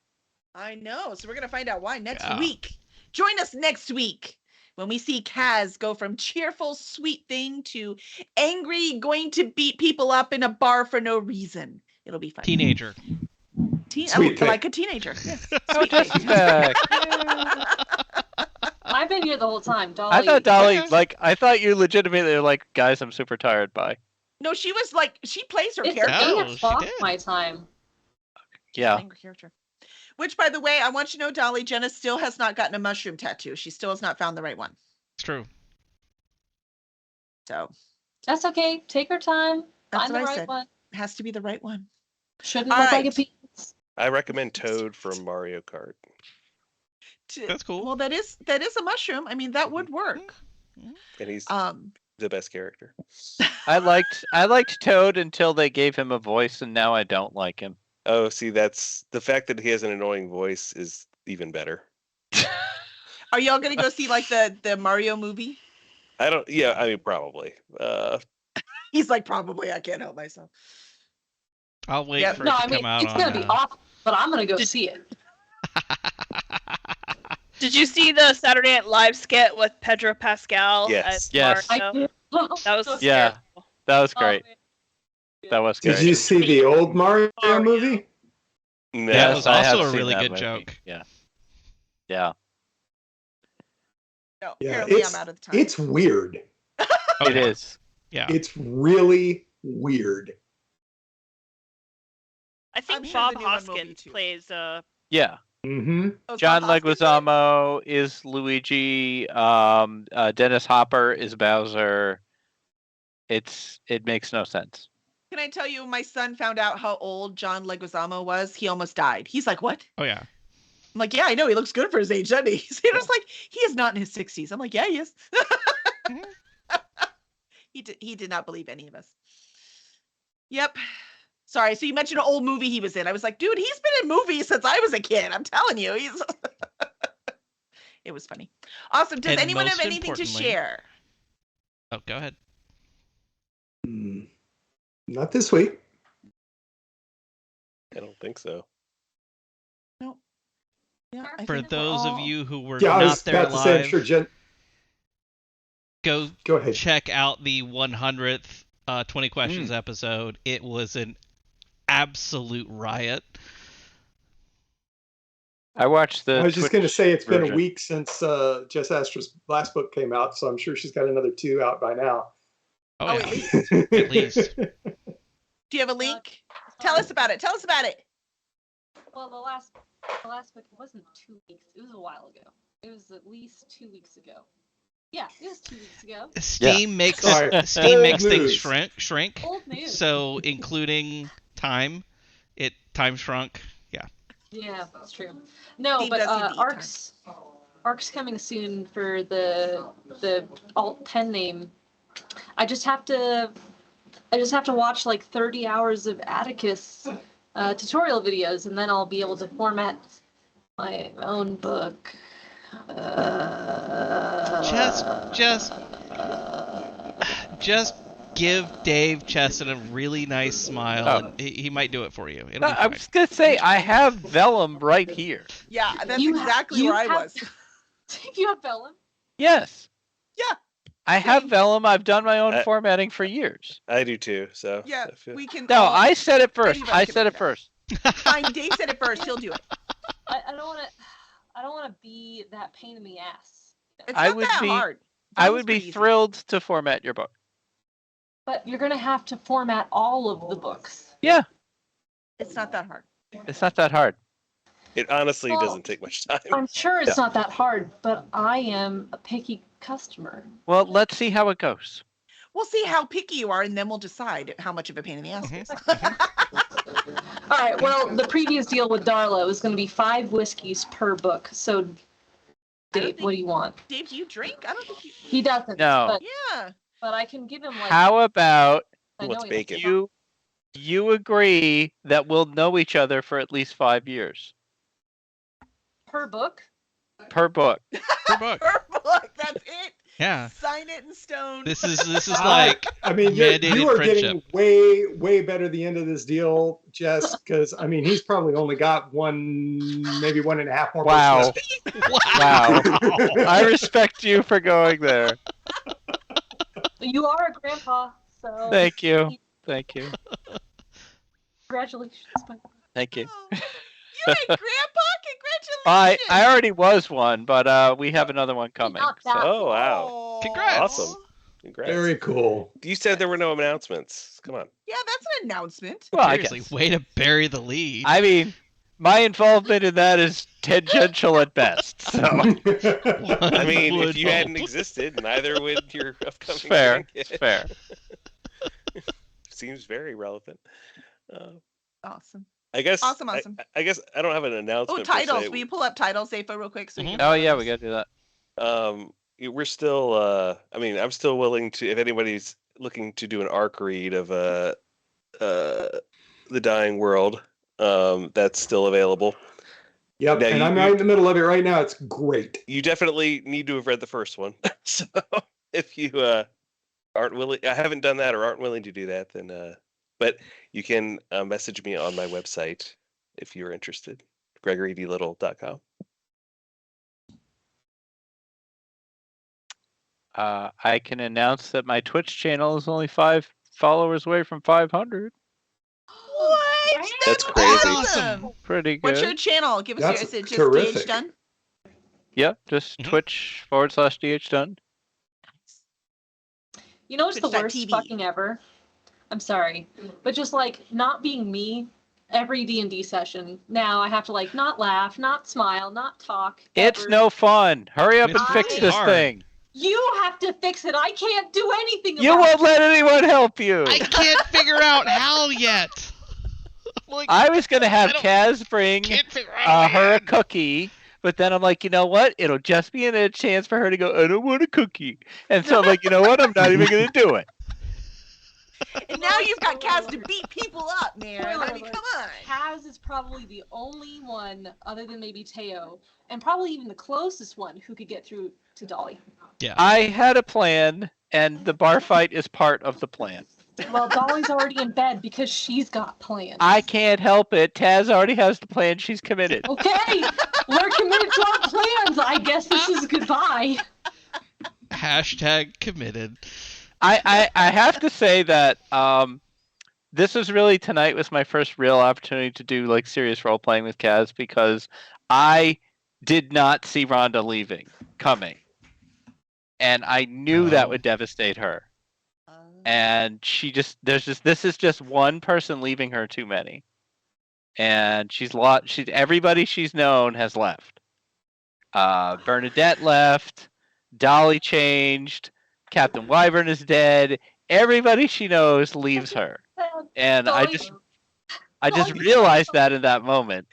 I know. So we're gonna find out why next Yeah. week. Join us next week when we see Kaz go from cheerful, sweet thing to angry, going to beat people up in a bar for no reason. It'll be fun. Teenager. Sweet thing. Like a teenager. Yes. No Sweet thing. disrespect. I've been here the whole time, Dolly. I thought Dolly, Okay. I thought you legitimately were like, guys, I'm super tired. Bye. No, she was like, she plays her It's character. Oh, 8 she o'clock did. my time. Yeah. Playing her character. Which, by the way, I want you to know, Dolly, Jenna still has not gotten a mushroom tattoo. She still has not found the right one. It's true. So That's okay. Take her time. That's Find the what I right said. one. it has to be the right one. Shouldn't All look like a right. penis. I recommend Toad from Mario Kart. That's cool. Well, that is a mushroom. I mean, that would work. And he's Um, the best character. I liked Toad until they gave him a voice, and now I don't like him. Oh, see, that's the fact that he has an annoying voice is even better. are y'all gonna go see like the Mario movie? Yeah, I mean, probably. He's like, probably. I can't help myself. I'll wait Yeah, for No, it to I mean, come out it's on. gonna be awful, but I'm gonna go see it. Did you see the Saturday Night Live skit with Pedro Pascal? Yes. as Yes. Mario? I did. That was So Yeah. hysterical. That was Oh, great. man. That was great. Did you see the old Mario movie? No, That was I have also a seen really that good movie. joke. Yeah. Yeah. No, Yeah, apparently I'm out of time. it's weird. Oh, It yeah. is. Yeah. It's really weird. I think I'm sure Bob the new one will be Hoskins too. plays Yeah. Mm-hmm. Oh, is John Bob Hoskins in it? Leguizamo is Luigi. Dennis Hopper is Bowser. It makes no sense. Can I tell you, my son found out how old John Leguizamo was. He almost died. He's like, what? Oh yeah. I'm like, yeah, I know. He looks good for his age, doesn't he? He was like, he is not in his 60s. I'm like, yeah, he is. He did not believe any of us. Yep. Sorry. So you mentioned an old movie he was in. I was like, dude, he's been in movies since I was a kid. I'm telling you, he's. It was funny. Awesome. Does And anyone have most anything to importantly- share? Oh, go ahead. Not this week. I don't think so. No. Yeah. I For think we're those of all- you who were Yeah, I not was there about to say, I'm live, sure Jen. go Go ahead. check out the 100th 20 Questions episode. It was an absolute riot. I watched the. I was just Twitch going to say it's been a version. week since Jess Astra's last book came out, so I'm sure she's got another 2 out by now. Oh, Oh, yeah. at least. At least. Do you have a link? Tell us about it. Tell us about it. Well, the last book, it wasn't 2 weeks. It was a while ago. It was at least 2 weeks ago. Yeah, it was 2 weeks ago. Steam makes Sorry. Steam Old makes things news. shrink. Old news. So including time, time shrunk. Yeah, that's true. No, Steam but does need to eat time. Ark's coming soon for the alt 10 name. I just have to watch like 30 hours of Atticus tutorial videos, and then I'll be able to format my own book. Just give Dave Chesson a really nice smile, Oh. and he might do it for you. It'll No, be I fine. was gonna say I have vellum right here. Yeah, that's You exactly you where I have- was. You have vellum? Yes. Yeah. I have Same. vellum. I've done my own I- formatting for years. I do too. So Yeah, I feel- we can. No, all- I said it first. Anybody I can said do it that. first. Fine, Dave said it first. He'll do it. I don't want to be that pain in the ass. It's I not would that be- hard. I Vellum's would be pretty easy. thrilled to format your book. But you're gonna have to format all of the books. Yeah, It's not that hard. it's not that hard. It honestly Well, doesn't take much time. I'm sure it's not that hard, but I am a picky customer. Well, let's see how it goes. We'll see how picky you are, and then we'll decide how much of a pain in the ass it is. All right. Well, the previous deal with Darla was going to be 5 whiskeys per book. So, Dave, what do you want? Dave, do you drink? I don't think you. He doesn't. No. Yeah. But I can give him like. How about I He wants know he likes bacon. you agree that we'll know each other for at least 5 years per book. per book? Per book. Per book. That's it. Yeah. Sign it in stone. This is like I mean, mandated you are friendship. getting way better the end of this deal, Jess, because I mean, he's probably only got maybe 1.5 more. Wow. Wow. Wow. I respect you for going there. You are a grandpa, so. Thank you. Thank you. Congratulations. bud. Thank you. Oh, you're a grandpa? Congratulations. I already was one, but we have another one coming. Not So. that Oh wow! Oh. Congrats. Awesome. Congrats. Very cool. You said there were no announcements. Come on. Yeah, that's an announcement. Well, I seriously, guess. way to bury the lead. I mean, my involvement in that is tangential at best. So I mean, Would if you hadn't hope. existed, neither would your upcoming fair. grandkid. It's fair. Seems very relevant. Awesome. I guess. Awesome. I guess I don't have an announcement. Oh, per titles. se. Will you pull up titles, Zafa, real quick? So we Mhm. can Oh yeah, we gotta do that. We're still. I mean, I'm still willing to. If anybody's looking to do an arc read of the Dying World, that's still available. Yep, Now, and you- I'm right in the middle of it right now. It's great. You definitely need to have read the first one. So if you aren't willing, I haven't done that or aren't willing to do that, then but you can message me on my website if you're interested. GregoryDLittle.com. I can announce that my Twitch channel is only 5 followers away from 500. What? That's crazy. Awesome. Pretty good. What's your channel? Give us your. That's Is it just terrific. DH done? Yep, just Mhm. Twitch/DH done. You know what's the worst Twitch.tv. fucking ever? I'm sorry, but just like not being me every D&D session. Now I have to like not laugh, not smile, not talk. It's ever. no fun. Hurry up It's and fix really this hard. thing. You have to fix it. I can't do anything You about won't let anyone help you. I can't figure out how yet. Like, I was gonna have I don't- Kaz bring can't figure out. her a man. cookie, but then I'm like, you know what? It'll just be a chance for her to go, I don't want a cookie. And so I'm like, you know what? I'm not even gonna do it. And now you've got Kaz to beat people up, man. I mean, Spoiler come on. Kaz is probably the only one, other than maybe Teo, and probably even the closest one who could get through to Dolly. I had a plan, and the bar fight is part of the plan. Well, Dolly's already in bed because she's got plans. I can't help it. Taz already has the plan. She's committed. Okay, we're committed to our plans. I guess this is goodbye. Hashtag committed. I have to say that this was really tonight was my first real opportunity to do like serious role playing with Kaz because I did not see Rhonda coming, and I knew that Oh. would devastate her. And this is just one person leaving her too many, and everybody she's known has left. Bernadette left. Dolly changed. Captain Wyvern is dead. Everybody she knows leaves her. And I just realized that in that moment.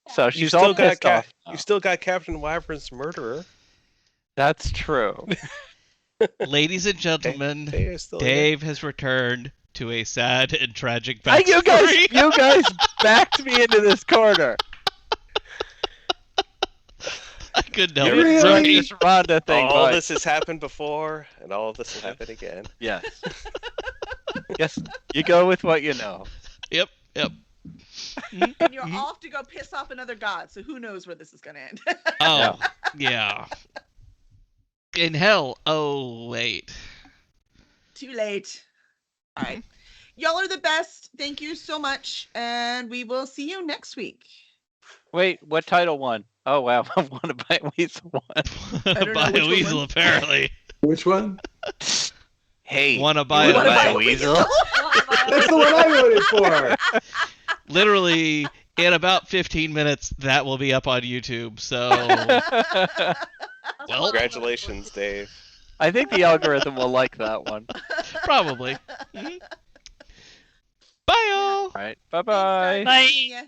So she's all pissed off. You still got Captain Wyvern's murderer. That's true. Ladies and gentlemen, Dave has returned to a sad and tragic backstory. You guys backed me into this corner. I couldn't help Really? it. Sorry, Sorry. this Rhonda thing. All but- this has happened before, and all of this will happen again. Yes. Yes. You go with what you know. Yep. And you're off to go piss off another god, so who knows where this is going to end. Oh, yeah. In hell. Oh, wait. Too late. All right. Y'all are the best. Thank you so much. And we will see you next week. Wait, what title won? Oh, wow. I want to buy Weasel one. don't know Buy which a one weasel, won. apparently. Which one? Hey. Wanna you buy wanna a buy weasel? That's the one I voted for. Literally, in about 15 minutes, that will be up on YouTube. So, well, Congratulations, Dave. I think the algorithm will like that one. probably. Mhm. Bye, y'all. All right. Bye-bye. Bye. Yes.